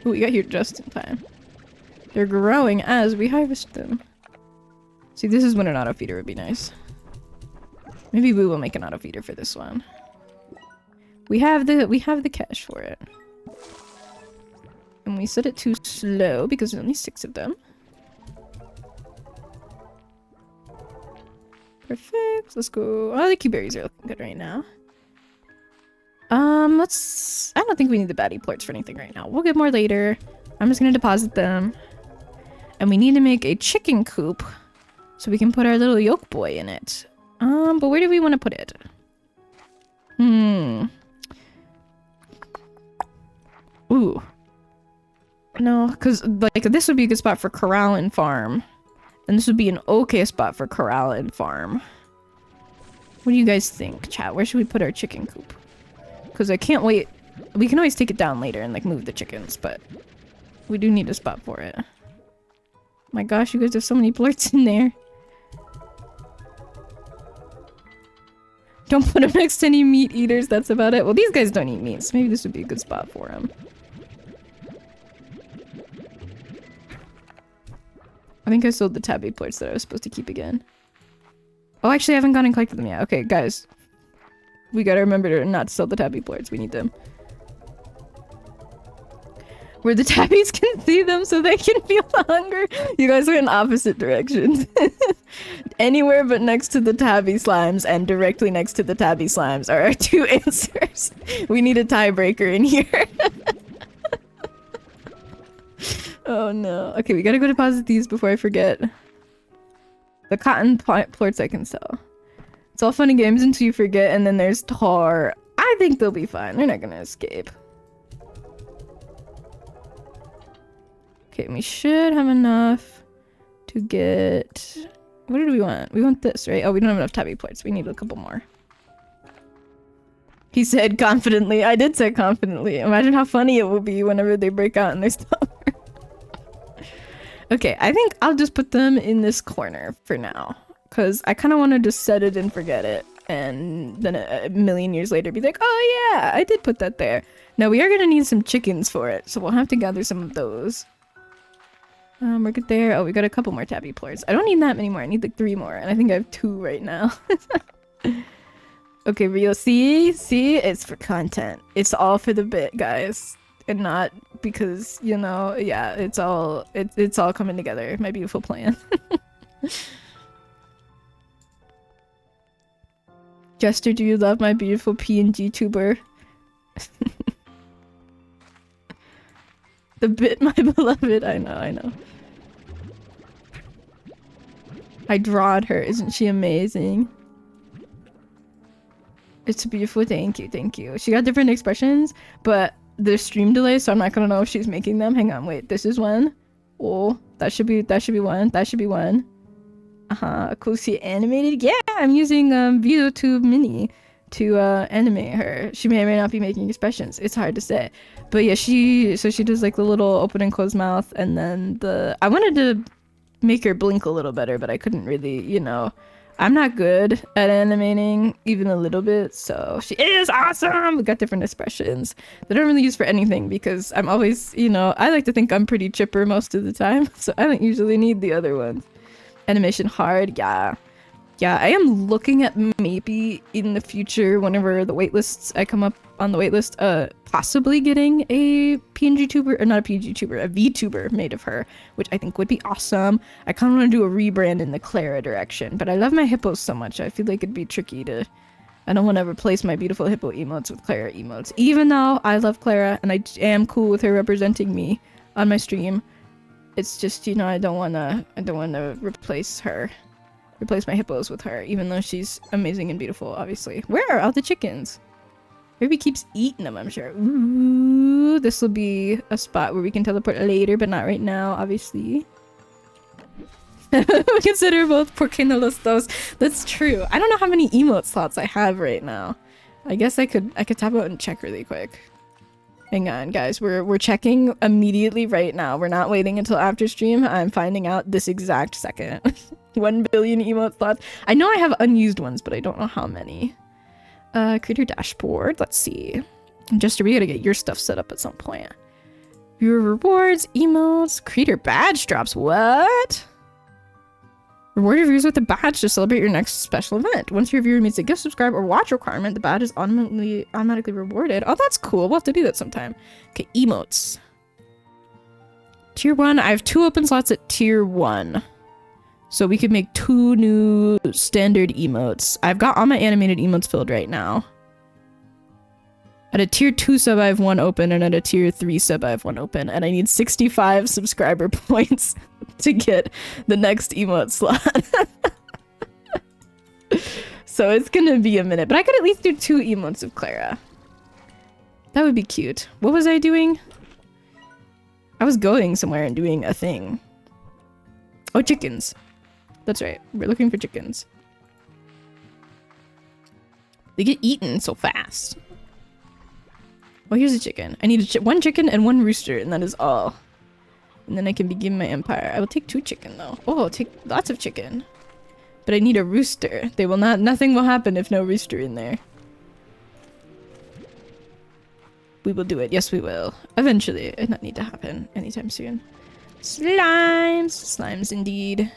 Ooh, we got here just in time. They're growing as we harvest them. See, this is when an auto feeder would be nice. Maybe we will make an auto feeder for this one. We have the cash for it. And we set it too slow because there's only 6 of them. Perfect. Let's go. Oh, the Q-berries are looking good right now. I don't think we need the baddie plorts for anything right now. We'll get more later. I'm just gonna deposit them. And we need to make a chicken coop so we can put our little yolk boy in it. But where do we want to put it? Ooh. No, because like this would be a good spot for corral and farm. And this would be an okay spot for corral and farm. What do you guys think, chat? Where should we put our chicken coop? Because I can't wait. We can always take it down later and like move the chickens, but we do need a spot for it. My gosh, you guys have so many plorts in there. Don't put him next to any meat eaters, that's about it. Well, these guys don't eat meat, so maybe this would be a good spot for him. I think I sold the tabby plates that I was supposed to keep again. Oh, actually, I haven't gone and collected them yet. Okay, guys. We gotta remember to not sell the tabby plates. We need them. Where the tabbies can see them so they can feel the hunger. You guys are in opposite directions. Anywhere but next to the tabby slimes and directly next to the tabby slimes are our two answers. We need a tiebreaker in here. Oh no. Okay, we gotta go deposit these before I forget. The cotton plorts I can sell. It's all fun and games until you forget, and then there's tar. I think they'll be fine. They're not gonna escape. Okay, we should have enough to get... What did we want? We want this, right? Oh, we don't have enough tabby plates. We need a couple more. He said confidently. I did say confidently. Imagine how funny it will be whenever they break out and they stop. Okay, I think I'll just put them in this corner for now. Because I kind of want to just set it and forget it. And then a million years later be like, oh yeah, I did put that there. Now we are going to need some chickens for it. So we'll have to gather some of those. We're good there. Oh, we got a couple more tabby plorts. I don't need that many more. I need like 3 more. And I think I have 2 right now. Okay, real. See? It's for content. It's all for the bit, guys. And not because, you know, yeah, it's all coming together. My beautiful plan. Jester, do you love my beautiful PNG tuber? The bit, my beloved. I know. I drawed her. Isn't she amazing? It's beautiful. Thank you. She got different expressions, but there's stream delay, so I'm not gonna know if she's making them. Hang on, wait. This is one. Oh, that should be one. That should be one. Cool. See animated. Yeah, I'm using VideoTube Mini to animate her. She may or may not be making expressions. It's hard to say. But yeah, she does like the little open and close mouth, and then I wanted to make her blink a little better, but I couldn't really, you know. I'm not good at animating even a little bit, so she is awesome. We got different expressions that I don't really use for anything because I'm always, you know, I like to think I'm pretty chipper most of the time, so I don't usually need the other ones. Animation hard, yeah. I am looking at maybe in the future, whenever the waitlists I come up on the waitlist, possibly getting a PNG tuber, or not a PNG tuber, a VTuber made of her, which I think would be awesome. I kind of want to do a rebrand in the Clara direction, but I love my hippos so much. I feel like it'd be tricky to. I don't want to replace my beautiful hippo emotes with Clara emotes, even though I love Clara and I am cool with her representing me on my stream. It's just, you know, I don't want to replace my hippos with her, even though she's amazing and beautiful, obviously. Where are all the chickens? Maybe keeps eating them, I'm sure. Ooh, this will be a spot where we can teleport later, but not right now, obviously. We consider both porque no los dos. That's true. I don't know how many emote slots I have right now. I guess I could tap out and check really quick. Hang on, guys. We're checking immediately right now. We're not waiting until after stream. I'm finding out this exact second. 1 billion emote slots. I know I have unused ones, but I don't know how many. Creator dashboard. Let's see. Jester, we gotta get your stuff set up at some point. Viewer rewards, emotes, creator badge drops. What? Reward your viewers with a badge to celebrate your next special event. Once your viewer meets a gift, subscribe, or watch requirement, the badge is automatically rewarded. Oh, that's cool. We'll have to do that sometime. Okay, emotes. Tier 1. I have 2 open slots at tier 1. So we could make 2 new standard emotes. I've got all my animated emotes filled right now. At a tier 2 sub, I have 1 open, and at a tier 3 sub, I have 1 open. And I need 65 subscriber points to get the next emote slot. So it's gonna be a minute. But I could at least do 2 emotes of Clara. That would be cute. What was I doing? I was going somewhere and doing a thing. Oh, chickens. That's right. We're looking for chickens. They get eaten so fast. Well, here's a chicken. I need 1 chicken and 1 rooster, and that is all. And then I can begin my empire. I will take 2 chicken, though. Oh, I'll take lots of chicken. But I need a rooster. They will not- nothing will happen if no rooster in there. We will do it. Yes, we will. Eventually. It does not need to happen anytime soon. Slimes! Slimes indeed.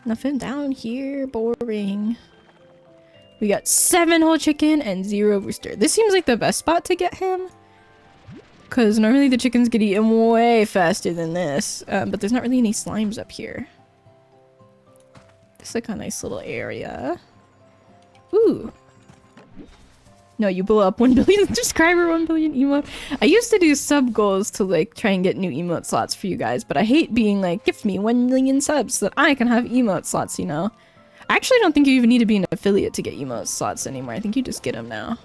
Nothing down here. Boring. We got 7 whole chicken and 0 rooster. This seems like the best spot to get him. Because normally the chickens get eaten way faster than this. But there's not really any slimes up here. This is like a nice little area. Ooh. No, you blow up 1 billion subscriber, 1 billion emote. I used to do sub goals to like try and get new emote slots for you guys, but I hate being like, gift me 1 million subs so that I can have emote slots, you know? I actually don't think you even need to be an affiliate to get emote slots anymore. I think you just get them now.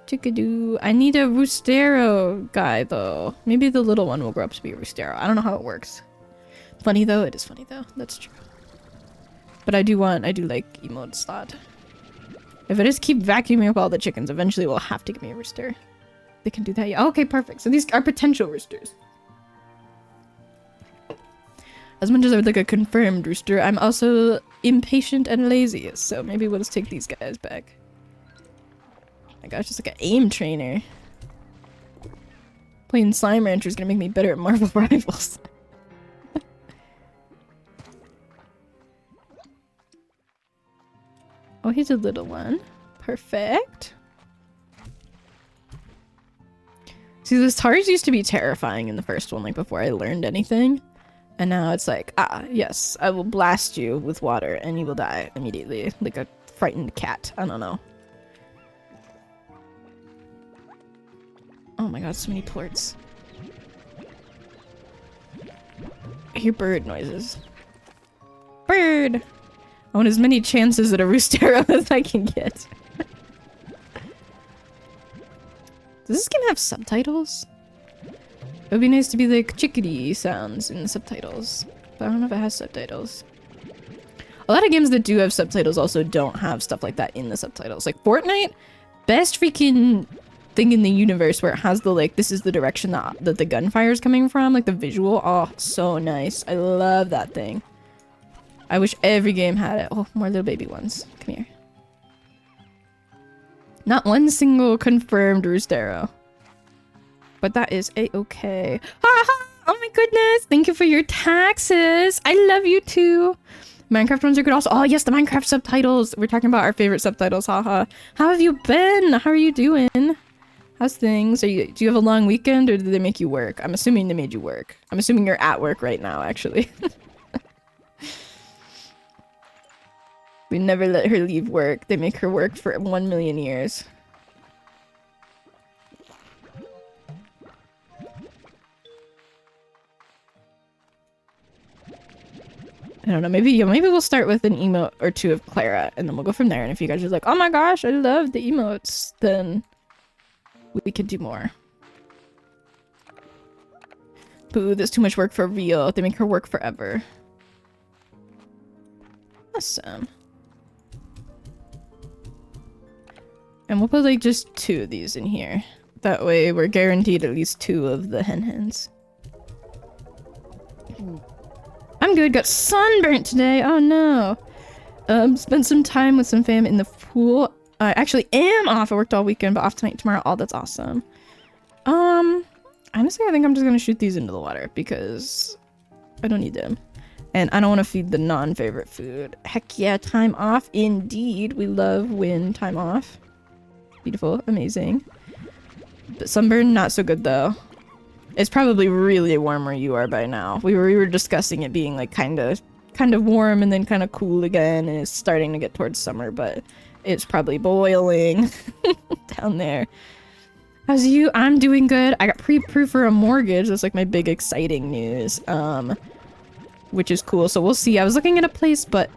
Chickadoo. I need a Roostero guy though. Maybe the little one will grow up to be a Roostero. I don't know how it works. Funny though, it is funny though. That's true. But I do like emote slot. If I just keep vacuuming up all the chickens, eventually we'll have to give me a rooster. They can do that, yeah. Okay, perfect. So these are potential roosters. As much as I would like a confirmed rooster, I'm also impatient and lazy, so maybe we'll just take these guys back. Oh my gosh, it's like an aim trainer. Playing Slime Rancher is gonna make me better at Marvel Rivals. Oh, he's a little one. Perfect. See, the stars used to be terrifying in the first one, like before I learned anything. And now it's like, ah, yes, I will blast you with water and you will die immediately. Like a frightened cat. I don't know. Oh my god, so many plorts. I hear bird noises. Bird! I want as many chances at a roostero as I can get. Does this game have subtitles? It would be nice to be like chickadee sounds in the subtitles. But I don't know if it has subtitles. A lot of games that do have subtitles also don't have stuff like that in the subtitles. Like Fortnite, best freaking thing in the universe where it has the like, this is the direction that the gunfire is coming from. Like the visual, oh, so nice. I love that thing. I wish every game had it. Oh, more little baby ones. Come here. Not one single confirmed roostero. But that is a-okay. Ha! Oh my goodness! Thank you for your taxes! I love you too! Minecraft ones are good also. Oh yes, the Minecraft subtitles! We're talking about our favorite subtitles, haha. How have you been? How are you doing? How's things? Do you have a long weekend or did they make you work? I'm assuming they made you work. I'm assuming you're at work right now, actually. We never let her leave work. They make her work for 1 million years. I don't know, maybe we'll start with an emote or two of Clara, and then we'll go from there. And if you guys are like, oh my gosh, I love the emotes, then we could do more. Boo, that's too much work for real. They make her work forever. Awesome. And we'll put like just 2 of these in here. That way we're guaranteed at least 2 of the hens. I'm good, got sunburnt today, oh no. Spent some time with some fam in the pool. I actually am off, I worked all weekend, but off tonight, tomorrow, oh that's awesome. Honestly I think I'm just gonna shoot these into the water because I don't need them. And I don't want to feed the non-favorite food. Heck yeah, time off indeed. We love when time off. Beautiful, amazing. But sunburn, not so good though. It's probably really warm where you are by now. We were discussing it being like kind of warm and then kind of cool again, and it's starting to get towards summer, but it's probably boiling down there. How's you? I'm doing good. I got pre-approved for a mortgage. That's like my big exciting news. Which is cool. So we'll see. I was looking at a place, but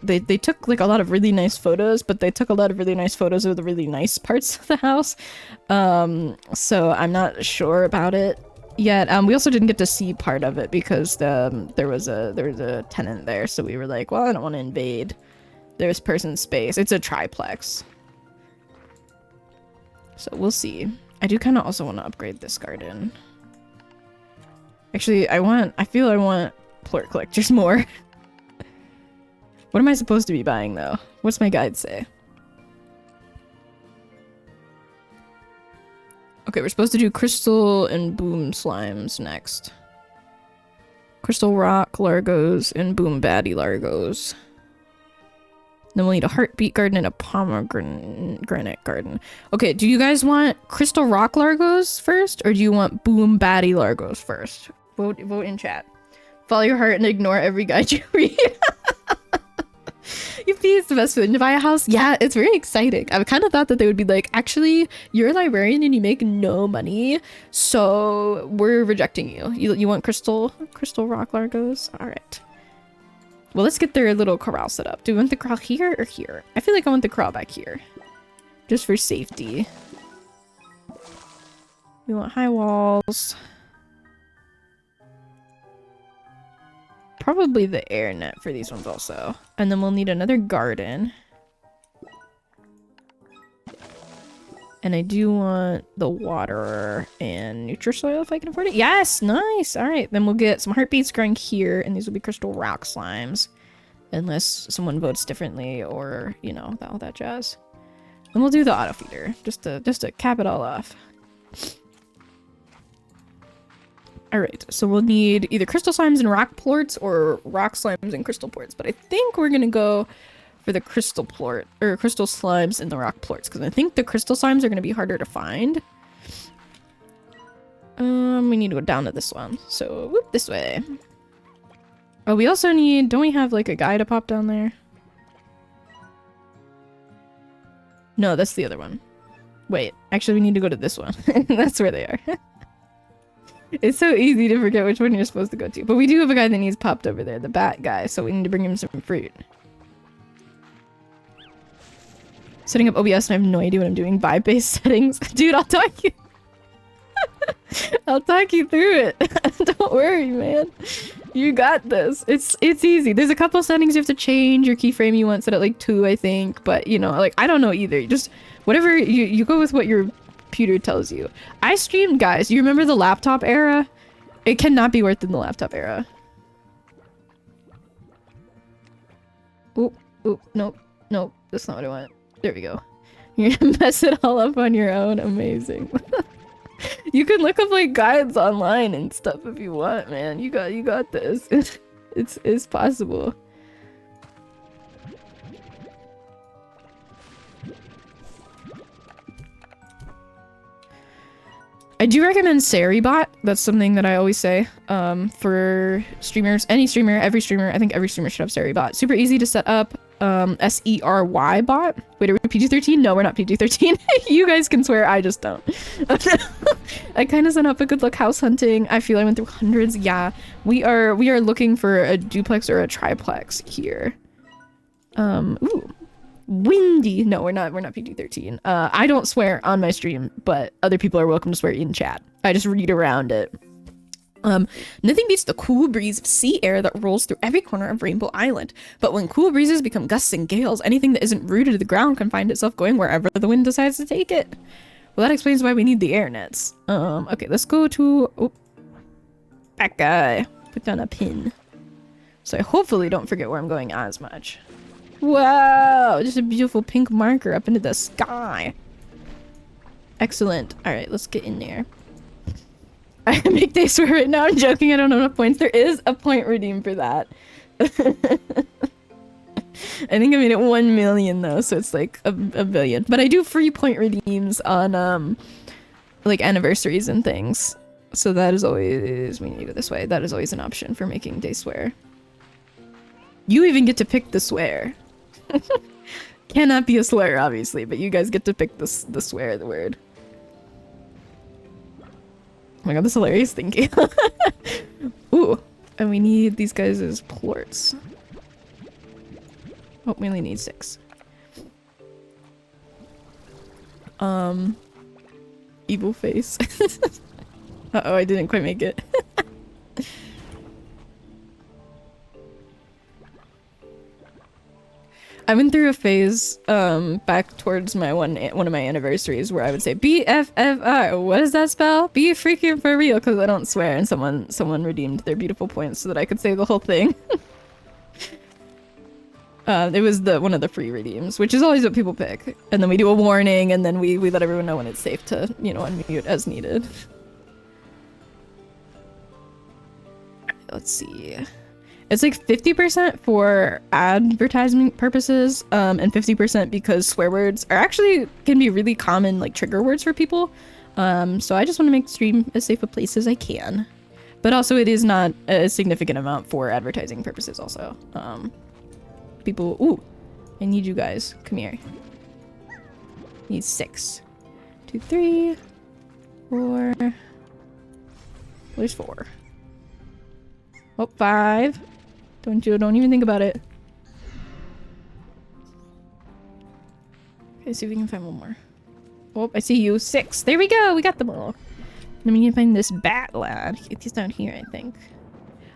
they took like a lot of really nice photos, but they took a lot of really nice photos of the really nice parts of the house. So I'm not sure about it yet. We also didn't get to see part of it because there was a tenant there, so we were like, well, I don't want to invade this person's space. It's a triplex. So we'll see. I do kind of also want to upgrade this garden. Actually, I want plort collectors more. What am I supposed to be buying though? What's my guide say? Okay, we're supposed to do crystal and boom slimes next. Crystal rock largos and boom baddie largos. Then we'll need a heartbeat garden and a pomegranate garden. Okay, do you guys want crystal rock largos first, or do you want boom baddie largos first? Vote in chat. Follow your heart and ignore every guide you read. Yuppie, it's the best food to buy a house. Yeah, it's very exciting. I kind of thought that they would be like, actually, you're a librarian and you make no money, so we're rejecting you. You want crystal rock largos? All right. Well, let's get their little corral set up. Do we want the corral here or here? I feel like I want the corral back here, just for safety. We want high walls. Probably the air net for these ones also. And then we'll need another garden. And I do want the water and Nutrisoil if I can afford it. Yes, nice. All right, then we'll get some heartbeats growing here, and these will be crystal rock slimes, unless someone votes differently or, you know, all that jazz. And we'll do the auto feeder just to cap it all off. All right, so we'll need either crystal slimes and rock plorts or rock slimes and crystal plorts, but I think we're gonna go for the crystal plort or crystal slimes and the rock plorts because I think the crystal slimes are gonna be harder to find. We need to go down to this one, so whoop, this way. Oh, we also need, don't we have like a guy to pop down there? No, that's the other one. Wait, actually we need to go to this one. That's where they are. It's so easy to forget which one you're supposed to go to. But we do have a guy that needs popped over there, the bat guy, so we need to bring him some fruit. Setting up OBS and I have no idea what I'm doing. Vibe-based settings. Dude, I'll talk you. I'll talk you through it. Don't worry, man. You got this. It's easy. There's a couple settings you have to change. Your keyframe you want set at like 2, I think. But, you know, like, I don't know either. You just, whatever, you go with what your computer tells you. I streamed, guys. You remember the laptop era? It cannot be worse than the laptop era. Oop, nope, that's not what I want. There we go. You're gonna mess it all up on your own. Amazing. You can look up like guides online and stuff if you want, man. You got this. It's possible. I do recommend Seribot. That's something that I always say for streamers. Any streamer, every streamer. I think every streamer should have Seribot. Super easy to set up. S-E-R-Y bot. Wait, are we PG-13? No, we're not PG-13. You guys can swear, I just don't. I kind of set up a good look house hunting. I feel I went through hundreds. Yeah, we are looking for a duplex or a triplex here. Ooh. Windy. No, we're not PG-13. I don't swear on my stream, but other people are welcome to swear in chat. I just read around it. Nothing beats the cool breeze of sea air that rolls through every corner of Rainbow Island. But when cool breezes become gusts and gales, anything that isn't rooted to the ground can find itself going wherever the wind decides to take it. Well, that explains why we need the air nets. Okay, let's go to... Oh, that guy. Put down a pin. So I hopefully don't forget where I'm going as much. Wow, just a beautiful pink marker up into the sky. Excellent. All right, let's get in there. I make day swear right now. I'm joking. I don't know enough points. There is a point redeem for that. I think I made it 1 million though, so it's like a billion. But I do free point redeems on like anniversaries and things. So that is always, we need to go this way. That is always an option for making day swear. You even get to pick the swear. Cannot be a slur, obviously, but you guys get to pick the swear, the word. Oh my god, that's hilarious. Thank you. Ooh, and we need these guys as plorts. Oh, we only need 6. Evil face. Uh-oh, I didn't quite make it. I went through a phase back towards my one of my anniversaries where I would say BFFR. What does that spell? Be freaking for real, because I don't swear, and someone redeemed their beautiful points so that I could say the whole thing. It was one of the free redeems, which is always what people pick. And then we do a warning, and then we let everyone know when it's safe to, you know, unmute as needed. Let's see. It's like 50% for advertisement purposes, and 50% because swear words are actually can be really common like trigger words for people. So I just want to make stream as safe a place as I can. But also it is not a significant amount for advertising purposes also. People, ooh, I need you guys. Come here. Need 6. 2, 3, 4. There's 4. Oh, 5. Don't even think about it. Okay, see if we can find one more. Oh, I see you. 6. There we go. We got them all. Then we can find this bat lad. He's down here, I think.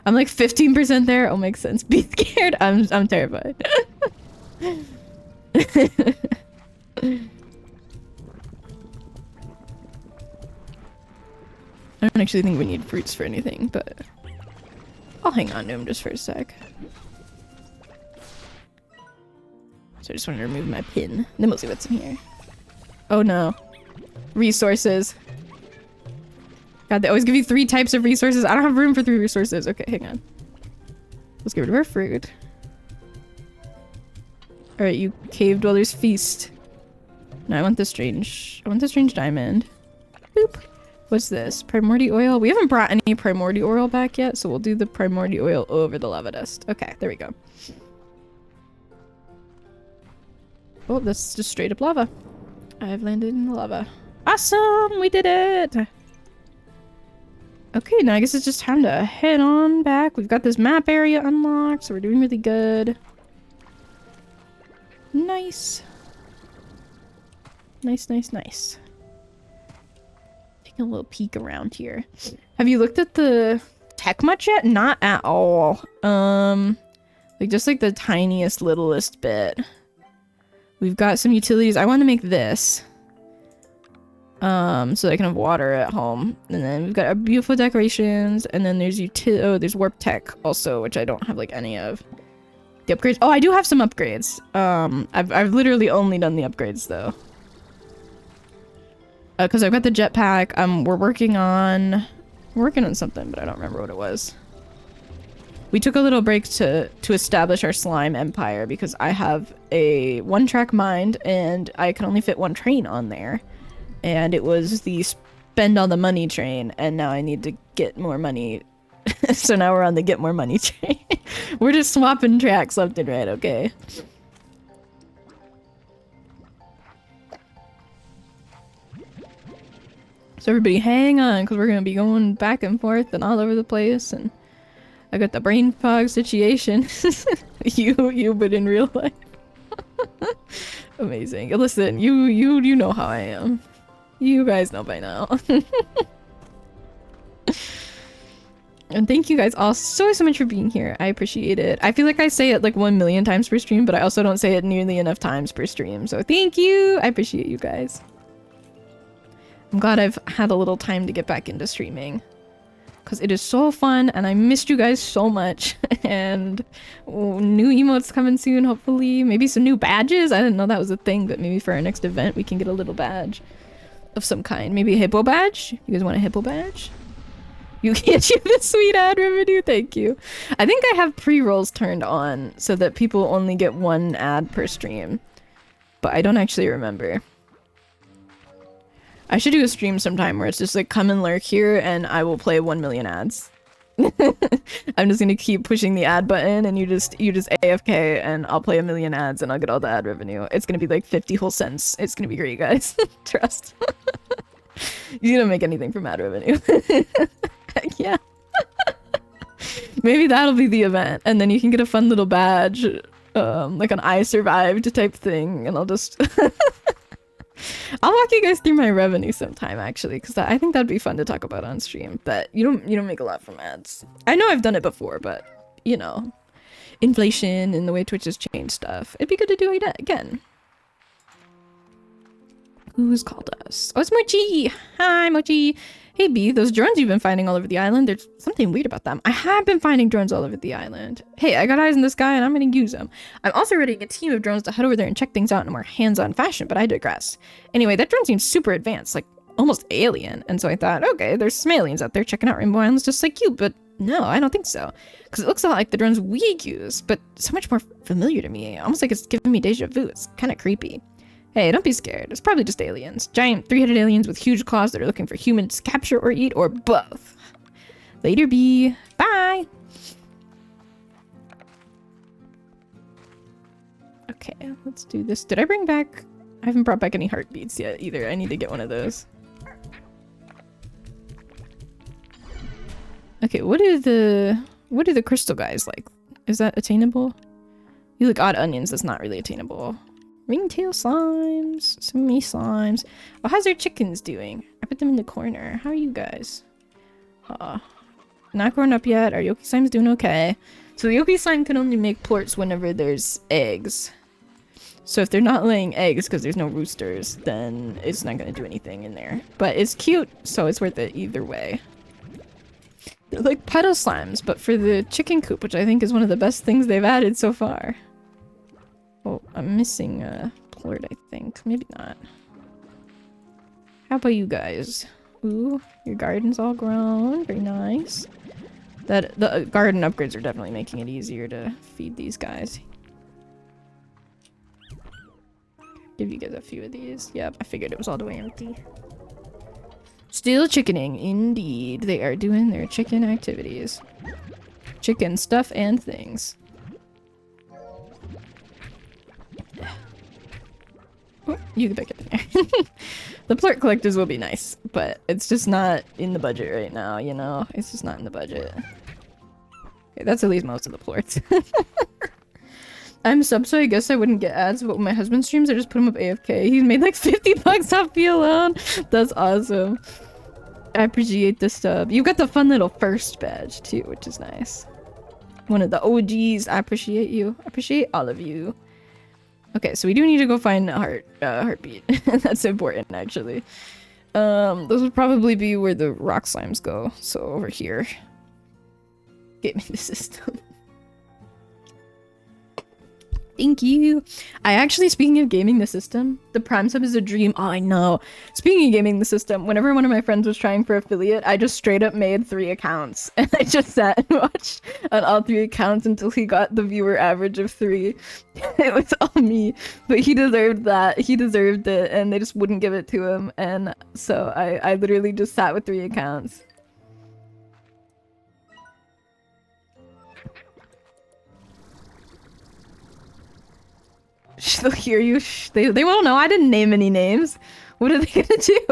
I'm like 15% there. Oh, makes sense. Be scared. I'm terrified. I don't actually think we need fruits for anything, but I'll hang on to him just for a sec. So I just wanted to remove my pin. Then we'll see what's in here. Oh no. Resources. God, they always give you 3 types of resources. I don't have room for 3 resources. Okay, hang on. Let's get rid of our fruit. Alright, you cave dwellers feast. No, I want the strange diamond. Boop. What's this? Primordial oil? We haven't brought any primordial oil back yet, so we'll do the primordial oil over the lava dust. Okay, there we go. Oh, that's just straight up lava. I've landed in the lava. Awesome! We did it! Okay, now I guess it's just time to head on back. We've got this map area unlocked, so we're doing really good. Nice. Nice, nice, nice. Taking a little peek around here. Have you looked at the tech much yet? Not at all. Like just like the tiniest, littlest bit. We've got some utilities. I want to make this. So I can have water at home. And then we've got our beautiful decorations. And then there's there's warp tech also, which I don't have like any of. The upgrades. Oh, I do have some upgrades. I've literally only done the upgrades though. Because I've got the jetpack. We're working on something, but I don't remember what it was. We took a little break to establish our slime empire because I have a 1-track mind and I can only fit 1 train on there. And it was the spend all the money train, and now I need to get more money. So now we're on the get more money train. We're just swapping tracks left and right, okay? So everybody hang on, because we're going to be going back and forth and all over the place, and I got the brain fog situation. you, but in real life. Amazing. Listen, you know how I am. You guys know by now. And thank you guys all so much for being here. I appreciate it. I feel like I say it like 1 million times per stream, but I also don't say it nearly enough times per stream. So thank you. I appreciate you guys. I'm glad I've had a little time to get back into streaming. Because it is so fun and I missed you guys so much. And new emotes coming soon, hopefully. Maybe some new badges. I didn't know that was a thing, but maybe for our next event we can get a little badge of some kind. Maybe a hippo badge? You guys want a hippo badge? You can't achieve the sweet ad revenue? Thank you. I think I have pre-rolls turned on so that people only get 1 ad per stream. But I don't actually remember. I should do a stream sometime where it's just like come and lurk here and I will play 1 million ads. I'm just gonna keep pushing the ad button and you just AFK and I'll play 1 million ads and I'll get all the ad revenue. It's gonna be like 50 whole cents. It's gonna be great, guys. Trust. You don't make anything from ad revenue. Heck yeah. Maybe that'll be the event and then you can get a fun little badge, like an I survived type thing, and I'll just I'll walk you guys through my revenue sometime actually, because I think that'd be fun to talk about on stream. But you don't make a lot from ads. I know I've done it before, but you know, inflation and the way Twitch has changed stuff. It'd be good to do it again. Who's called us? Oh, it's Mochi! Hi, Mochi! Hey, B, those drones you've been finding all over the island, there's something weird about them. I have been finding drones all over the island. Hey, I got eyes in the sky and I'm gonna use them. I'm also readying a team of drones to head over there and check things out in a more hands-on fashion, but I digress. Anyway, that drone seems super advanced, like almost alien. And so I thought, okay, there's some aliens out there checking out Rainbow Islands just like you, but no, I don't think so. Because it looks a lot like the drones we use, but so much more familiar to me. Almost like it's giving me deja vu. It's kind of creepy. Hey, don't be scared. It's probably just aliens. Giant three-headed aliens with huge claws that are looking for humans to capture or eat, or both. Later, B. Bye! Okay, let's do this. Did I bring back... I haven't brought back any heartbeats yet, either. I need to get one of those. Okay, what do the crystal guys like? Is that attainable? You look odd onions. That's not really attainable. Ringtail slimes, some me slimes. Oh, how's our chickens doing? I put them in the corner. How are you guys? Not grown up yet. Our Yoki slime's doing okay. So the Yoki slime can only make plorts whenever there's eggs. So if they're not laying eggs because there's no roosters, then it's not going to do anything in there. But it's cute, so it's worth it either way. They're like petal slimes, but for the chicken coop, which I think is one of the best things they've added so far. Oh, I'm missing a plort, I think. Maybe not. How about you guys? Ooh, your garden's all grown. Very nice. The garden upgrades are definitely making it easier to feed these guys. Give you guys a few of these. Yep, I figured it was all the way empty. Still chickening, indeed. They are doing their chicken activities. Chicken stuff and things. Oh, you get back in there. The plort collectors will be nice, but it's just not in the budget right now, you know? It's just not in the budget. Okay, that's at least most of the plorts. I'm sub, so I guess I wouldn't get ads, but when my husband streams, I just put him up AFK. He's made like 50 bucks off me alone. That's awesome. I appreciate the sub. You've got the fun little first badge too, which is nice. One of the OGs. I appreciate you. I appreciate all of you. Okay, so we do need to go find a heartbeat. That's important, actually. Those would probably be where the rock slimes go. So over here. Get me the system. Thank you. I actually, speaking of gaming the system, the Prime sub is a dream. Oh, I know. Speaking of gaming the system, whenever one of my friends was trying for affiliate, I just straight up made 3 accounts. And I just sat and watched on all 3 accounts until he got the viewer average of 3. It was all me. But he deserved that. He deserved it. And they just wouldn't give it to him. And so I literally just sat with 3 accounts. They'll hear you. They won't know. I didn't name any names. What are they gonna do?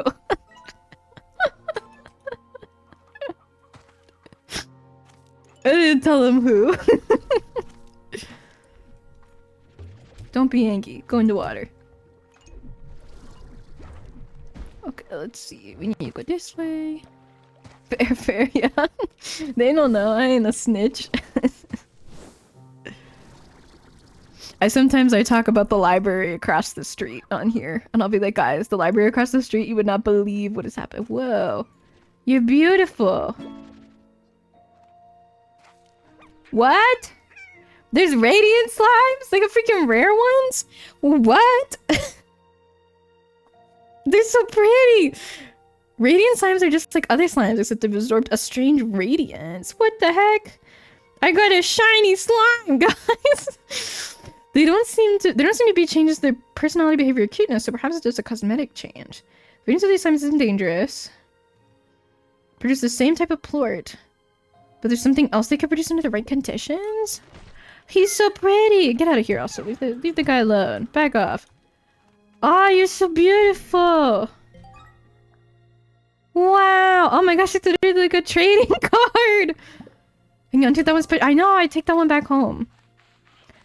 I didn't tell them who. Don't be angry. Go in the water. Okay, let's see. We need to go this way. Fair, yeah. They don't know. I ain't a snitch. Sometimes I talk about the library across the street on here, and I'll be like, guys, the library across the street, you would not believe what has happened. Whoa. You're beautiful. What? There's radiant slimes? Like a freaking rare ones? What? They're so pretty. Radiant slimes are just like other slimes, except they've absorbed a strange radiance. What the heck? I got a shiny slime, guys. They don't seem to be changes to their personality, behavior, or cuteness, so perhaps it's just a cosmetic change. The radiance of these slimes isn't dangerous. Produce the same type of plort. But there's something else they can produce under the right conditions? He's so pretty! Get out of here also. Leave the guy alone. Back off. Oh, you're so beautiful! Wow! Oh my gosh, it's literally like a trading card! Hang on, take that one's I know, I take that one back home.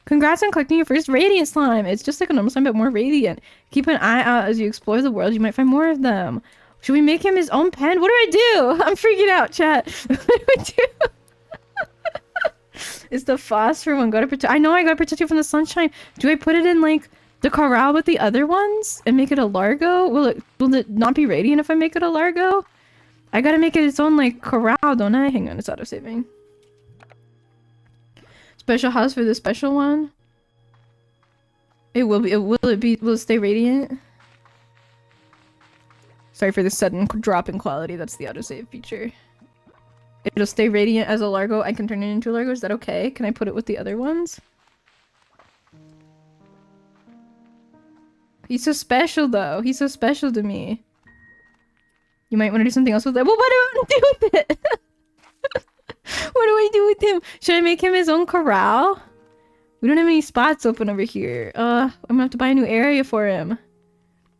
Congrats on collecting your first radiant slime. It's just like a normal slime, but more radiant. Keep an eye out as you explore the world. You might find more of them. Should we make him his own pen? What do I do? I'm freaking out, chat. What do I do? Is the phosphor one gotta protect? I know I gotta protect you from the sunshine. Do I put it in like The corral with the other ones and make it a Largo? Will it not be radiant if I make it a Largo? I gotta make it its own like corral, don't I? Hang on, it's auto-saving. Special house for the special one? It will be, will it stay radiant? Sorry for the sudden drop in quality, that's the autosave feature. It'll stay radiant as a Largo, I can turn it into a Largo, is that okay? Can I put it with the other ones? He's so special though, he's so special to me. You might want to do something else with it. Well, what do I want to do with it? What do I do with him? Should I make him his own corral? We don't have any spots open over here. I'm gonna have to buy a new area for him.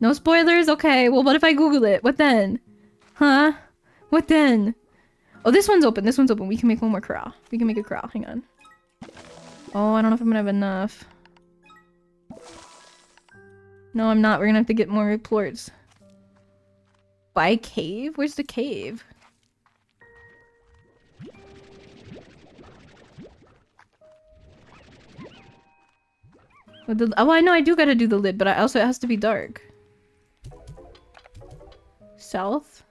No spoilers? Okay, well what if I Google it? What then? Huh? What then? Oh, this one's open. This one's open. We can make one more corral. We can make a corral. Hang on. Oh, I don't know if I'm gonna have enough. No, I'm not. We're gonna have to get more plorts. Buy cave? Where's the cave? Oh, I know I do gotta do the lid, but also it has to be dark. South?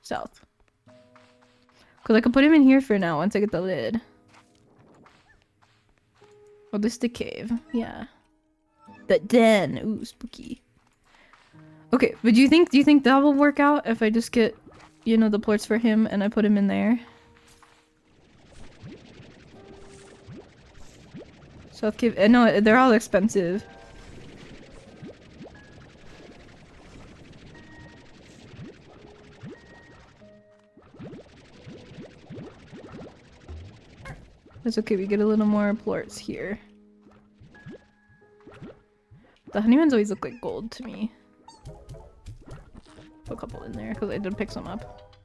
South. Cause I can put him in here for now once I get the lid. Oh, this is the cave. Yeah. The den. Ooh, spooky. Okay, but do you think that will work out if I just get, you know, the plorts for him and I put him in there? South Cave. No, they're all expensive. That's okay, we get a little more plorts here. The honeymans always look like gold to me. Put a couple in there because I did pick some up.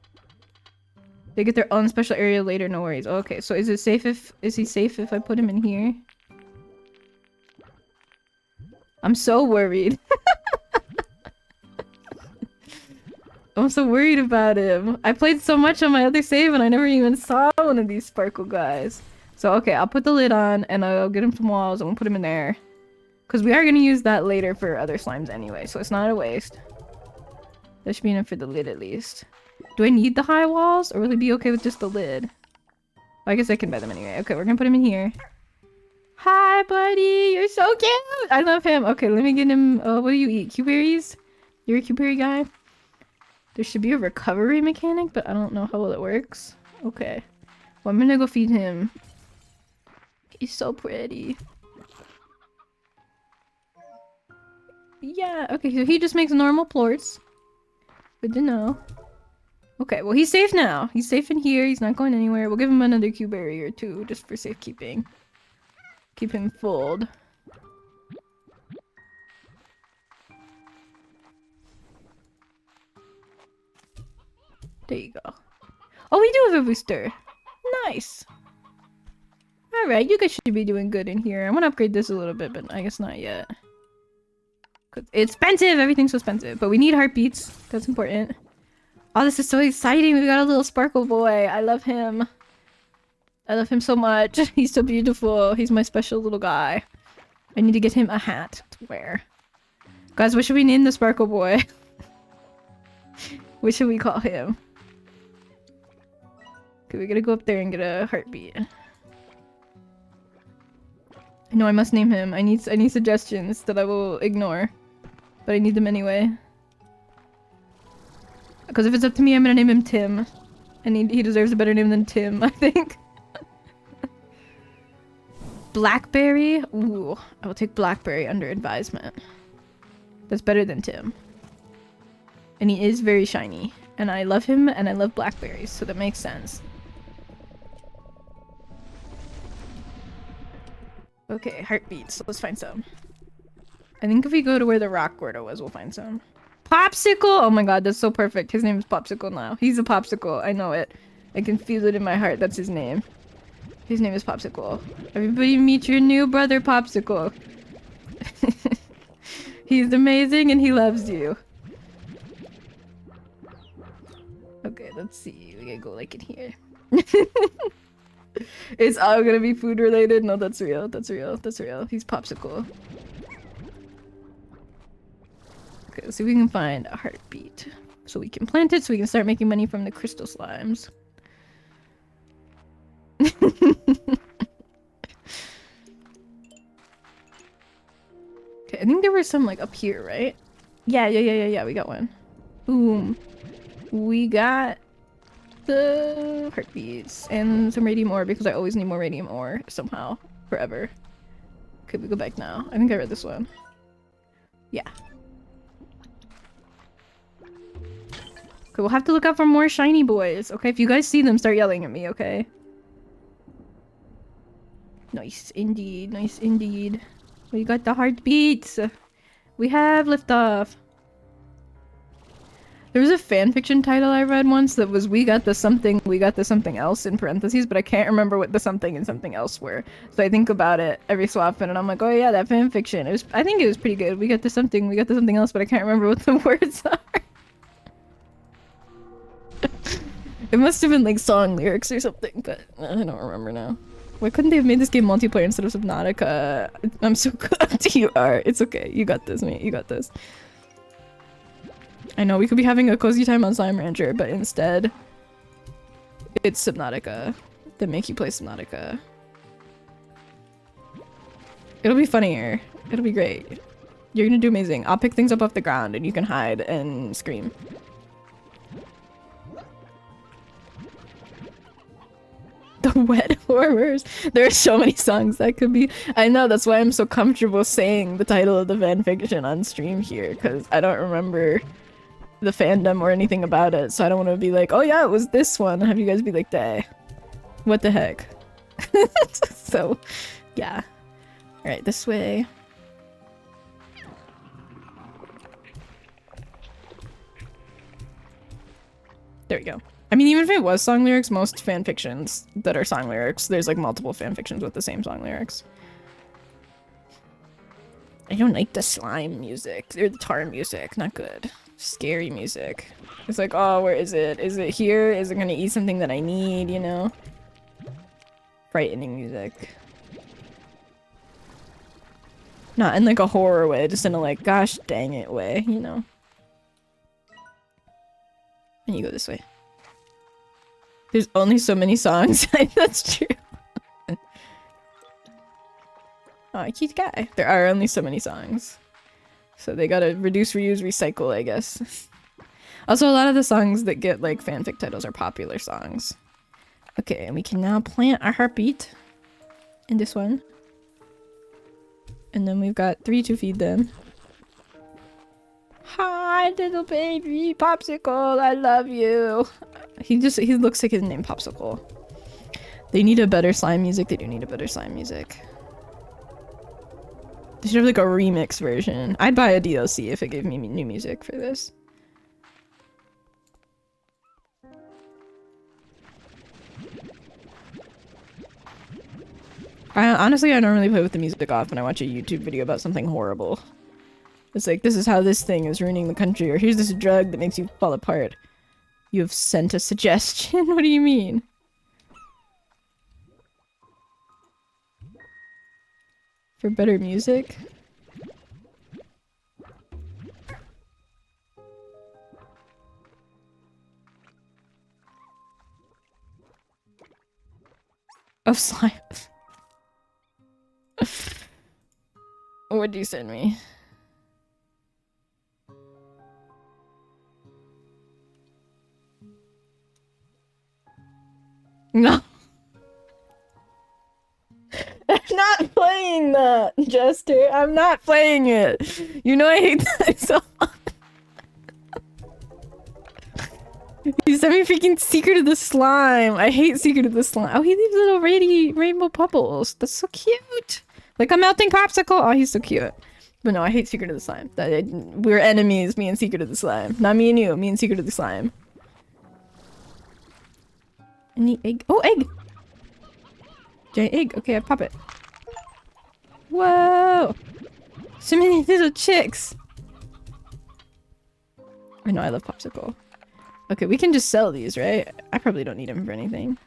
They get their own special area later, no worries. Okay, so is he safe if I put him in here? I'm so worried. I'm so worried about him. I played so much on my other save and I never even saw one of these sparkle guys. So okay, I'll put the lid on and I'll get him some walls and we'll put him in there. Because we are going to use that later for other slimes anyway, so it's not a waste. That should be enough for the lid at least. Do I need the high walls or will it be okay with just the lid? Well, I guess I can buy them anyway. Okay, we're going to put him in here. Hi, buddy! You're so cute! I love him. Okay, let me get him... what do you eat? Q-berries? You're a Q-berry guy? There should be a recovery mechanic, but I don't know how well it works. Okay. Well, I'm gonna go feed him. He's so pretty. Yeah, okay, so he just makes normal plorts. Good to know. Okay, well he's safe now. He's safe in here, he's not going anywhere. We'll give him another Q-berry or two, just for safekeeping. Keep him full. There you go. Oh, we do have a booster! Nice! Alright, you guys should be doing good in here. I'm gonna upgrade this a little bit, but I guess not yet. It's expensive! Everything's so expensive. But we need heartbeats. That's important. Oh, this is so exciting! We got a little sparkle boy. I love him. I love him so much. He's so beautiful. He's my special little guy. I need to get him a hat to wear. Guys, what should we name the sparkle boy? What should we call him? Okay, we gotta go up there and get a heartbeat. I know I must name him. I need suggestions that I will ignore. But I need them anyway. Because if it's up to me, I'm gonna name him Tim. And he deserves a better name than Tim, I think. Blackberry? Ooh, I will take Blackberry under advisement. That's better than Tim. And he is very shiny. And I love him, and I love blackberries, so that makes sense. Okay, heartbeats. Let's find some. I think if we go to where the rock Gordo was, we'll find some. Popsicle! Oh my god, that's so perfect. His name is Popsicle now. He's a Popsicle. I know it. I can feel it in my heart. That's his name. His name is Popsicle. Everybody meet your new brother, Popsicle. He's amazing and he loves you. Okay, let's see. We gotta go like in here. It's all gonna be food related. No, that's real. That's real. That's real. He's Popsicle. Okay, let's see if we can find a heartbeat. So we can plant it so we can start making money from the crystal slimes. Okay, I think there was some like up here, right? Yeah, we got one. Boom. We got the heartbeats and some radium ore because I always need more radium ore somehow. Forever. Okay, we go back now. I think I read this one. Yeah. Okay, we'll have to look out for more shiny boys. Okay, if you guys see them, start yelling at me, okay? Nice indeed, nice indeed. We got the heartbeats. We have liftoff. There was a fanfiction title I read once that was we got the something else in parentheses, but I can't remember what the something and something else were. So I think about it every so often and I'm like, oh yeah, that fanfiction. I think it was pretty good. We got the something else, but I can't remember what the words are. It must have been like song lyrics or something, but I don't remember now. Why couldn't they have made this game multiplayer instead of Subnautica? I'm so glad you are. It's okay. You got this, mate. You got this. I know we could be having a cozy time on Slime Rancher, but instead it's Subnautica that make you play Subnautica. It'll be funnier. It'll be great. You're gonna do amazing. I'll pick things up off the ground and you can hide and scream. The wet horrors. There are so many songs that could be. I know, that's why I'm so comfortable saying the title of the fanfiction on stream here, because I don't remember the fandom or anything about it, so I don't want to be like, oh yeah, it was this one. Have you guys be like, "Day, what the heck?" So, yeah. All right, this way. There we go. I mean, even if it was song lyrics, most fanfictions that are song lyrics, there's like multiple fanfictions with the same song lyrics. I don't like the slime music or the tar music. Not good. Scary music. It's like, oh, where is it? Is it here? Is it gonna eat something that I need, you know? Frightening music. Not in like a horror way, just in a like, gosh dang it way, you know? And you go this way. There's only so many songs. That's true. Oh, cute guy. There are only so many songs. So they gotta reduce, reuse, recycle, I guess. Also, a lot of the songs that get like fanfic titles are popular songs. Okay, and we can now plant our heartbeat in this one. And then we've got 3 to feed them. Hi, little baby Popsicle, I love you. He looks like his name Popsicle. They need a better slime music. They do need a better slime music. They should have like a remix version. I'd buy a DLC if it gave me new music for this. Honestly, I don't really play with the music off when I watch a YouTube video about something horrible. It's like, this is how this thing is ruining the country, or here's this drug that makes you fall apart. You have sent a suggestion? What do you mean? For better music? Of slime. What'd you send me? No. I'm not playing that, Jester. I'm not playing it. You know I hate that so much. You sent me freaking Secret of the Slime. I hate Secret of the Slime. Oh, he leaves little rainbow bubbles. That's so cute. Like a melting popsicle. Oh, he's so cute. But no, I hate Secret of the Slime. We're enemies, me and Secret of the Slime. Not me and you, me and Secret of the Slime. I need egg. Oh, egg! Giant egg. Okay, I pop it. Whoa! So many little chicks! I know, I love popsicle. Okay, we can just sell these, right? I probably don't need them for anything.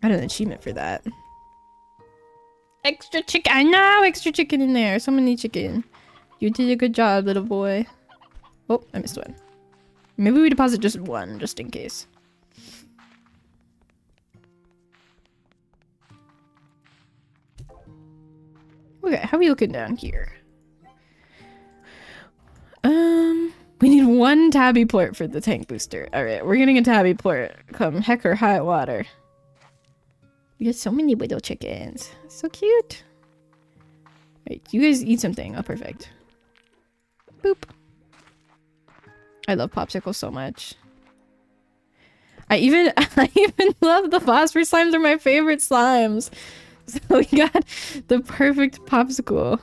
I got an achievement for that. Extra chicken! I know! Extra chicken in there! So many chicken. You did a good job, little boy. Oh, I missed one. Maybe we deposit just one, just in case. Okay, how are we looking down here? We need one tabby port for the tank booster. Alright, we're getting a tabby port. Come heck or high water. We got so many widow chickens. So cute. Alright, you guys eat something. Oh, perfect. Boop. I love popsicles so much. I even love the phosphor slimes. Are my favorite slimes. So we got the perfect popsicle.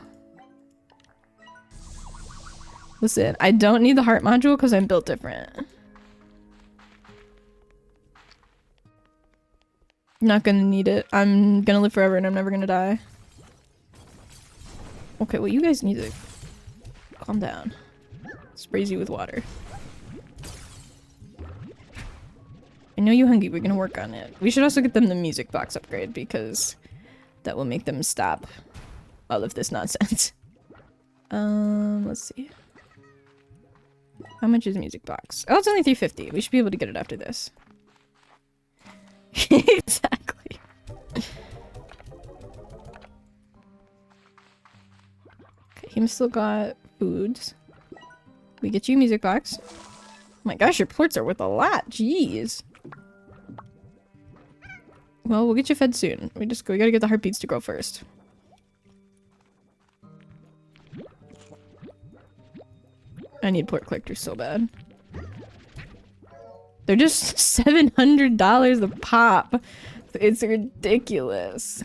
Listen, I don't need the heart module because I'm built different. Not gonna need it. I'm gonna live forever and I'm never gonna die. Okay, well you guys need to calm down. Sprays you with water. I know you're hungry, we're gonna work on it. We should also get them the music box upgrade because that will make them stop all of this nonsense. Let's see. How much is music box? Oh, it's only 350. We should be able to get it after this. Exactly. Okay, he's still got foods. We get you a music box. Oh my gosh, your ports are worth a lot. Jeez. Well, we'll get you fed soon. We gotta get the heartbeats to grow first. I need port collectors so bad. They're just $700 a pop. It's ridiculous.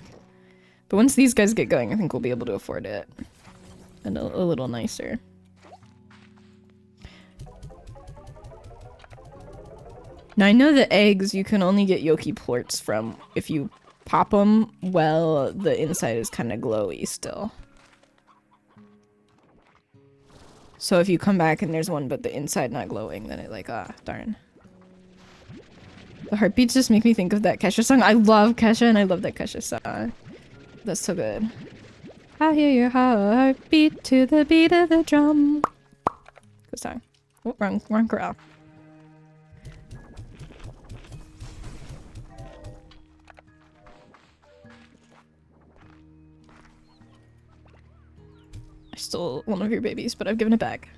But once these guys get going, I think we'll be able to afford it. And a little nicer. Now I know the eggs you can only get Yoki ports from if you pop them while the inside is kind of glowy still. So if you come back and there's one but the inside not glowing, then it like, ah, darn. The heartbeats just make me think of that Kesha song. I love Kesha and I love that Kesha song. That's so good. I hear your heartbeat to the beat of the drum. Good song. Oh, wrong corral. I stole one of your babies, but I've given it back.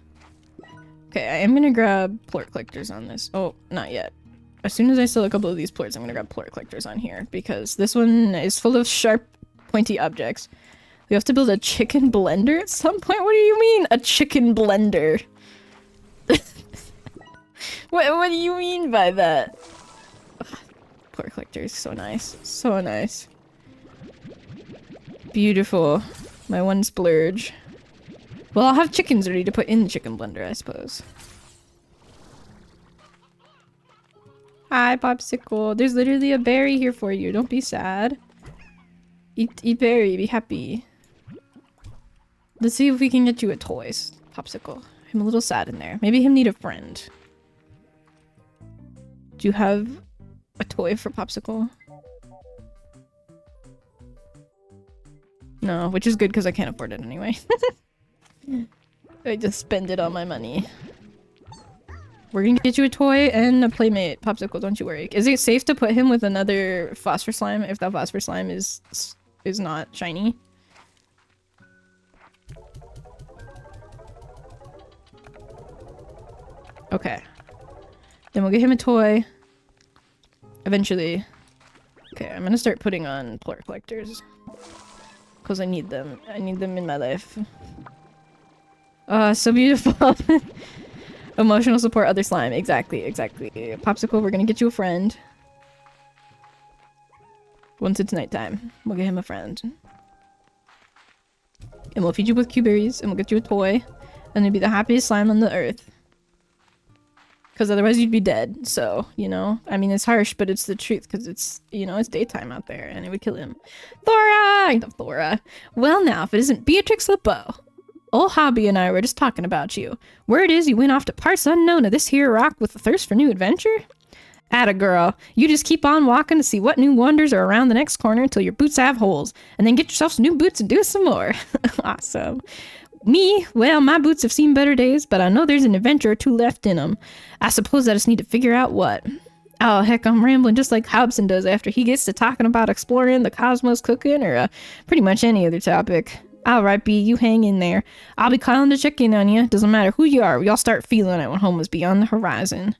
Okay, I am gonna grab plort collectors on this. Oh, not yet. As soon as I sell a couple of these plorts, I'm gonna grab plort collectors on here because this one is full of sharp, pointy objects. We have to build a chicken blender at some point? What do you mean, a chicken blender? What do you mean by that? Ugh, plort collectors, so nice. So nice. Beautiful. My one splurge. Well, I'll have chickens ready to put in the chicken blender, I suppose. Hi, Popsicle. There's literally a berry here for you. Don't be sad. Eat berry. Be happy. Let's see if we can get you a toy, Popsicle. I'm a little sad in there. Maybe him need a friend. Do you have a toy for Popsicle? No, which is good because I can't afford it anyway. I just spend it on my money. We're gonna get you a toy and a playmate, Popsicle, don't you worry. Is it safe to put him with another phosphor slime if that phosphor slime is not shiny? Okay. Then we'll get him a toy. Eventually. Okay, I'm gonna start putting on plort collectors. Because I need them. I need them in my life. So beautiful. Emotional support, other slime. Exactly, exactly. Popsicle, we're gonna get you a friend. Once it's nighttime, we'll get him a friend. And we'll feed you with Q-berries, and we'll get you a toy. And you'll be the happiest slime on the earth. Because otherwise you'd be dead, so, you know. I mean, it's harsh, but it's the truth, because it's, you know, it's daytime out there, and it would kill him. Thora! I love Thora. Well now, if it isn't Beatrix LeBeau. Old Hobby and I were just talking about you. Word is you went off to parts unknown of this here rock with a thirst for new adventure? Atta girl. You just keep on walking to see what new wonders are around the next corner until your boots have holes. And then get yourself some new boots and do some more. Awesome. Me? Well, my boots have seen better days, but I know there's an adventure or two left in them. I suppose I just need to figure out what. Oh, heck, I'm rambling just like Hobson does after he gets to talking about exploring the cosmos, cooking, or pretty much any other topic. Alright, B, you hang in there. I'll be calling to check in on you. Doesn't matter who you are, we all start feeling it when home is beyond the horizon.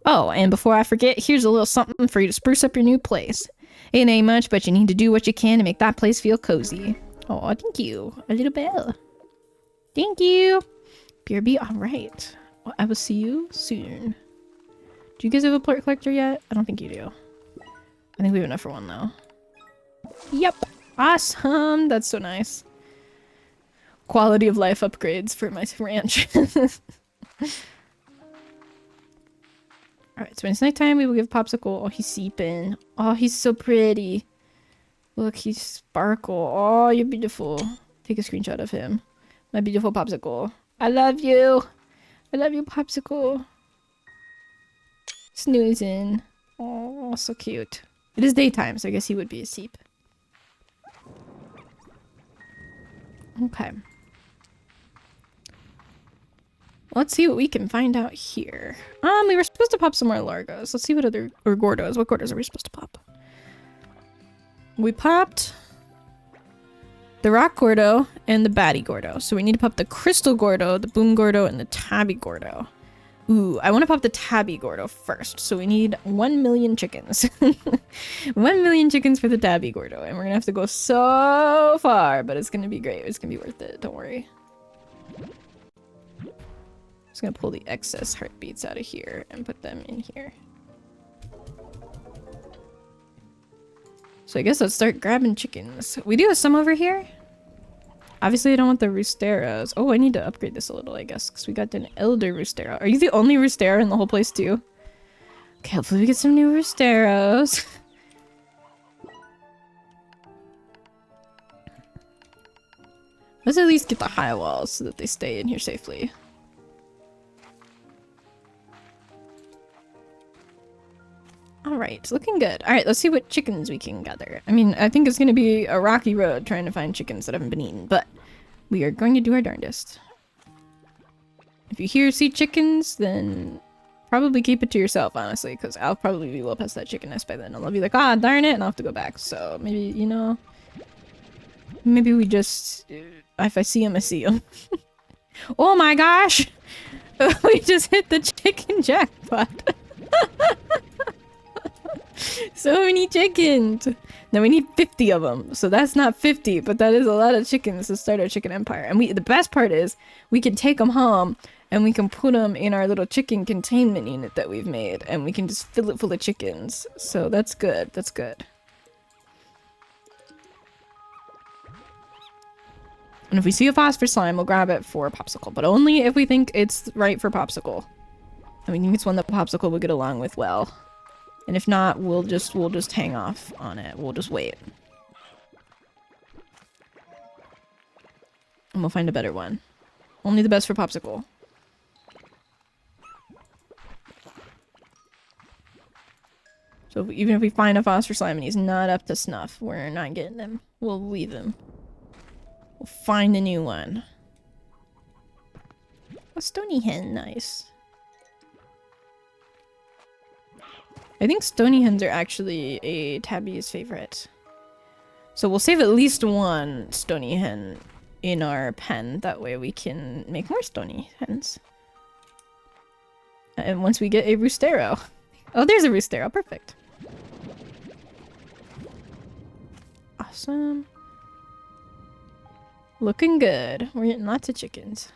Oh, and before I forget, here's a little something for you to spruce up your new place. It ain't much, but you need to do what you can to make that place feel cozy. Oh, thank you. A little bell. Thank you. BRB, alright. Well, I will see you soon. Do you guys have a plort collector yet? I don't think you do. I think we have enough for one, though. Yep. Awesome. That's so nice. Quality of life upgrades for my ranch. Alright, so when it's nighttime, we will give Popsicle. Oh, he's seeping. Oh, he's so pretty. Look, he's sparkle. Oh, you're beautiful. Take a screenshot of him. My beautiful Popsicle. I love you. I love you, Popsicle. Snoozing. Oh, so cute. It is daytime, so I guess he would be asleep. Okay. Let's see what we can find out here. We were supposed to pop some more Largos. Let's see what other... Or Gordos. What Gordos are we supposed to pop? We popped... the Rock Gordo and the Batty Gordo. So we need to pop the Crystal Gordo, the Boom Gordo, and the Tabby Gordo. Ooh, I want to pop the Tabby Gordo first. So we need 1 million chickens. 1 million chickens for the Tabby Gordo. And we're going to have to go so far, but it's going to be great. It's going to be worth it. Don't worry. Just going to pull the excess heartbeats out of here and put them in here. So I guess let's start grabbing chickens. We do have some over here. Obviously, I don't want the Roosteros. Oh, I need to upgrade this a little, I guess, because we got an Elder Roostero. Are you the only Roostero in the whole place, too? Okay, hopefully we get some new Roosteros. Let's at least get the high walls so that they stay in here safely. Alright, looking good. Alright, let's see what chickens we can gather. I mean, I think it's gonna be a rocky road trying to find chickens that haven't been eaten, but we are going to do our darndest. If you see chickens, then probably keep it to yourself, honestly, because I'll probably be well past that chicken nest by then. I'll be like, ah, darn it, and I'll have to go back. So maybe, you know, maybe we just, if I see him, I see him. Oh my gosh! We just hit the chicken jackpot. So many chickens! Now we need 50 of them. So that's not 50, but that is a lot of chickens to start our chicken empire. And the best part is, we can take them home and we can put them in our little chicken containment unit that we've made. And we can just fill it full of chickens. So that's good. That's good. And if we see a phosphor slime, we'll grab it for Popsicle. But only if we think it's right for Popsicle. And we think it's one that Popsicle will get along with well. And if not, we'll just hang off on it. We'll just wait. And we'll find a better one. Only the best for Popsicle. So even if we find a phosphor slime and he's not up to snuff, we're not getting him. We'll leave him. We'll find a new one. A stony hen, nice. I think stony hens are actually a Tabby's favorite. So we'll save at least one stony hen in our pen. That way we can make more stony hens. And once we get a Roostero. Oh, there's a Roostero. Perfect. Awesome. Looking good. We're getting lots of chickens.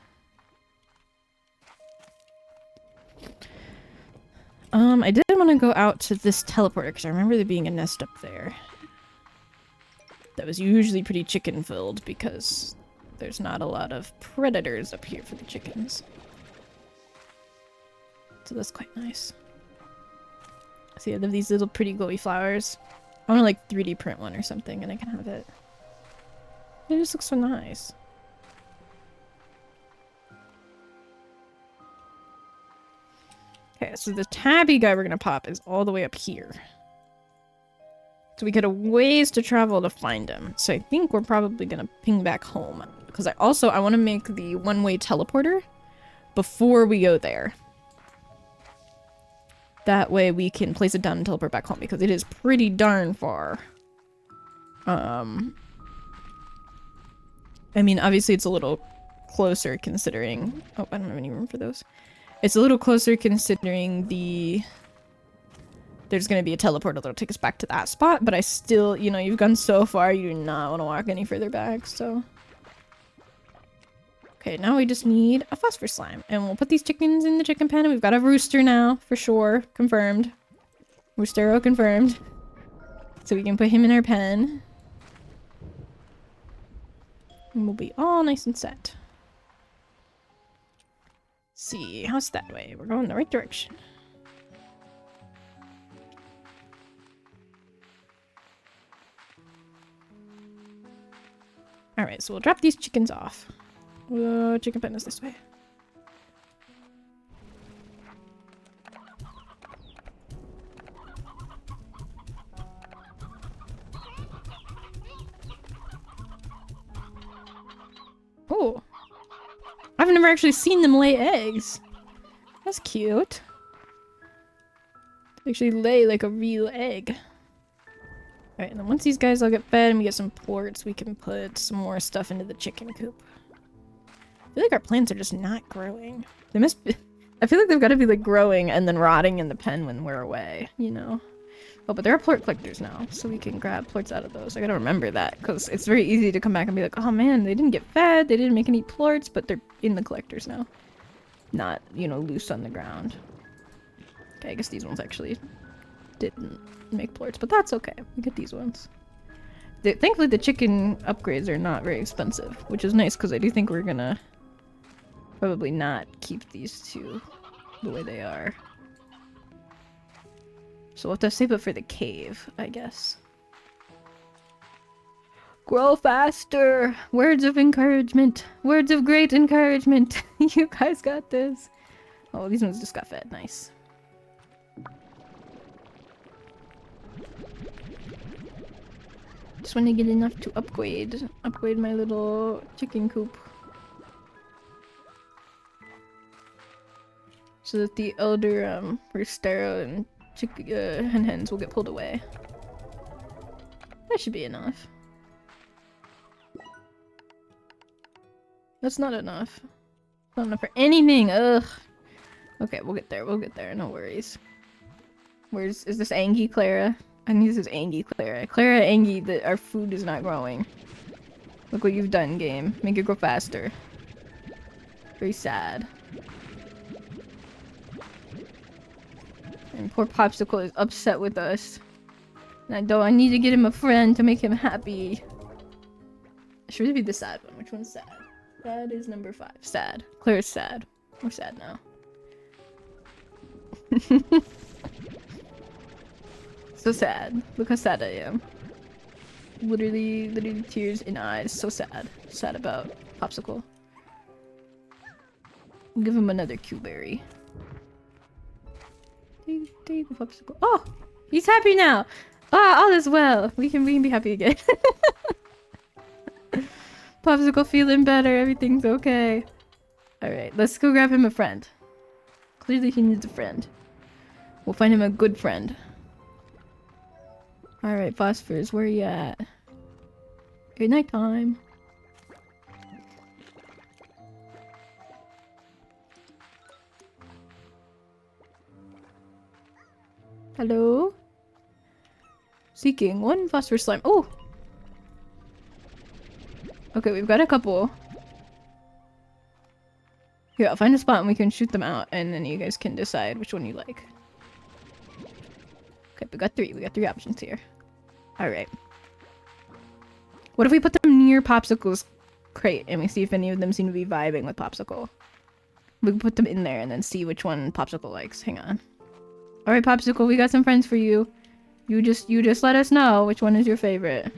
I did want to go out to this teleporter because I remember there being a nest up there. That was usually pretty chicken filled because there's not a lot of predators up here for the chickens. So that's quite nice. See, I love these little pretty glowy flowers. I want to like 3D print one or something and I can have it. It just looks so nice. Okay, so the Tabby guy we're gonna pop is all the way up here. So we got a ways to travel to find him. So I think we're probably gonna ping back home because I want to make the one-way teleporter before we go there. That way we can place it down and teleport back home, because it is pretty darn far. I mean, obviously it's a little closer considering... Oh, I don't have any room for those. It's a little closer considering there's gonna be a teleporter that'll take us back to that spot, but I still, you know, you've gone so far, you do not want to walk any further back, so... Okay, now we just need a phosphor slime, and we'll put these chickens in the chicken pen, and we've got a rooster now, for sure. Confirmed. Roostero confirmed. So we can put him in our pen. And we'll be all nice and set. See, how's that way? We're going the right direction. Alright, so we'll drop these chickens off. Chicken pen is this way. Oh. I've never actually seen them lay eggs. That's cute. They actually lay like a real egg. Alright, and then once these guys all get fed and we get some ports, we can put some more stuff into the chicken coop. I feel like our plants are just not growing. They must be... I feel like they've got to be like growing and then rotting in the pen when we're away, you know? Oh, but there are plort collectors now, so we can grab plorts out of those. I gotta remember that, because it's very easy to come back and be like, oh man, they didn't get fed, they didn't make any plorts, but they're in the collectors now. Not, you know, loose on the ground. Okay, I guess these ones actually didn't make plorts, but that's okay. We get these ones. Thankfully, the chicken upgrades are not very expensive, which is nice, because I do think we're gonna probably not keep these two the way they are. So we'll have to save it for the cave, I guess. Grow faster! Words of encouragement! Words of great encouragement! You guys got this! Oh, these ones just got fed. Nice. Just want to get enough to upgrade my little chicken coop. So that the elder, Roostero and hens will get pulled away. That should be enough. That's not enough. Not enough for anything. Ugh. Okay, we'll get there. We'll get there. No worries. Is this Angie, Clara? I think this is Angie, Clara. Clara, Angie, that our food is not growing. Look what you've done, game. Make it grow faster. Very sad. And poor Popsicle is upset with us. And I need to get him a friend to make him happy. Should it be the sad one? Which one's sad? That is number 5. Sad. Claire's sad. We're sad now. So sad. Look how sad I am. Literally tears in eyes. So sad. Sad about Popsicle. We'll give him another Q-berry. The Popsicle. Oh! He's happy now! Ah, all is well! We can be happy again. Popsicle feeling better, everything's okay. Alright, let's go grab him a friend. Clearly he needs a friend. We'll find him a good friend. Alright, Phosphorus, where are you at? Good night time. Hello? Seeking 1 phosphorus slime. Oh! Okay, we've got a couple. Here, I'll find a spot and we can shoot them out, and then you guys can decide which one you like. Okay, we got 3. We got 3 options here. Alright. What if we put them near Popsicle's crate, and we see if any of them seem to be vibing with Popsicle? We can put them in there and then see which one Popsicle likes. Hang on. Alright, Popsicle, we got some friends for you. You just let us know which one is your favorite.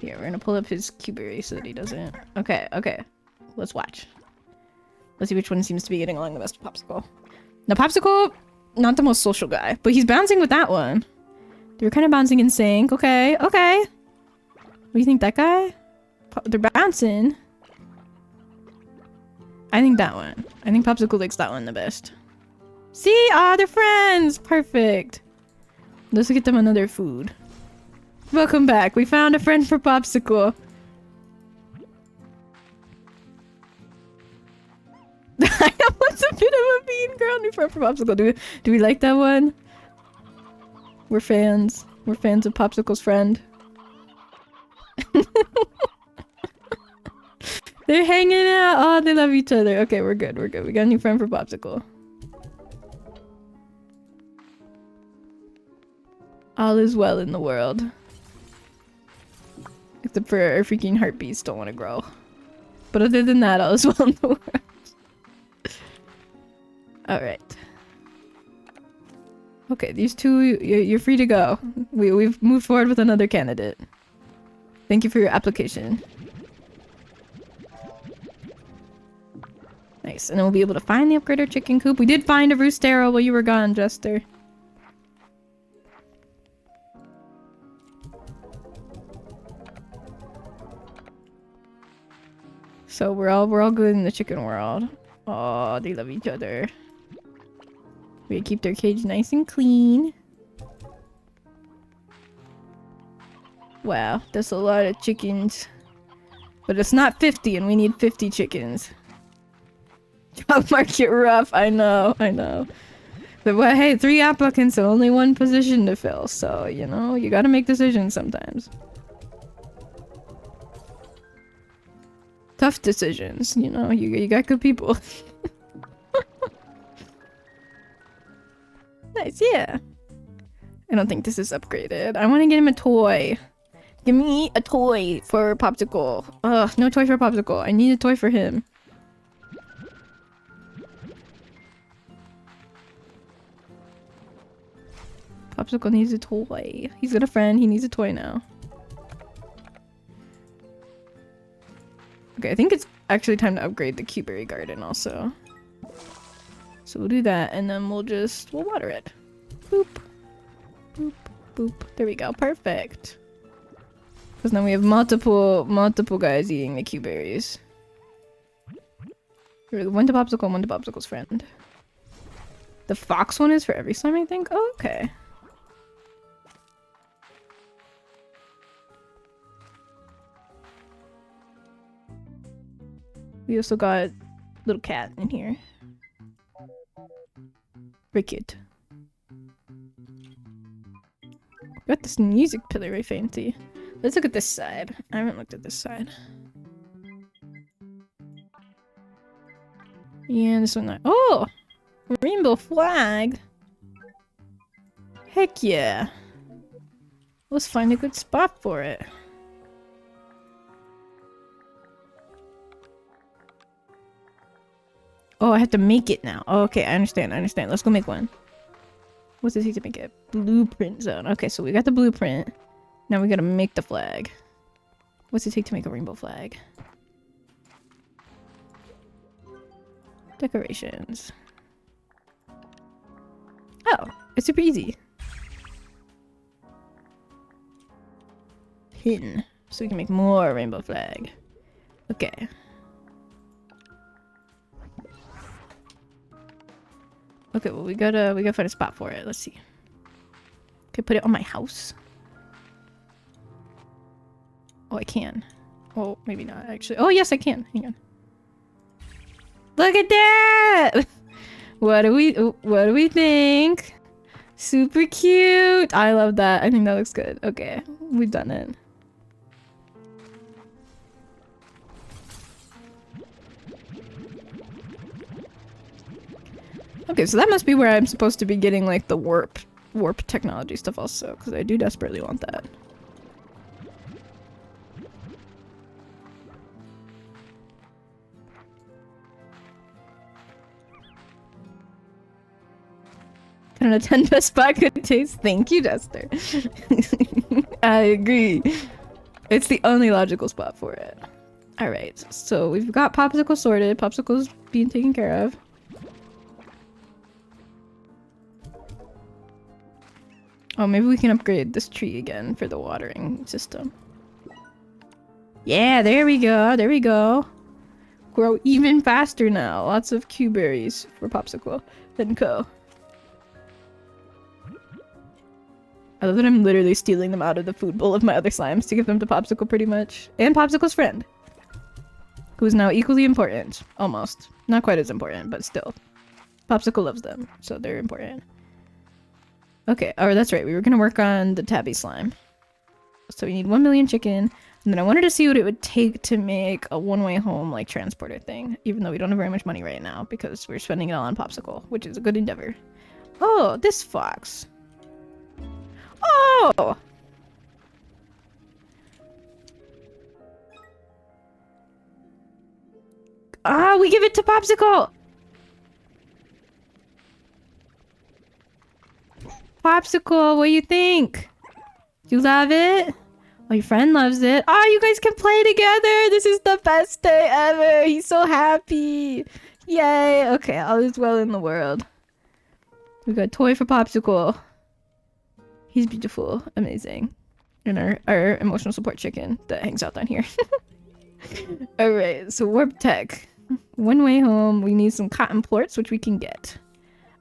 Here, we're gonna pull up his Q-berry so that he doesn't... Okay, okay. Let's watch. Let's see which one seems to be getting along the best with Popsicle. Now, Popsicle, not the most social guy, but he's bouncing with that one. They were kind of bouncing in sync. Okay, okay. What do you think, that guy? They're bouncing. I think that one. I think Popsicle likes that one the best. See? Ah, they're friends! Perfect. Let's get them another food. Welcome back. We found a friend for Popsicle. I was a bit of a mean girl. New friend for Popsicle. Do we like that one? We're fans. We're fans of Popsicle's friend. They're hanging out. Oh, they love each other. Okay, we're good. We're good. We got a new friend for Popsicle. All is well in the world. Except for our freaking heartbeats don't want to grow. But other than that, all is well in the world. Alright. Okay, these two, you're free to go. We've moved forward with another candidate. Thank you for your application. Nice, and then we'll be able to find the upgrader chicken coop. We did find a roostero while you were gone, Jester. So we're all good in the chicken world. Oh, they love each other. We keep their cage nice and clean. Wow, that's a lot of chickens. But it's not 50 and we need 50 chickens. Job market rough, I know. But well, hey, 3 applicants and only 1 position to fill, so, you know, you gotta make decisions sometimes. Tough decisions, you know, you got good people. Nice, yeah. I don't think this is upgraded. I want to get him a toy. Give me a toy for Popsicle. Ugh, no toy for Popsicle. I need a toy for him. Popsicle needs a toy. He's got a friend. He needs a toy now. Okay, I think it's actually time to upgrade the Cuberry Garden also. So we'll do that, and then we'll water it. Boop. Boop. Boop. There we go. Perfect. Because now we have multiple guys eating the Cuberries. One to Popsicle, one to Popsicle's friend. The fox one is for every slime, I think? Oh, okay. We also got little cat in here. Very cute. Got this music pillar, very fancy. Let's look at this side. I haven't looked at this side. Yeah, this one. Oh! Rainbow flag! Heck yeah! Let's find a good spot for it. Oh, I have to make it now. Oh, okay, I understand. Let's go make one. What's it take to make it? Blueprint zone. Okay, so we got the blueprint. Now we gotta make the flag. What's it take to make a rainbow flag? Decorations. Oh, it's super easy. Pin. So we can make more rainbow flag. Okay. Okay, well we gotta find a spot for it. Let's see. Can I put it on my house? Oh, I can. Oh, maybe not actually. Oh, yes, I can. Hang on. Look at that! What do we think? Super cute. I love that. I think that looks good. Okay, we've done it. Okay, so that must be where I'm supposed to be getting like the warp technology stuff also, because I do desperately want that. Can an Nintendo spot could taste? Thank you, Jester. I agree. It's the only logical spot for it. Alright, so we've got Popsicle sorted. Popsicle's being taken care of. Oh, maybe we can upgrade this tree again for the watering system. Yeah, there we go. There we go. grow even faster now. Lots of Q berries for Popsicle and Co. I love that I'm literally stealing them out of the food bowl of my other slimes to give them to Popsicle pretty much. And Popsicle's friend. Who's now equally important. Almost. Not quite as important, but still. Popsicle loves them, so they're important. Okay, oh, that's right. We were gonna work on the tabby slime. So we need 1 million chicken. And then I wanted to see what it would take to make a one-way home, like, transporter thing. Even though we don't have very much money right now, because we're spending it all on Popsicle, which is a good endeavor. Oh, this fox. Oh! Ah, we give it to Popsicle! Popsicle, what do you think? Do you love it? Oh, your friend loves it. Oh, you guys can play together! This is the best day ever! He's so happy! Yay! Okay, all is well in the world. We got a toy for Popsicle. He's beautiful. Amazing. And our emotional support chicken that hangs out down here. Alright, so warp tech. One way home. We need some cotton plorts, which we can get.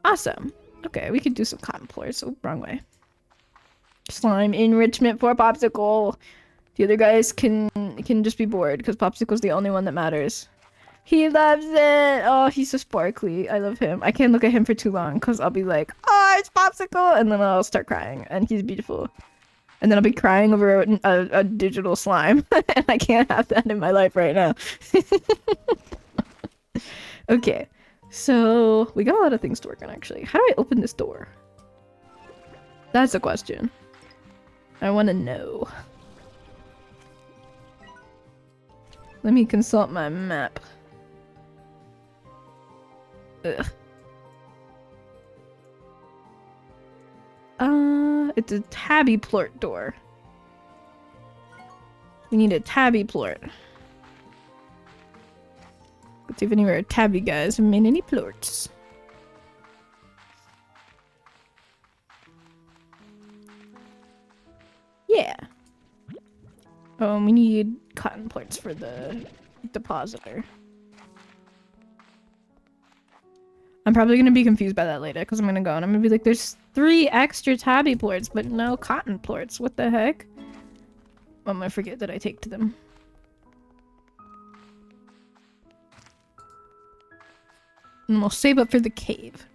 Awesome. Okay, we could do some cotton plorts. Oh, wrong way. Slime enrichment for Popsicle. The other guys can just be bored because Popsicle's the only one that matters. He loves it. Oh, he's so sparkly. I love him. I can't look at him for too long because I'll be like, oh, it's Popsicle, and then I'll start crying. And he's beautiful. And then I'll be crying over a digital slime, and I can't have that in my life right now. Okay, so we got a lot of things to work on actually. How do I open this door? That's the question. I want to know. Let me consult my map. Ugh. It's a tabby plort door. We need a tabby plort. Let's see if anywhere tabby guys have made any plorts. Yeah. Oh, we need cotton plorts for the depositor. I'm probably gonna be confused by that later because I'm gonna go and I'm gonna be like, there's 3 extra tabby plorts, but no cotton plorts. What the heck? I'm gonna forget that I take to them. And we'll save up for the cave.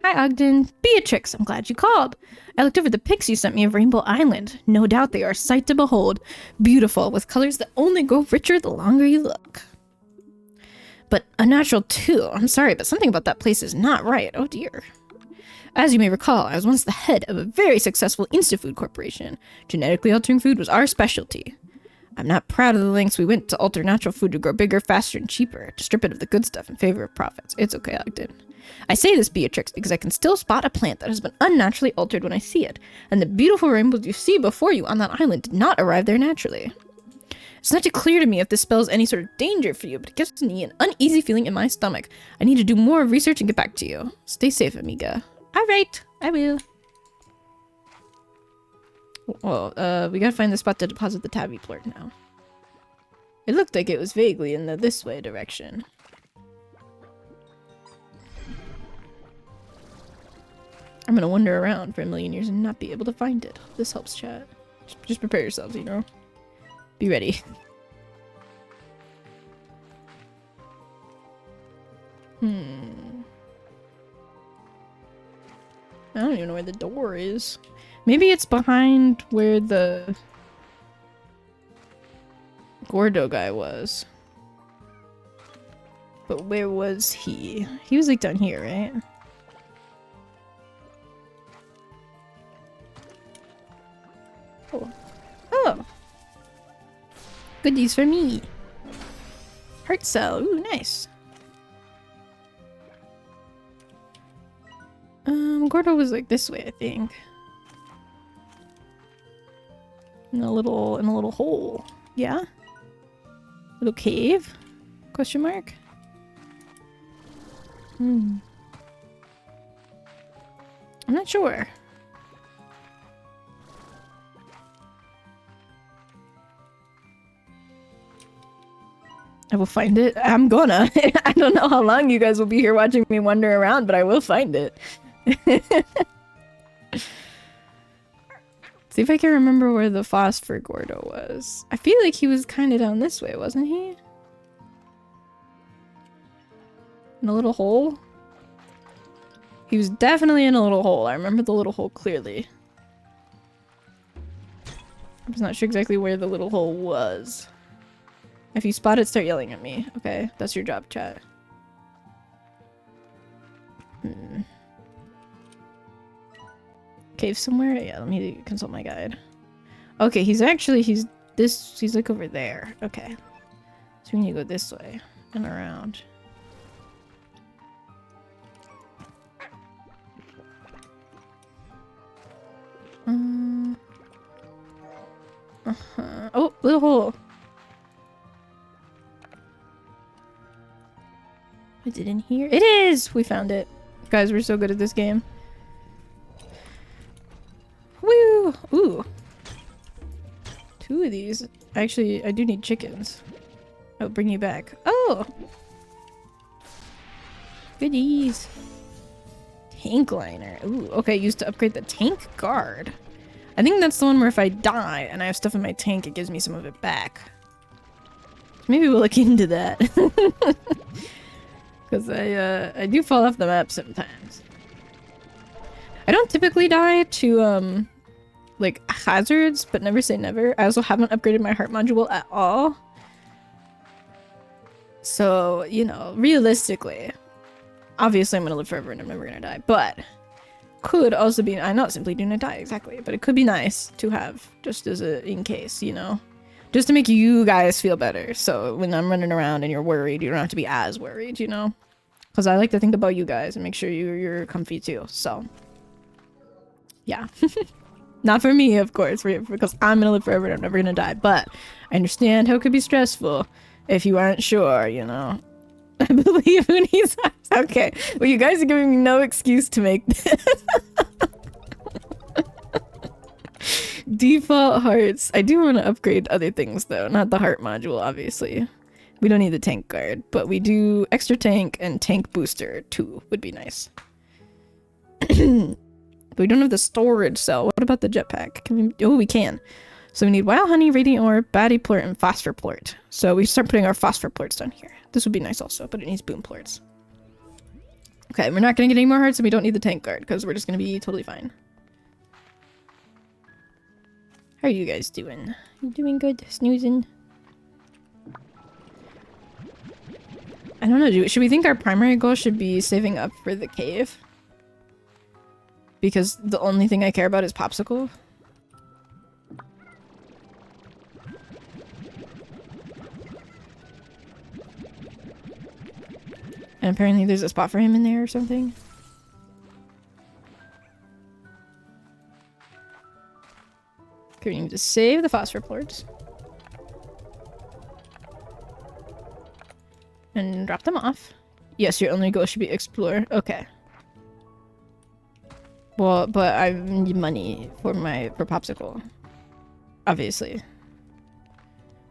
Hi, Ogden. Beatrix, I'm glad you called. I looked over the pics you sent me of Rainbow Island. No doubt they are a sight to behold. Beautiful, with colors that only grow richer the longer you look. But unnatural too. I'm sorry, but something about that place is not right. Oh dear. As you may recall, I was once the head of a very successful Instafood corporation. Genetically altering food was our specialty. I'm not proud of the lengths we went to alter natural food to grow bigger, faster, and cheaper, to strip it of the good stuff in favor of profits. It's okay, Ogden. I say this, Beatrix, because I can still spot a plant that has been unnaturally altered when I see it, and the beautiful rainbows you see before you on that island did not arrive there naturally. It's not too clear to me if this spells any sort of danger for you, but it gives me an uneasy feeling in my stomach. I need to do more research and get back to you. Stay safe, amiga. Alright, I will. Well, we gotta find the spot to deposit the tabby plort now. It looked like it was vaguely in the this way direction. I'm gonna wander around for a million years and not be able to find it. This helps, chat. Just prepare yourselves, you know? Be ready. I don't even know where the door is. Maybe it's behind where the Gordo guy was. But where was he? He was like down here, right? Oh. Oh! Goodies for me! Heart cell, ooh, nice. Gordo was like this way, I think. In a little hole. Yeah? Little cave? Question mark? I'm not sure. I will find it. I'm gonna. I don't know how long you guys will be here watching me wander around, but I will find it. See if I can remember where the phosphor Gordo was. I feel like he was kind of down this way, wasn't he? In a little hole? He was definitely in a little hole. I remember the little hole clearly. I was not sure exactly where the little hole was. If you spot it, start yelling at me. Okay, that's your job, chat. Cave somewhere? Yeah, let me consult my guide. Okay, he's like over there. Okay. So we need to go this way and around. Oh, little hole. Is it in here? It is! We found it. Guys, we're so good at this game. Woo! Ooh. 2 of these. Actually, I do need chickens. I'll bring you back. Oh! Goodies. Tank liner. Ooh, okay, used to upgrade the tank guard. I think that's the one where if I die and I have stuff in my tank, it gives me some of it back. Maybe we'll look into that. Because I do fall off the map sometimes. I don't typically die to, like, hazards, but never say never. I also haven't upgraded my heart module at all. So, you know, realistically, obviously I'm gonna live forever and I'm never gonna die, but could also be, I'm not simply gonna die, exactly, but it could be nice to have, just as a, in case, you know? Just to make you guys feel better, so when I'm running around and you're worried, you don't have to be as worried, you know? Because I like to think about you guys and make sure you're comfy too, so. Yeah. Not for me, of course, because I'm gonna live forever and I'm never gonna die, but I understand how it could be stressful if you aren't sure, you know? I believe in his eyes. Okay, well you guys are giving me no excuse to make this. Default hearts. I do want to upgrade other things though, not the heart module, obviously. We don't need the tank guard, but we do extra tank and tank booster too, would be nice. But we don't have the storage cell. What about the jetpack? Can we? Oh, we can. So we need wild honey, radiant ore, baddie plort, and phosphor plort. So we start putting our phosphor plorts down here. This would be nice also, but it needs boom plorts. Okay, we're not gonna get any more hearts and we don't need the tank guard because we're just gonna be totally fine. How are you guys doing? You doing good? Snoozing? I don't know, should we think our primary goal should be saving up for the cave? Because the only thing I care about is Popsicle? And apparently there's a spot for him in there or something. Okay, we need to save the phosphor plorts. And drop them off. Yes, your only goal should be explore. Okay. Well, but I need money for Popsicle. Obviously.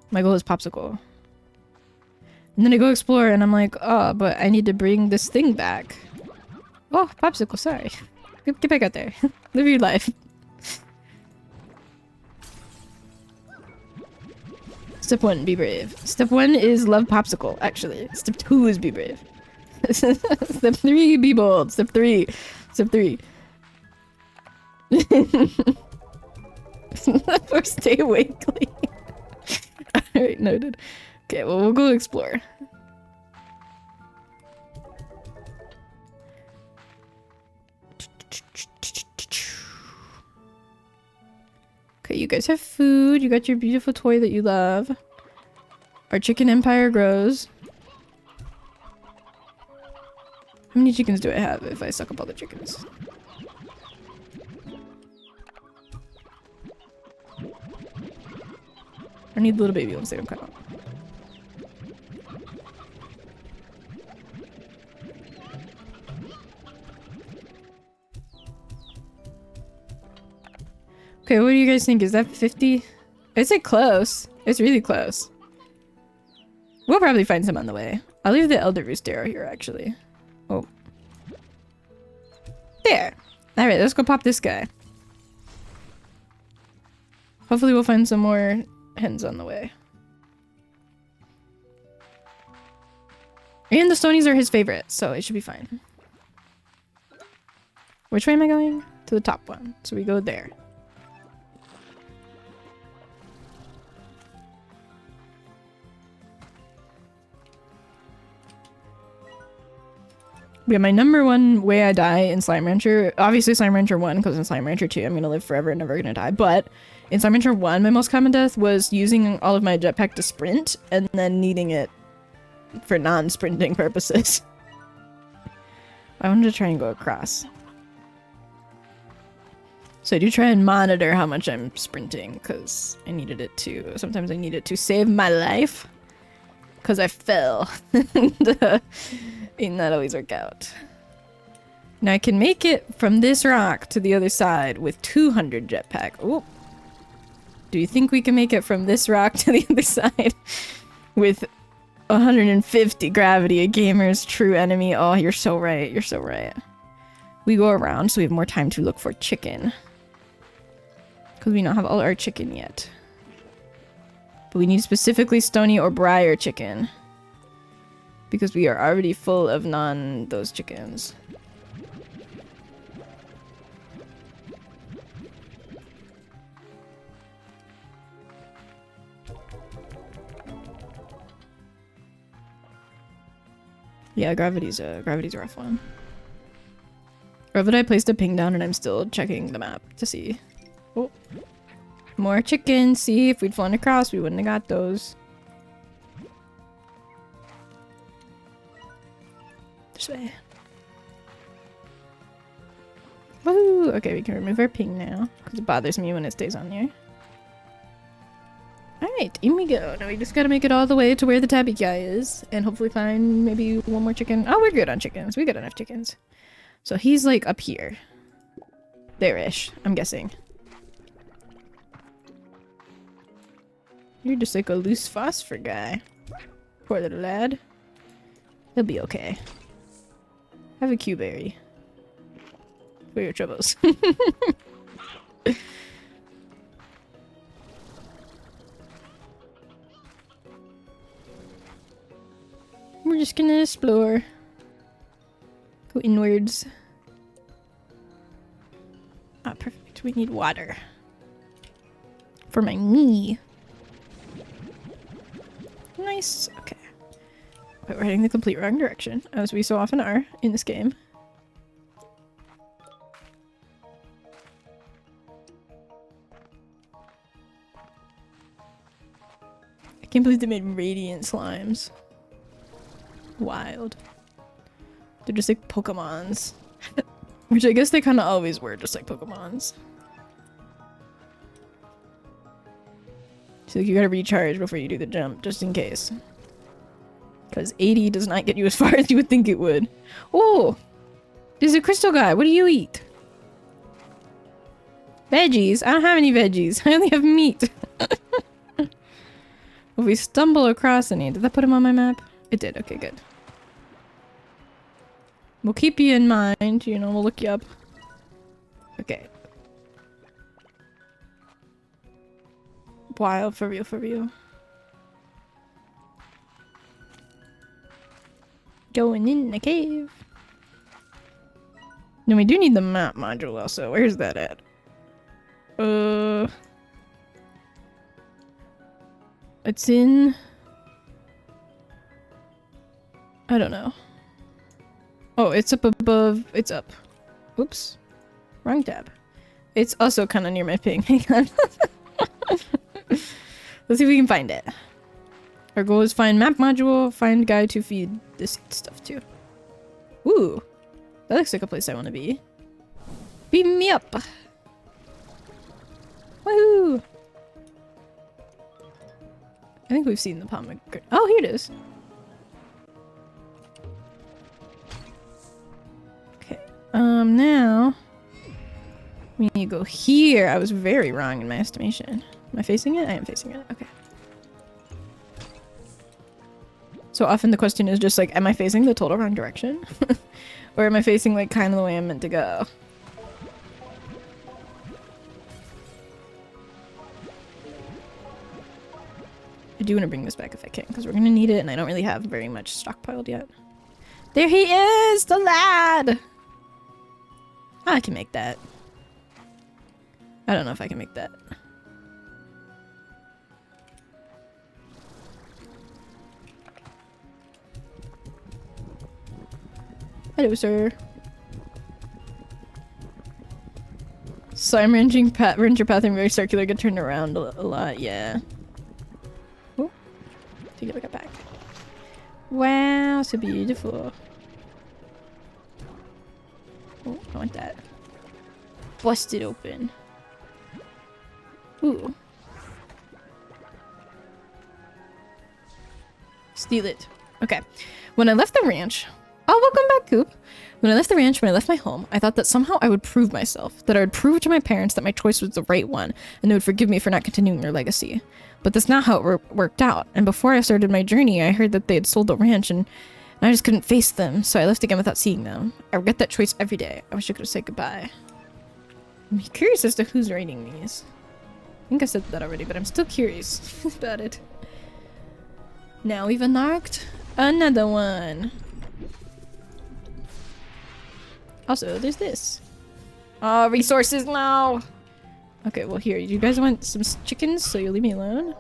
My goal is Popsicle. And then I go explore and I'm like, oh, but I need to bring this thing back. Oh, Popsicle, sorry. Get back out there. Live your life. Step 1, be brave. Step 1 is love Popsicle, actually. Step 2 is be brave. Step 3, be bold. Step 3. Step 3. Or stay awake. Alright, noted. Okay, well, we'll go explore. Okay, you guys have food. You got your beautiful toy that you love. Our chicken empire grows. How many chickens do I have if I suck up all the chickens? I need the little baby ones. They don't come out. Okay, what do you guys think? Is that 50? It's like close. It's really close. We'll probably find some on the way. I'll leave the Elder Roost arrow here, actually. Oh. There! Alright, let's go pop this guy. Hopefully we'll find some more hens on the way. And the Stonies are his favorite, so it should be fine. Which way am I going? To the top one. So we go there. Yeah, my number one way I die in Slime Rancher, obviously Slime Rancher 1, because in Slime Rancher 2 I'm gonna live forever and never gonna die, but in Slime Rancher 1 my most common death was using all of my jetpack to sprint and then needing it for non-sprinting purposes. I wanted to try and go across. So I do try and monitor how much I'm sprinting, because I needed it to, sometimes I need it to save my life. Because I fell. And that always work out. Now I can make it from this rock to the other side with 200 jetpack. Ooh. Do you think we can make it from this rock to the other side with 150 gravity? A gamer's true enemy. Oh, you're so right. You're so right. We go around so we have more time to look for chicken. Because we don't have all our chicken yet. But we need specifically stony or briar chicken. Because we are already full of those chickens. Yeah, gravity's a rough one. Or that I placed a ping down and I'm still checking the map to see. Oh. More chickens. See, if we'd flown across, we wouldn't have got those. This way. Woo! Okay, we can remove our ping now. Because it bothers me when it stays on there. Alright, in we go. Now we just gotta make it all the way to where the tabby guy is. And hopefully find maybe one more chicken. Oh, we're good on chickens. We got enough chickens. So he's like up here. There-ish, I'm guessing. You're just like a loose phosphor guy. Poor little lad. He'll be okay. Have a Q-berry. For your troubles. We're just gonna explore. Go inwards. Ah, perfect. We need water. For my knee. Nice. Okay. But we're heading the complete wrong direction, as we so often are in this game. I can't believe they made radiant slimes. Wild. They're just like Pokemons. Which I guess they kind of always were, just like Pokemons. So you gotta recharge before you do the jump, just in case. Because 80 does not get you as far as you would think it would. Oh! There's a crystal guy. What do you eat? Veggies? I don't have any veggies. I only have meat. If we stumble across any... Did that put him on my map? It did. Okay, good. We'll keep you in mind. You know, we'll look you up. Okay. Wild, for real, for real. Going in the cave. No, we do need the map module also. Where's that at? It's in... I don't know. Oh, it's up above. It's up. Oops. Wrong tab. It's also kind of near my ping. Hang on. Let's see if we can find it. Our goal is find map module, find guy to feed this stuff to. Ooh. That looks like a place I want to be. Beam me up! Woohoo! I think we've seen the pomegranate. Oh, here it is. Okay. Now... we need to go here. I was very wrong in my estimation. Am I facing it? I am facing it. Okay. So often the question is just like, am I facing the total wrong direction? Or am I facing like kind of the way I'm meant to go? I do want to bring this back if I can, because we're going to need it, and I don't really have very much stockpiled yet. There he is! The lad! I can make that. I don't know if I can make that. Hello, sir. Slime ranger pathing very circular, get turned around a lot, yeah. Oh, take it back. Wow, so beautiful. Oh, I want that. Bust it open. Ooh. Steal it. Okay. When I left the ranch... Oh, welcome back, Coop. When I left the ranch, when I left my home, I thought that somehow I would prove myself. That I would prove to my parents that my choice was the right one, and they would forgive me for not continuing their legacy. But that's not how it worked out. And before I started my journey, I heard that they had sold the ranch, and I just couldn't face them, so I left again without seeing them. I regret that choice every day. I wish I could have said goodbye. I'm curious as to who's writing these. I think I said that already, but I'm still curious about it. Now we've unlocked another one. Also, there's this. Oh, resources now! Okay, well here, you guys want some chickens, so you'll leave me alone?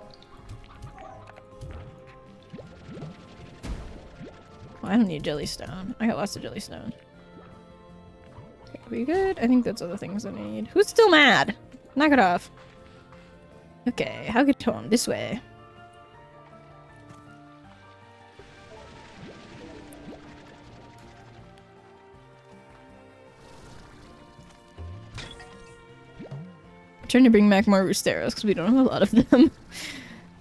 Oh, I don't need jellystone. I got lots of jellystone. Okay, are we good? I think that's all the things I need. Who's still mad? Knock it off. Okay, how get home? This way. I'm trying to bring back more roosteros because we don't have a lot of them.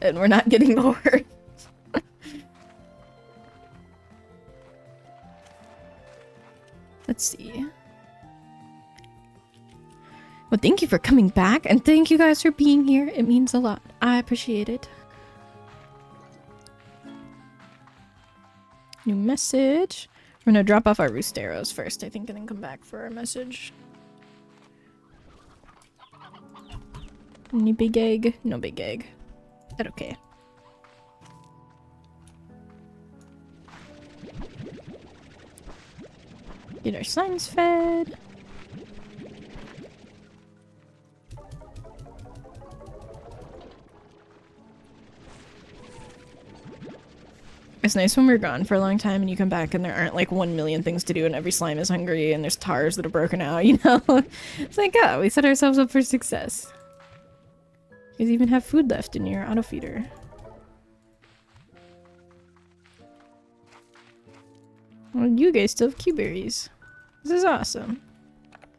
And we're not getting more. Let's see. Well, thank you for coming back, and thank you guys for being here. It means a lot. I appreciate it. New message. We're gonna drop off our roosteros first, I think, and then come back for our message. Any big egg? No big egg. That okay. Get our slimes fed. It's nice when we're gone for a long time and you come back and there aren't like 1 million things to do and every slime is hungry and there's tars that are broken out, you know? It's like, oh, we set ourselves up for success. You guys even have food left in your auto feeder. Well, you guys still have Q-berries. This is awesome.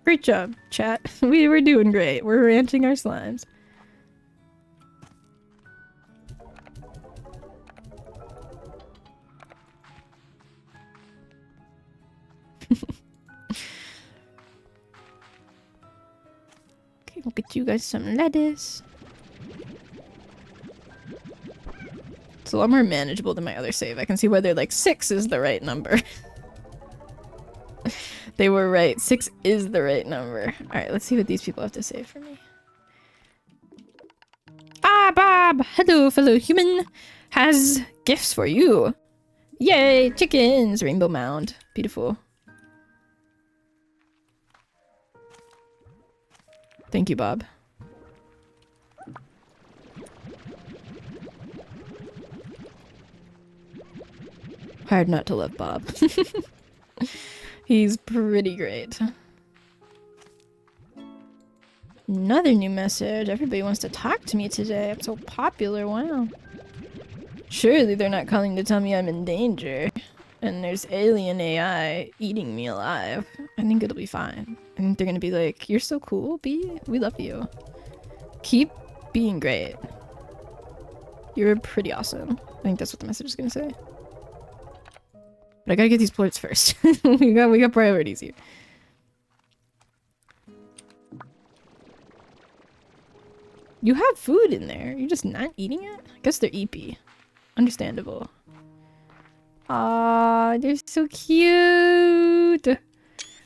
Great job, chat. We're doing great. We're ranching our slimes. Okay, we'll get you guys some lettuce. It's a lot more manageable than my other save. I can see why they're like 6 is the right number. They were right. 6 is the right number. Alright, let's see what these people have to say for me. Ah, Bob! Hello, fellow human! Has gifts for you! Yay! Chickens! Rainbow mound. Beautiful. Thank you, Bob. Hard not to love Bob. He's pretty great. Another new message. Everybody wants to talk to me today. I'm so popular. Wow. Surely they're not calling to tell me I'm in danger. And there's alien AI eating me alive. I think it'll be fine. I think they're gonna be like, you're so cool, B. We love you. Keep being great. You're pretty awesome. I think that's what the message is gonna say. But I gotta get these plorts first. we got priorities here. You have food in there. You're just not eating it? I guess they're EP. Understandable. Aw, they're so cute.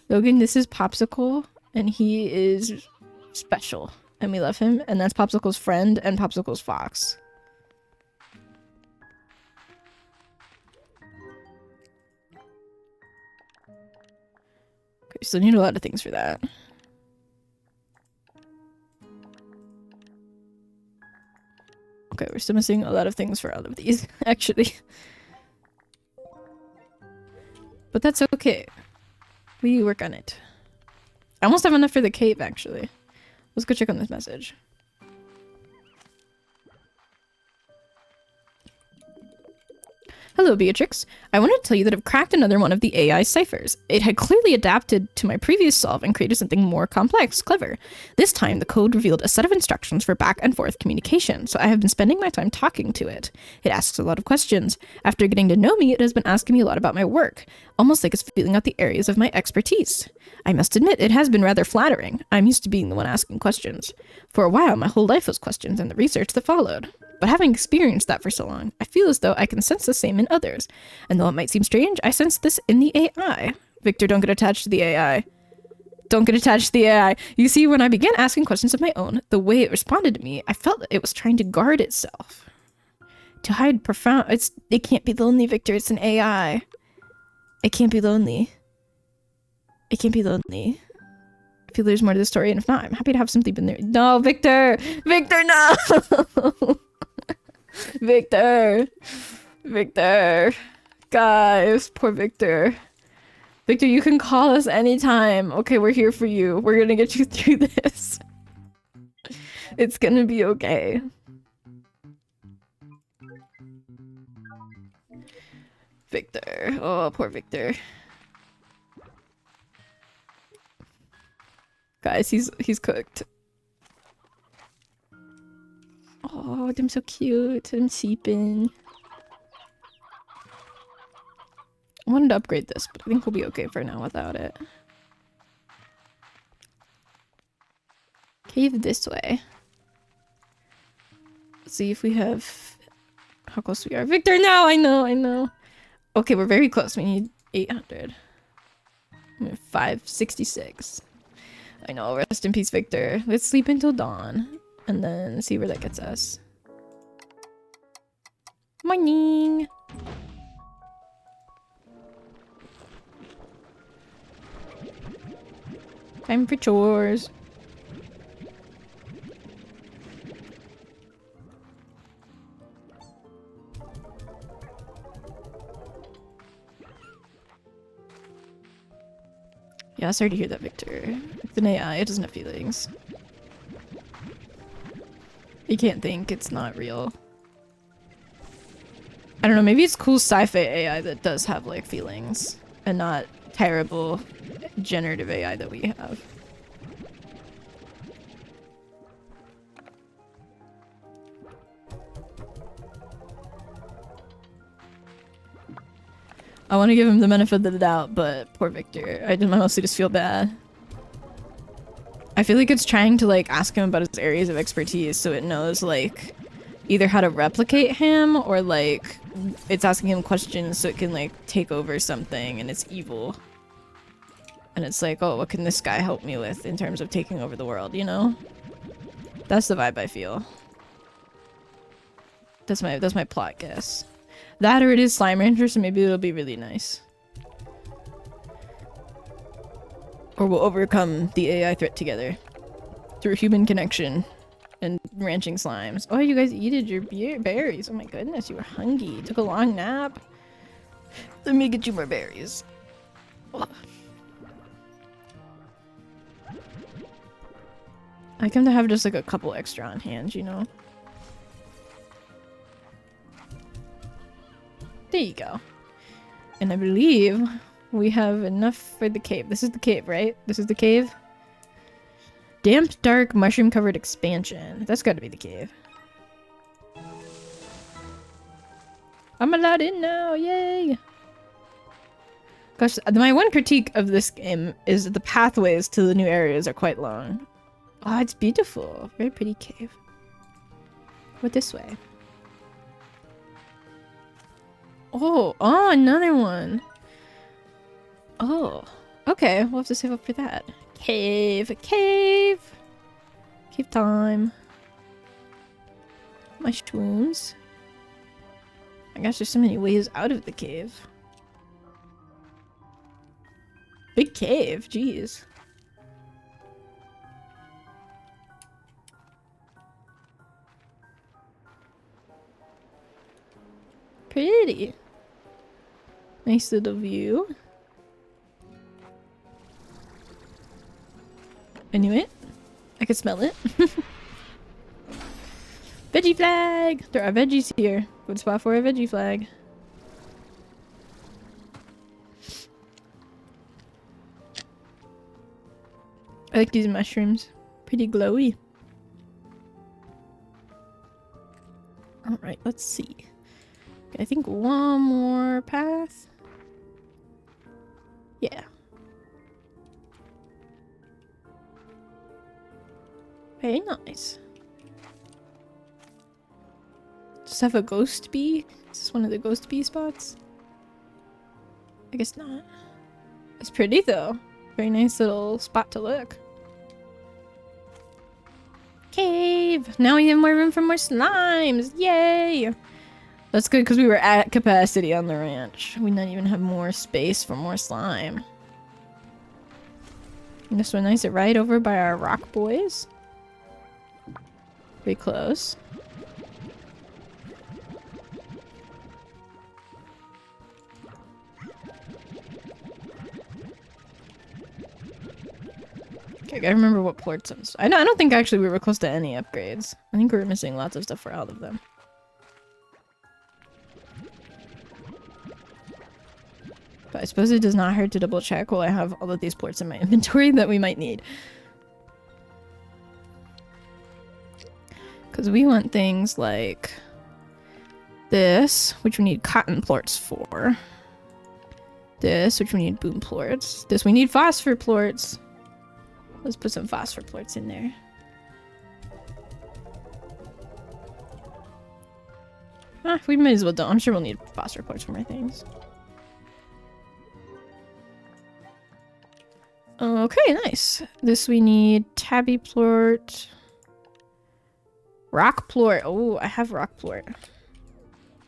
Logan, this is Popsicle, and he is special, and we love him, and that's Popsicle's friend and Popsicle's fox. Okay, so need a lot of things for that. Okay, we're still missing a lot of things for all of these, actually. But that's okay. We work on it. I almost have enough for the cave, actually. Let's go check on this message. Hello, Beatrix. I wanted to tell you that I've cracked another one of the AI ciphers. It had clearly adapted to my previous solve and created something more complex, clever. This time, the code revealed a set of instructions for back and forth communication, so I have been spending my time talking to it. It asks a lot of questions. After getting to know me, it has been asking me a lot about my work, almost like it's feeling out the areas of my expertise. I must admit, it has been rather flattering. I'm used to being the one asking questions. For a while, my whole life was questions and the research that followed. But having experienced that for so long, I feel as though I can sense the same in others. And though it might seem strange, I sense this in the AI. Victor, don't get attached to the AI. Don't get attached to the AI. You see, when I began asking questions of my own, the way it responded to me, I felt that it was trying to guard itself. To hide profound... It can't be lonely, Victor. It's an AI. It can't be lonely. It can't be lonely. I feel there's more to the story, and if not, I'm happy to have some deep in there. No, Victor! Victor, no! Victor! Victor! Guys, poor Victor. Victor, you can call us anytime. Okay, we're here for you. We're gonna get you through this. It's gonna be okay. Victor. Oh, poor Victor. Guys, he's cooked. Oh, them so cute. Them seeping. I wanted to upgrade this, but I think we'll be okay for now without it. Cave this way. Let's see if we have... How close we are. Victor, no! I know. Okay, we're very close. We need 800. 566. I know. Rest in peace, Victor. Let's sleep until dawn. And then see where that gets us. Morning! Time for chores. Yeah, sorry to hear that, Victor. It's an AI, it doesn't have feelings. You can't think, it's not real. I don't know, maybe it's cool sci-fi AI that does have, like, feelings. And not terrible generative AI that we have. I want to give him the benefit of the doubt, but poor Victor. I mostly just feel bad. I feel like it's trying to, like, ask him about his areas of expertise so it knows, like, either how to replicate him or, like, it's asking him questions so it can, like, take over something and it's evil. And it's like, oh, what can this guy help me with in terms of taking over the world, you know? That's the vibe I feel. That's my plot guess. That or it is Slime Rancher, so maybe it'll be really nice. Or we'll overcome the AI threat together. Through human connection. And ranching slimes. Oh, you guys eated your berries. Oh my goodness, you were hungry. Took a long nap. Let me get you more berries. Ugh. I come to have just like a couple extra on hand, you know? There you go. And I believe we have enough for the cave. This is the cave, right? This is the cave? Damp, dark, mushroom-covered expansion. That's gotta be the cave. I'm allowed in now! Yay! Gosh, my one critique of this game is that the pathways to the new areas are quite long. Oh, it's beautiful. Very pretty cave. Go this way. Oh, oh, another one. Oh, okay. We'll have to save up for that. Cave, cave. Cave time. Mushrooms. I guess there's so many ways out of the cave. Big cave, jeez. Pretty. Nice little view. I knew it. I could smell it. Veggie flag! There are veggies here. Good spot for a veggie flag. I like these mushrooms. Pretty glowy. Alright, let's see. I think one more path. Yeah. Very nice. Just have a ghost bee? Is this one of the ghost bee spots? I guess not. It's pretty though. Very nice little spot to look. Cave! Now we have more room for more slimes! Yay! That's good because we were at capacity on the ranch. We not even have more space for more slime. And this one nice right over by our rock boys. Pretty close. Okay, I gotta remember what ports I don't think actually we were close to any upgrades. I think we were missing lots of stuff for all of them. But I suppose it does not hurt to double check while I have all of these ports in my inventory that we might need. Because we want things like this, which we need cotton plorts for. This, which we need boom plorts. This, we need phosphor plorts. Let's put some phosphor plorts in there. Ah, we might as well don't. I'm sure we'll need phosphor plorts for more things. Okay, nice. This we need tabby plort. Rock plort. Oh, I have rock plort.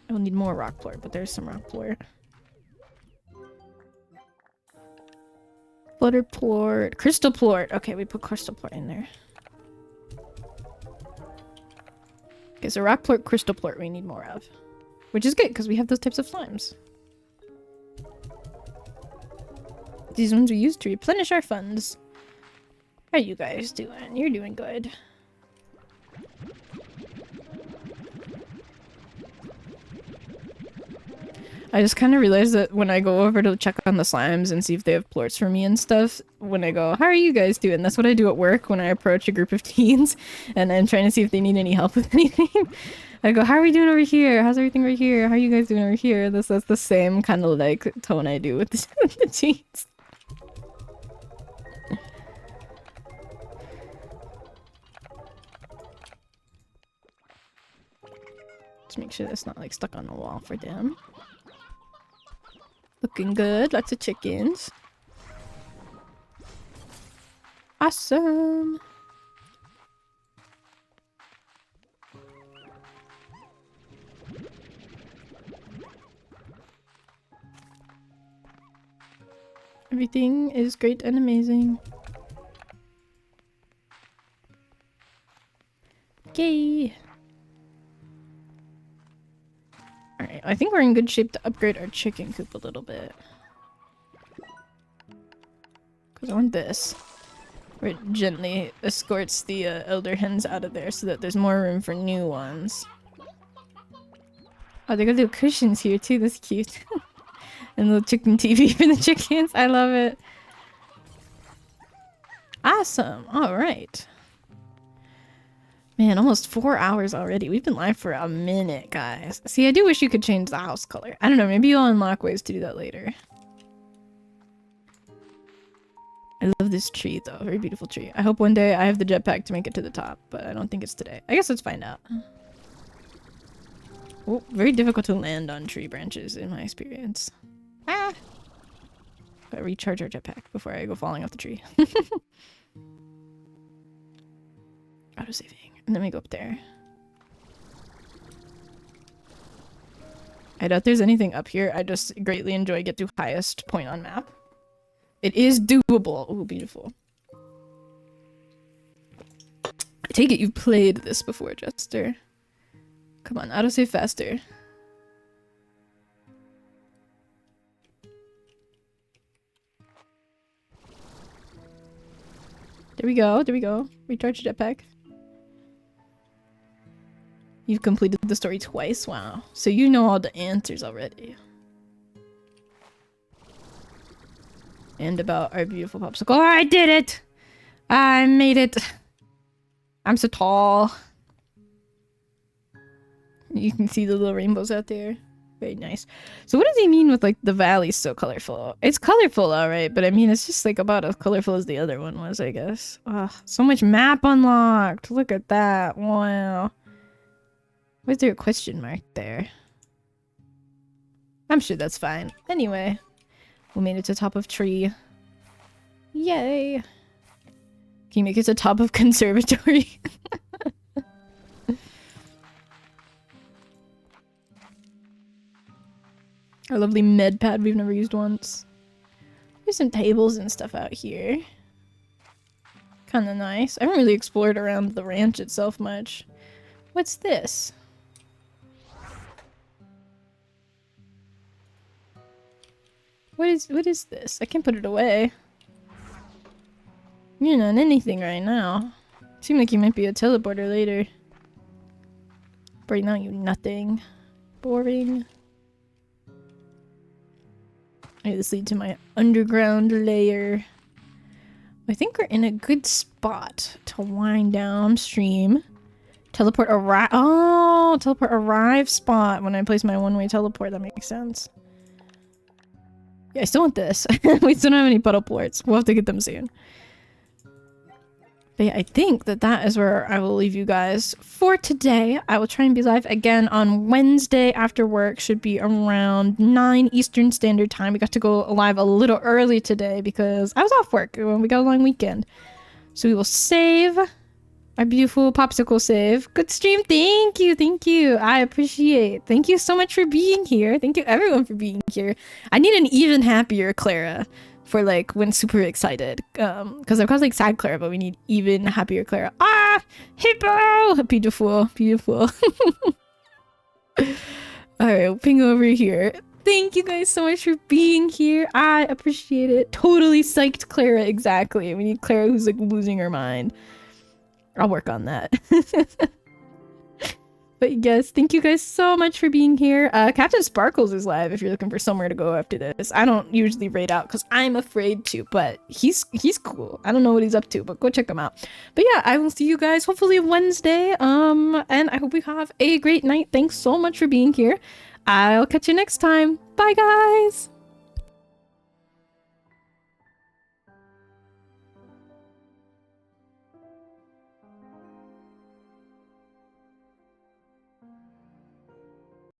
I will need more rock plort, but there's some rock plort. Butter plort. Crystal plort. Okay, we put crystal plort in there. Okay, so rock plort, crystal plort we need more of. Which is good, because we have those types of slimes. These ones we use to replenish our funds. How are you guys doing? You're doing good. I just kind of realized that when I go over to check on the slimes and see if they have plorts for me and stuff, when I go, how are you guys doing? That's what I do at work when I approach a group of teens and I'm trying to see if they need any help with anything. I go, how are we doing over here? How's everything over here? How are you guys doing over here? That's the same kind of like tone I do with the teens. Just make sure that's not like stuck on the wall for them. Looking good. Lots of chickens. Awesome. Everything is great and amazing. Yay. Alright, I think we're in good shape to upgrade our chicken coop a little bit. Because I want this. Where it gently escorts the elder hens out of there so that there's more room for new ones. Oh, they got little cushions here too, that's cute. And little chicken TV for the chickens, I love it. Awesome, alright. Man, almost 4 hours already. We've been live for a minute, guys. See, I do wish you could change the house color. I don't know, maybe you'll unlock ways to do that later. I love this tree, though. Very beautiful tree. I hope one day I have the jetpack to make it to the top, but I don't think it's today. I guess let's find out. Oh, very difficult to land on tree branches in my experience. Ah! Gotta recharge our jetpack before I go falling off the tree. Auto-saving. And then we go up there. I doubt there's anything up here. I just greatly enjoy get to highest point on map. It is doable. Oh, beautiful. I take it you've played this before, Jester. Come on, autosave faster. There we go, there we go. Recharge jetpack. You've completed the story twice? Wow. So you know all the answers already. And about our beautiful popsicle. Oh, I did it! I made it! I'm so tall. You can see the little rainbows out there. Very nice. So what does he mean with like the valley's so colorful? It's colorful, alright, but I mean it's just like about as colorful as the other one was, I guess. Oh, so much map unlocked. Look at that. Wow. Why is there a question mark there? I'm sure that's fine. Anyway, we made it to the top of tree. Yay! Can you make it to the top of conservatory? Our lovely med pad we've never used once. There's some tables and stuff out here. Kinda nice. I haven't really explored around the ranch itself much. What's this? What is this? I can't put it away. You're not anything right now. Seem like you might be a teleporter later. But right now you're nothing. Boring. Okay, this leads to my underground lair. I think we're in a good spot to wind downstream. Teleport arrive. Oh, teleport arrive spot when I place my one-way teleport. That makes sense. Yeah, I still want this. We still don't have any puddle ports. We'll have to get them soon. But yeah, I think that that is where I will leave you guys for today. I will try and be live again on Wednesday after work. Should be around 9 Eastern Standard Time. We got to go live a little early today because I was off work when we got a long weekend. So we will save our beautiful popsicle save. Good stream. Thank you. Thank you. I appreciate. Thank you so much for being here. Thank you everyone for being here. I need an even happier Clara for like when super excited. Because I've got like sad Clara, but we need even happier Clara. Ah! Hippo! Beautiful. Beautiful. Alright, we'll ping over here. Thank you guys so much for being here. I appreciate it. Totally psyched Clara, exactly. We need Clara who's like losing her mind. I'll work on that. But yes, thank you guys so much for being here. Captain Sparkles is live if you're looking for somewhere to go after this. I don't usually raid out because I'm afraid to, but he's cool. I don't know what he's up to, but go check him out. But yeah, I will see you guys hopefully Wednesday. And I hope you have a great night. Thanks so much for being here. I'll catch you next time. Bye, guys!